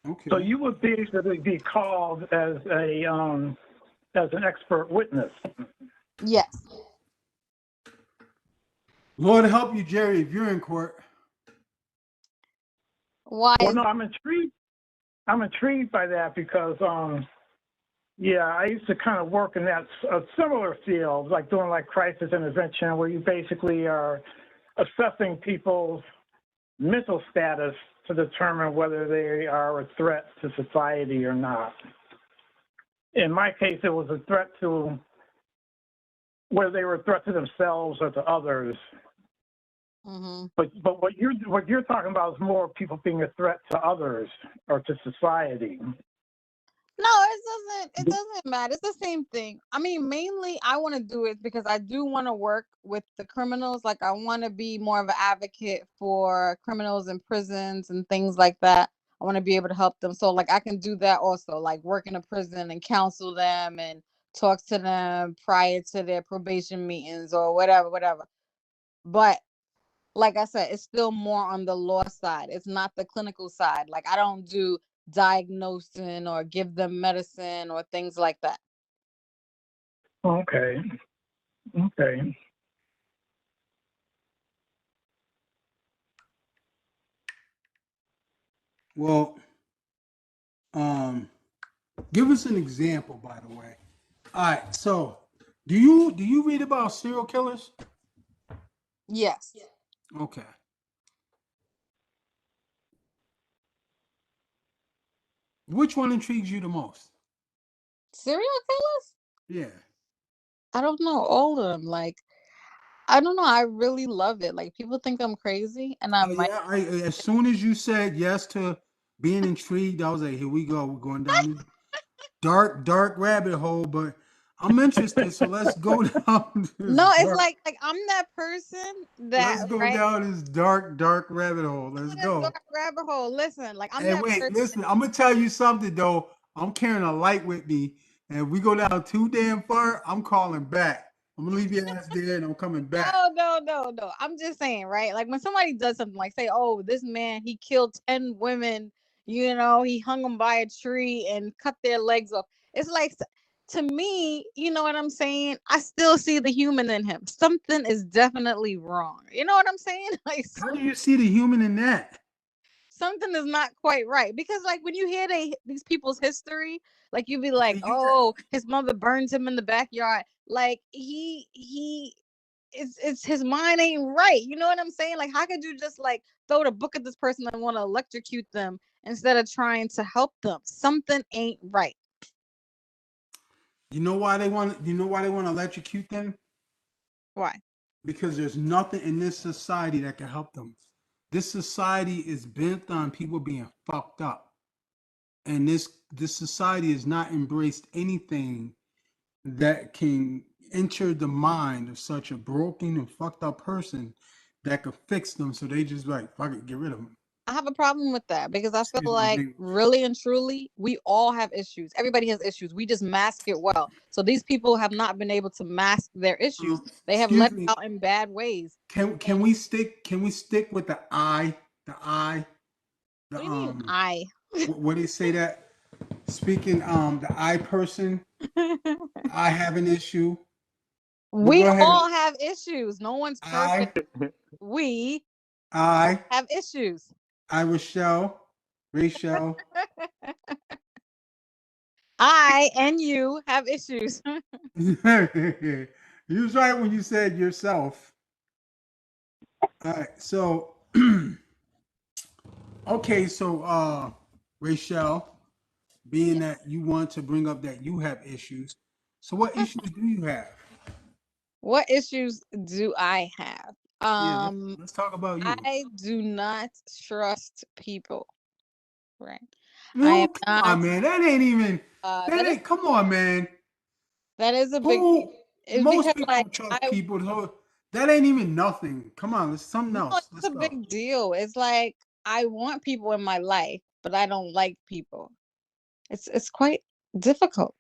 So Okay. you would basically be called as a as an expert witness. Yes. Lord help you, Jerry, if you're in court. Why? Well, no, I'm intrigued. I'm intrigued by that because, yeah, I used to kind of work in that a similar field, like doing like crisis intervention, where you basically are assessing people's mental status to determine whether they are a threat to society or not. In my case, it was a threat to whether they were a threat to themselves or to others. Mm-hmm. But what you're talking about is more people being a threat to others or to society. No, it doesn't matter. It's the same thing. I mean, mainly I want to do it because I do want to work with the criminals. Like I want to be more of an advocate for criminals in prisons and things like that. I want to be able to help them. So like I can do that also, like work in a prison and counsel them and talk to them prior to their probation meetings or whatever. But like I said, it's still more on the law side. It's not the clinical side. Like I don't do diagnosing or give them medicine or things like that. Okay. Okay. Well, give us an example, by the way. All right, so do you read about serial killers? Yes. Okay. Which one intrigues you the most? Serial killers? Yeah. I don't know. All of them. Like, I don't know. I really love it. Like, people think I'm crazy, and I might. Yeah. As soon as you said yes to being intrigued, I was like, here we go. We're going down this dark rabbit hole, but I'm interested. So let's go down this No, it's dark. like I'm that person Let's that, go right? down this dark rabbit hole. Let's This go. dark rabbit hole. Listen, like I'm Hey, that wait, person. listen. I'm gonna tell you something though. I'm carrying a light with me, and if we go down too damn far, I'm calling back. I'm gonna leave your ass there, and I'm coming back. No. I'm just saying, right? Like when somebody does something like say, oh, this man, he killed 10 women, he hung them by a tree and cut their legs off. It's like to me, you know what I'm saying? I still see the human in him. Something is definitely wrong. You know what I'm saying? Like How do you see the human in that? something is not quite right. Because like when you hear these people's history, like you'd be like, Okay, oh, his mother burned him in the backyard. Like he it's his mind ain't right. You know what I'm saying? Like, how could you just like throw the book at this person and want to electrocute them instead of trying to help them? Something ain't right. You know why they want? You know why they want to electrocute them? Why? Because there's nothing in this society that can help them. This society is bent on people being fucked up, and this society has not embraced anything that can enter the mind of such a broken and fucked up person that could fix them. So they just like fuck it, get rid of them. I have a problem with that because I feel Excuse my like language. really and truly, we all have issues. Everybody has issues. We just mask it well. So these people have not been able to mask their issues. They have Excuse let me. out in bad ways. Can And we stick with the I, the I, what the do you mean I? what do you say that? Speaking the I person, I have an issue. We'll We go ahead. all have issues. No one's perfect. I We I have issues. I Rachel. I and you have issues. You was right when you said yourself. All right, so okay, so Rachel, being Yeah. that you want to bring up that you have issues, so what issues do you have? What issues do I have? Yeah, let's talk about you. I do not trust people. Right. I am No, come on, not. man. That ain't even. That That is ain't. Come on, man. a big. Who? It's Most because people like don't trust I people. So that ain't even nothing. Come on, it's something no, else. it's Let's a go. big deal. It's like I want people in my life, but I don't like people. It's quite difficult.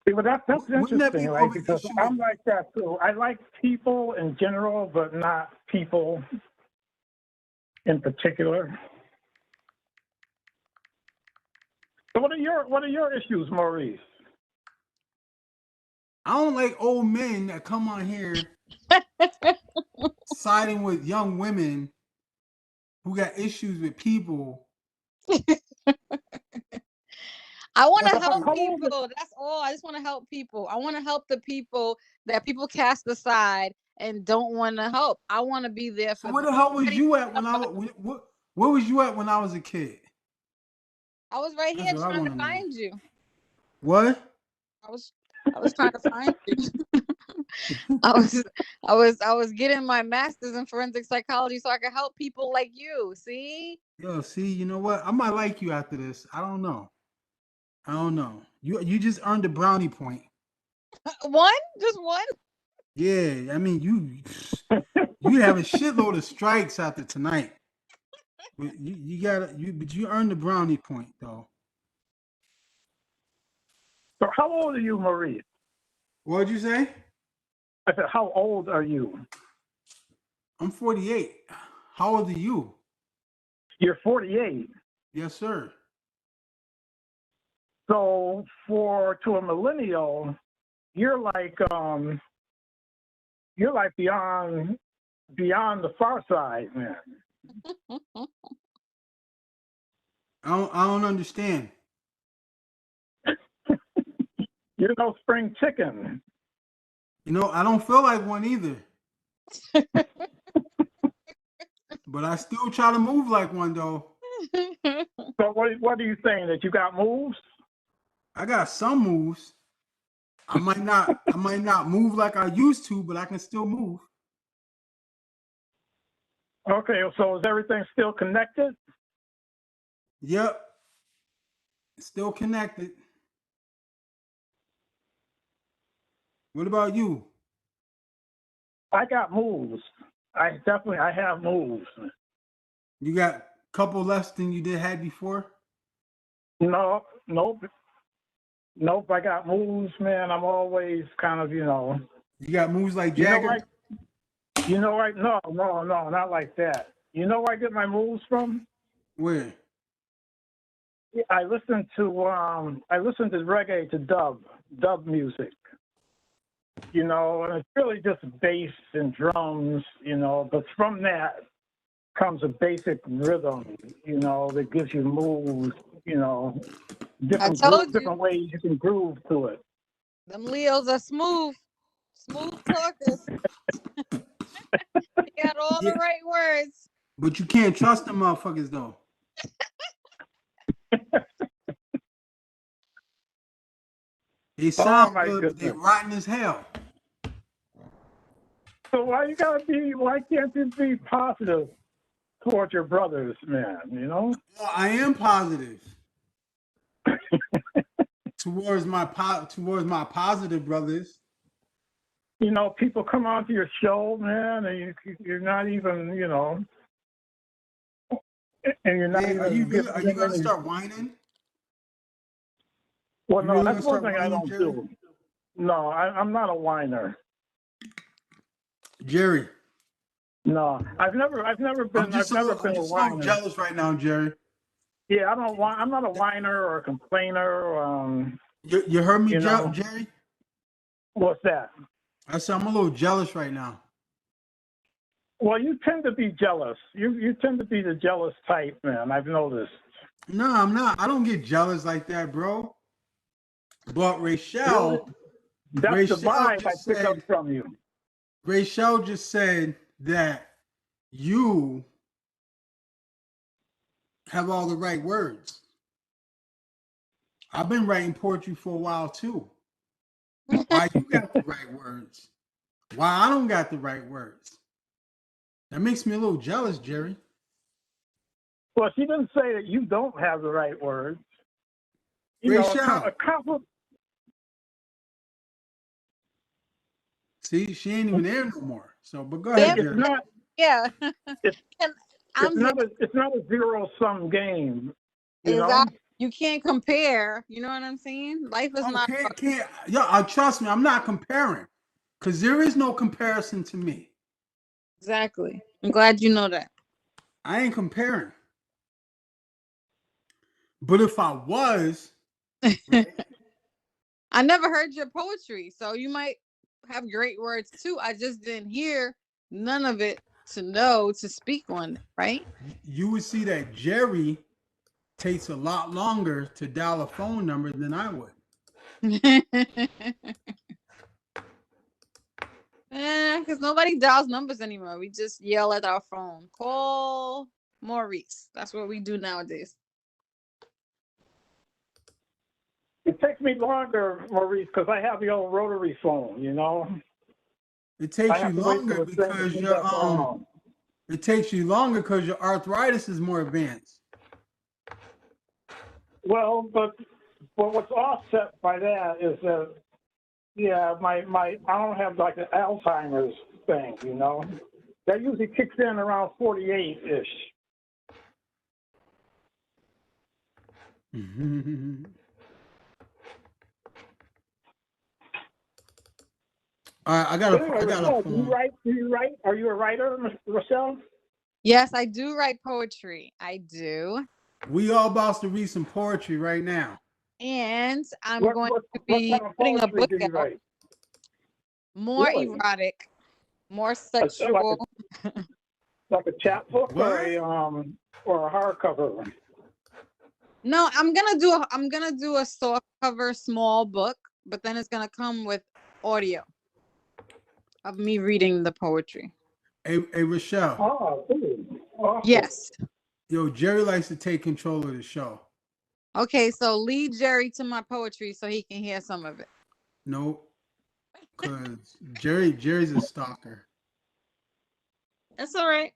See, well, that's Wouldn't that be interesting, more right? of an Because issue with? I'm like that too. I like people in general, but not people in particular. So what are your issues, Maurice? I don't like old men that come on here siding with young women who got issues with people. I want to So help how old? people. That's all. I just want to help people. I want to help the people that people cast aside and don't want to help. I want to be there So for where them. the hell was Ready you for at when I somebody. was? Where was you at when I was a kid? I was right That's here what I trying to want to know. find you. What? I was I was trying to find you. I was getting my master's in forensic psychology so I could help people like you. See? Yo, see, you know what? I might like you after this. I don't know. I don't know. You just earned a brownie point. One? Just one? Yeah, I mean you have a shitload of strikes after tonight. But you gotta but you earned the brownie point though. So how old are you, Maurice? What'd you say? I said, how old are you? I'm 48. How old are you? You're 48. Yes, sir. So to a millennial, you're like beyond the far side, man. I don't understand. You're no spring chicken. You know, I don't feel like one either. But I still try to move like one though. So what are you saying, that you got moves? I got some moves. I might not move like I used to, but I can still move. Okay, so is everything still connected? Yep. Still connected. What about you? I got moves. I have moves. You got a couple less than you did had before? No, nope. I got moves, man. I'm always kind of, You got moves like you know, Jagger? No, not like that. You know where I get my moves from? Where? I listen to reggae, to dub music. And it's really just bass and drums, but from that comes a basic rhythm, that gives you moves, I told you, different ways you can groove to it. them Leos are smooth talkers. You got all Yeah, the right words. but you can't trust them motherfuckers though. They Oh sound my good, but they goodness. rotten as hell. So why can't you be positive towards your brothers, man, Well, I am positive towards my positive brothers. People come onto your show, man, and you're not even, and you're not Yeah, even giving are you them gonna any. start whining? Well, You no, really that's gonna one start thing I whining, don't Jerry? do. No, I'm not a whiner. Jerry, No, I've never been I'm a just a little whiner. jealous right now, Jerry. Yeah, I don't want. I'm not a whiner or a complainer. You heard me, You know, Jerry? what's that? I said I'm a little jealous right now. Well, you tend to be jealous. You tend to be the jealous type, man. I've noticed. No, I'm not. I don't get jealous like that, bro. But Really, that's the Rachel vibe I just pick up said, from you. Rachel just said that you have all the right words. I've been writing poetry for a while too. Why you got the right words? Why I don't got the right words? That makes me a little jealous, Jerry. Well, she didn't say that you don't have the right words. Rachel, A compliment. see, she ain't even there no more. So, but go Yeah, ahead, It's Jerry. not. yeah. It's And it's I'm here. not a it's not a zero sum game. You know. Exactly. You can't compare. You know what I'm saying? Life is Oh, not can't. Yeah, trust me, I'm not comparing, because there is no comparison to me. exactly. I'm glad you know that. I ain't comparing. But if I was, right, I never heard your poetry, so you might have great words too. I just didn't hear none of it to speak on it, right? You would see that Jerry takes a lot longer to dial a phone number than I would. Because nobody dials numbers anymore. We just yell at our phone. Call Maurice. That's what we do nowadays. It takes me longer, Maurice, because I have the old rotary phone, you know? It takes I you have to wait for longer the thing to because come your back on. it takes you longer because your arthritis is more advanced. Well, but what's offset by that is that, yeah, my I don't have like the Alzheimer's thing, you know? That usually kicks in around 48-ish. All right, I got Anyway, a Rochelle, do you phone. write? Do you write? Are you a writer, Rochelle? Yes, I do write poetry. I do. We all about to read some poetry right now. And I'm What going what to what be kind of putting a poetry book do you out, write? more Really? erotic, more Like sexual. a chapbook What? or a hardcover? No, I'm gonna do a soft cover small book, but then it's gonna come with audio of me reading the poetry. Hey, Rochelle. Oh, cool. Awesome. Yes. Yo, Jerry likes to take control of the show. Okay, so lead Jerry to my poetry so he can hear some of it. Nope. Because Jerry's a stalker. That's all right.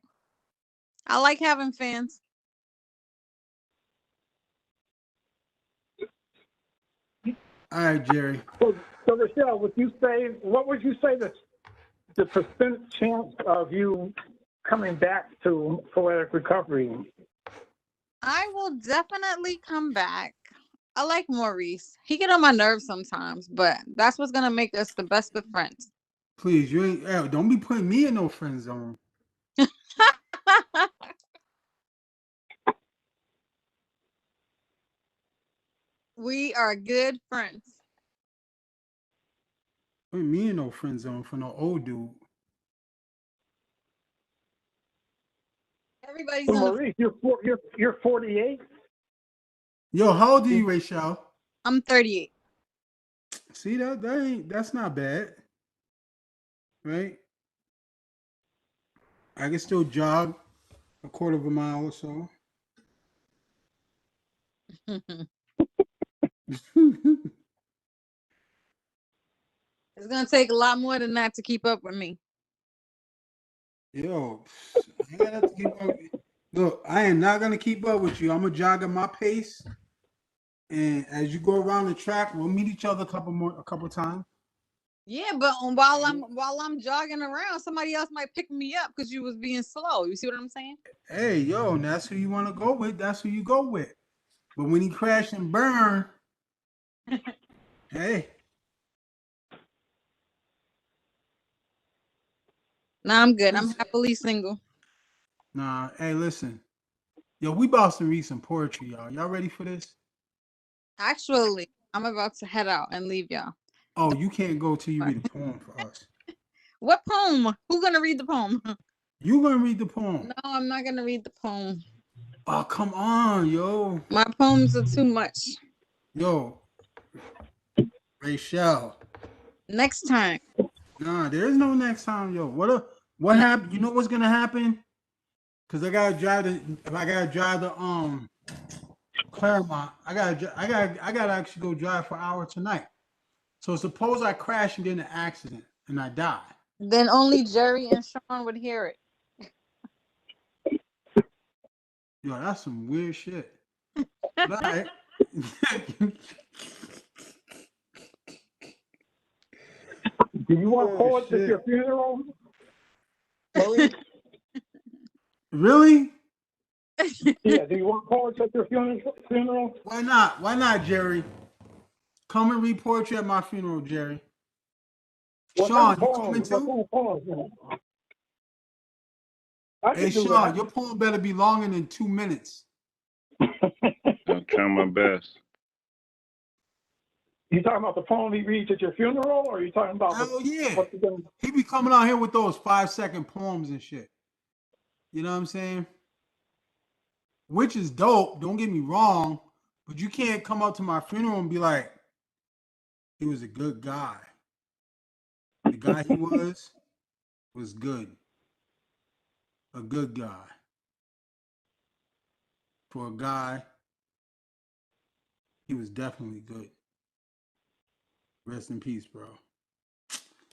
I like having fans. All right, Jerry. So Rochelle, what would you say the percent chance of you coming back to Poetic Recovery? I will definitely come back. I like Maurice. He get on my nerves sometimes, but that's what's gonna make us the best of friends. Please, you ain't. Don't be putting me in no friend zone. We are good friends. Put me in no friend zone for no old dude. Everybody's So in the. Maurice, you're 48. Yo, how old are you, Rachel? I'm 38. See that's not bad, right? I can still jog a quarter of a mile or so. It's gonna take a lot more than that to keep up with me. Yo, I gotta have to keep up. Look, I am not gonna keep up with you. I'm gonna jog at my pace, and as you go around the track, we'll meet each other a couple times. Yeah, but while I'm jogging around, somebody else might pick me up because you was being slow. You see what I'm saying? Hey, yo, and that's who you want to go with. That's who you go with. But when he crash and burn, hey, Nah, I'm good. I'm happily single. nah, hey, listen, yo, we about to read some poetry, y'all. Y'all ready for this? Actually, I'm about to head out and leave y'all. Oh, you can't go till you read a poem for us. What poem? Who's gonna read the poem? You gonna read the poem? No, I'm not gonna read the poem. Oh, come on, yo. My poems are too much. Yo, Rachel. Next time. Nah, there is no next time, yo. What happened? You know what's gonna happen? Cause I gotta drive the Claremont. I gotta actually go drive for an hour tonight. So suppose I crash and get in an accident and I die. Then only Jerry and Sean would hear it. Yo, that's some weird shit. But all right. Do you want Oh, poets at shit. your funeral, Maurice? Really? Yeah. Do you want poets at your funeral? Why not? Why not, Jerry? Come and read poetry at my funeral, Jerry. What Sean, kind you of coming poems? What too? kind of poems? I Hey, can do Sean, that. your poem better be longer than 2 minutes. I'm trying my best. You talking about the poem he reads at your funeral, or are you talking about Hell yeah. what's he gonna... He be coming out here with those 5-second poems and shit. You know what I'm saying? Which is dope, don't get me wrong, but you can't come up to my funeral and be like, he was a good guy. The guy he was good. A good guy. For a guy, he was definitely good. Rest in peace, bro.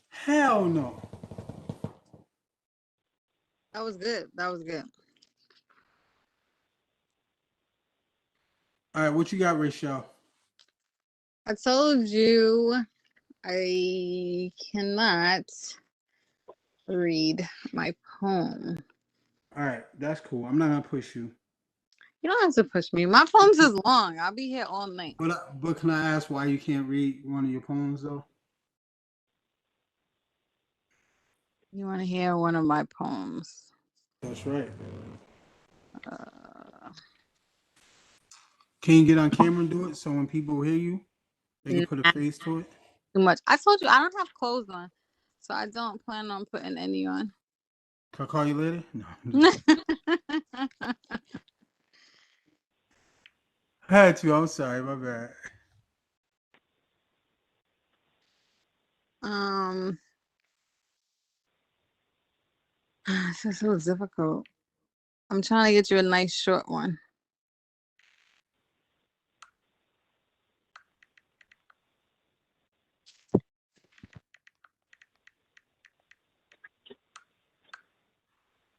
Hell no. That was good. That was good. All right, what you got, Rachel? I told you I cannot read my poem. All right, that's cool. I'm not gonna push you. You don't have to push me. My poems is long. I'll be here all night. But can I ask why you can't read one of your poems though? You want to hear one of my poems? That's right. Uh, Can you get on camera and do it so when people hear you, they can put a nah, face to it? too much. I told you I don't have clothes on, so I don't plan on putting any on. Can I call you later? No. I had to. I'm sorry. My bad. This is so difficult. I'm trying to get you a nice short one.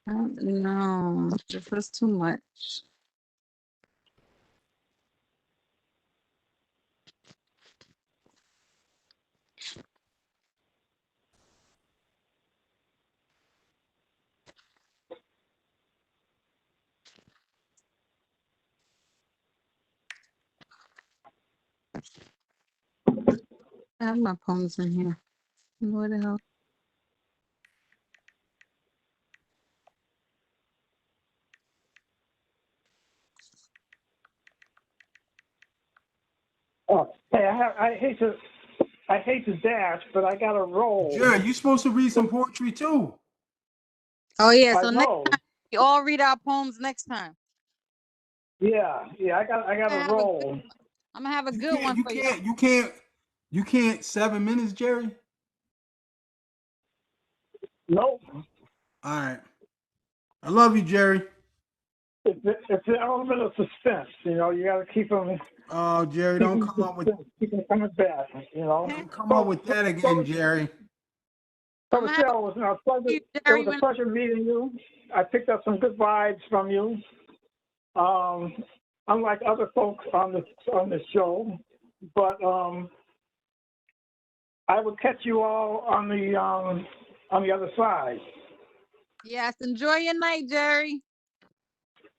I don't know. This is too much. I have my poems in here. What the hell? Oh, hey, I hate to dash, but I got to roll. Jared, you supposed to read some poetry too. Oh yeah, I so know. next time we all read our poems next time. Yeah, I got to roll. I'm gonna have a good one for you. You can't 7 minutes, Jerry. Nope. All right. I love you, Jerry. It's an element of suspense, you know. You got to keep them. Oh, Jerry, don't come up with coming back, you know. don't come up with that again, Jerry. So Michelle, it was a pleasure meeting you. I picked up some good vibes from you. Unlike other folks on this show, but I will catch you all on the other side. Yes, enjoy your night, Jerry.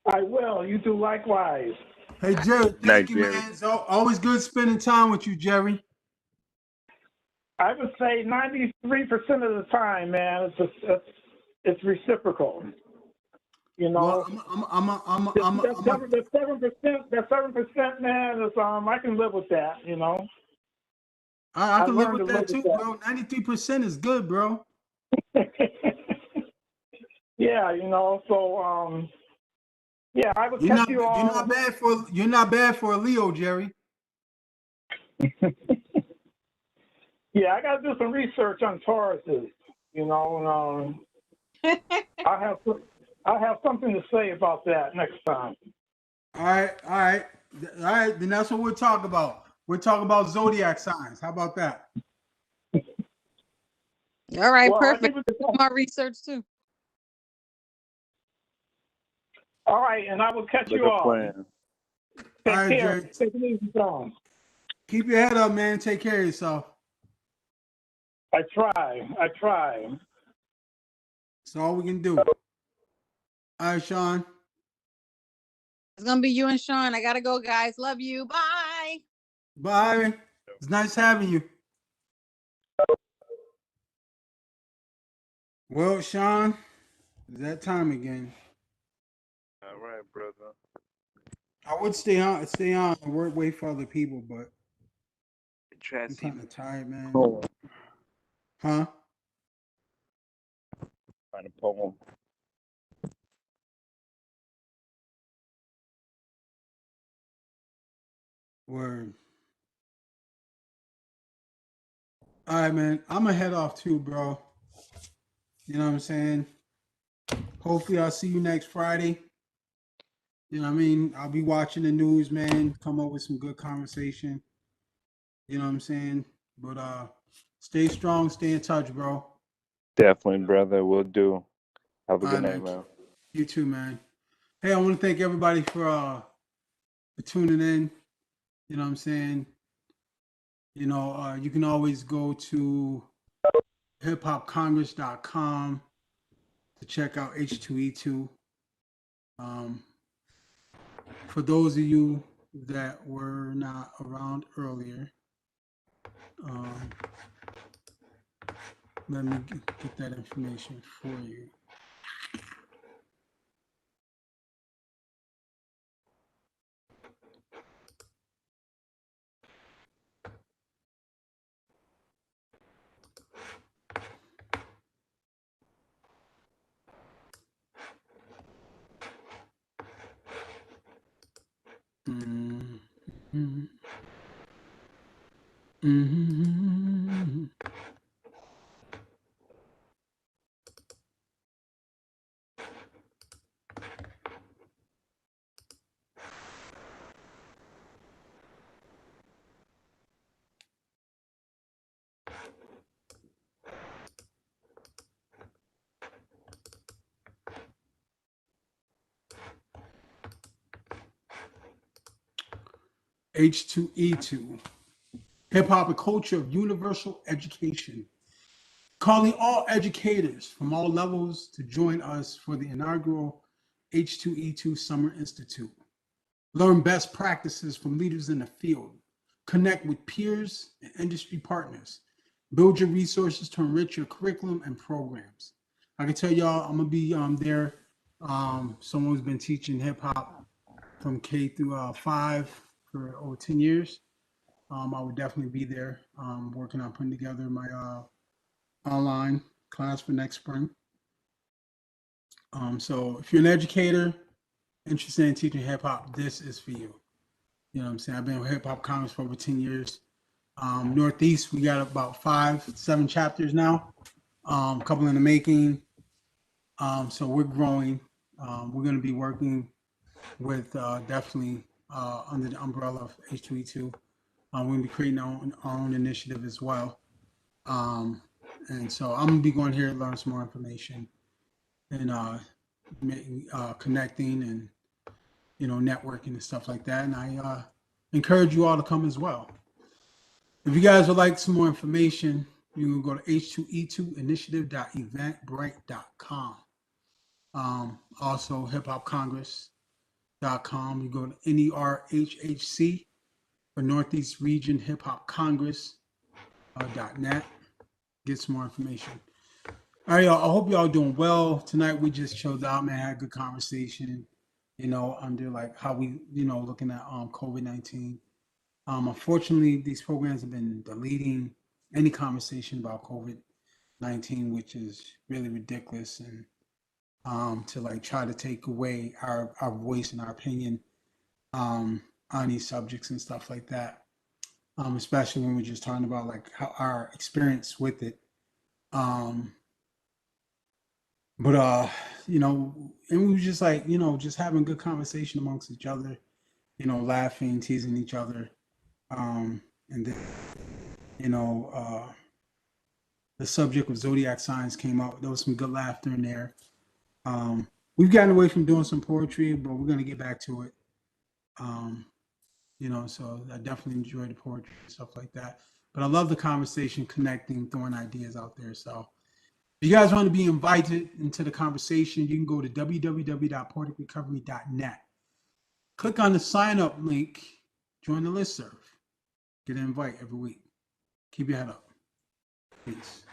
I will. You do likewise. Hey, Jerry, thank you, Jerry. man. It's always good spending time with you, Jerry. I would say 93% of the time, man, it's reciprocal. You know, that 7%, man, is I can live with that. You know, I can live with that too, bro. 93% is good, bro. Yeah, you know. So, yeah, I would catch you all. You're not bad for a Leo, Jerry. Yeah, I got to do some research on Tauruses. You know, I have something to say about that next time. All right. Then that's what we'll talk about. We'll talk about zodiac signs. How about that? All right, Well, perfect. My research too. All right, and I will catch you all. Plan. Take All right, care. Jerry. Take it easy, Tom. Keep your head up, man. Take care of yourself. I try. That's all we can do. All right, Sean. It's gonna be you and Sean. I gotta go, guys. Love you. Bye. Bye. It's nice having you. Well, Sean, it's that time again. All right, brother. I would stay on and wait for other people, but I'm kind of tired, man. Poem. Huh? Find a poem. Word. All right, man. I'm gonna head off too, bro. You know what I'm saying? Hopefully, I'll see you next Friday. You know what I mean? I'll be watching the news, man. Come up with some good conversation. You know what I'm saying? But stay strong, stay in touch, bro. Definitely, brother. Will do. Have a All good right, night, man. man. You too, man. Hey, I want to thank everybody for tuning in. You know what I'm saying? You know, you can always go to hiphopcongress.com to check out H2E2. For those of you that were not around earlier, um, let me get that information for you. Mm-hmm. Mm-hmm. H2E2. Hip Hop and Culture of Universal Education. Calling all educators from all levels to join us for the inaugural H2E2 Summer Institute. Learn best practices from leaders in the field. Connect with peers and industry partners. Build your resources to enrich your curriculum and programs. I can tell y'all, I'm gonna be there. Someone who's been teaching hip hop from K through 5 for over 10 years. I would definitely be there working on putting together my online class for next spring. So if you're an educator interested in teaching hip hop, this is for you. You know what I'm saying? I've been with Hip Hop Congress for over 10 years. Northeast, we got about 7 chapters now, a couple in the making. So we're growing. We're going to be working with definitely under the umbrella of H2E2. We're going to be creating our own initiative as well. And so I'm going to be going here to learn some more information and connecting and, networking and stuff like that. And I encourage you all to come as well. If you guys would like some more information, you can go to h2e2initiative.eventbrite.com. Also, hiphopcongress.com. You go to NERHHC for Northeast Region Hip Hop Congress.net. Get some more information. All right, y'all. I hope y'all doing well. Tonight we just chilled out, man. Had a good conversation, under like how we, looking at COVID-19. Unfortunately, these programs have been deleting any conversation about COVID-19, which is really ridiculous, and to like try to take away our voice and our opinion on these subjects and stuff like that. Especially when we're just talking about like how our experience with it. And we were just like, just having good conversation amongst each other, laughing, teasing each other. And then, the subject of zodiac signs came up. There was some good laughter in there. We've gotten away from doing some poetry, but we're going to get back to it. So I definitely enjoy the poetry and stuff like that. But I love the conversation, connecting, throwing ideas out there. So if you guys want to be invited into the conversation, you can go to www.poeticrecovery.net. Click on the sign up link, join the listserv, get an invite every week. Keep your head up. Peace.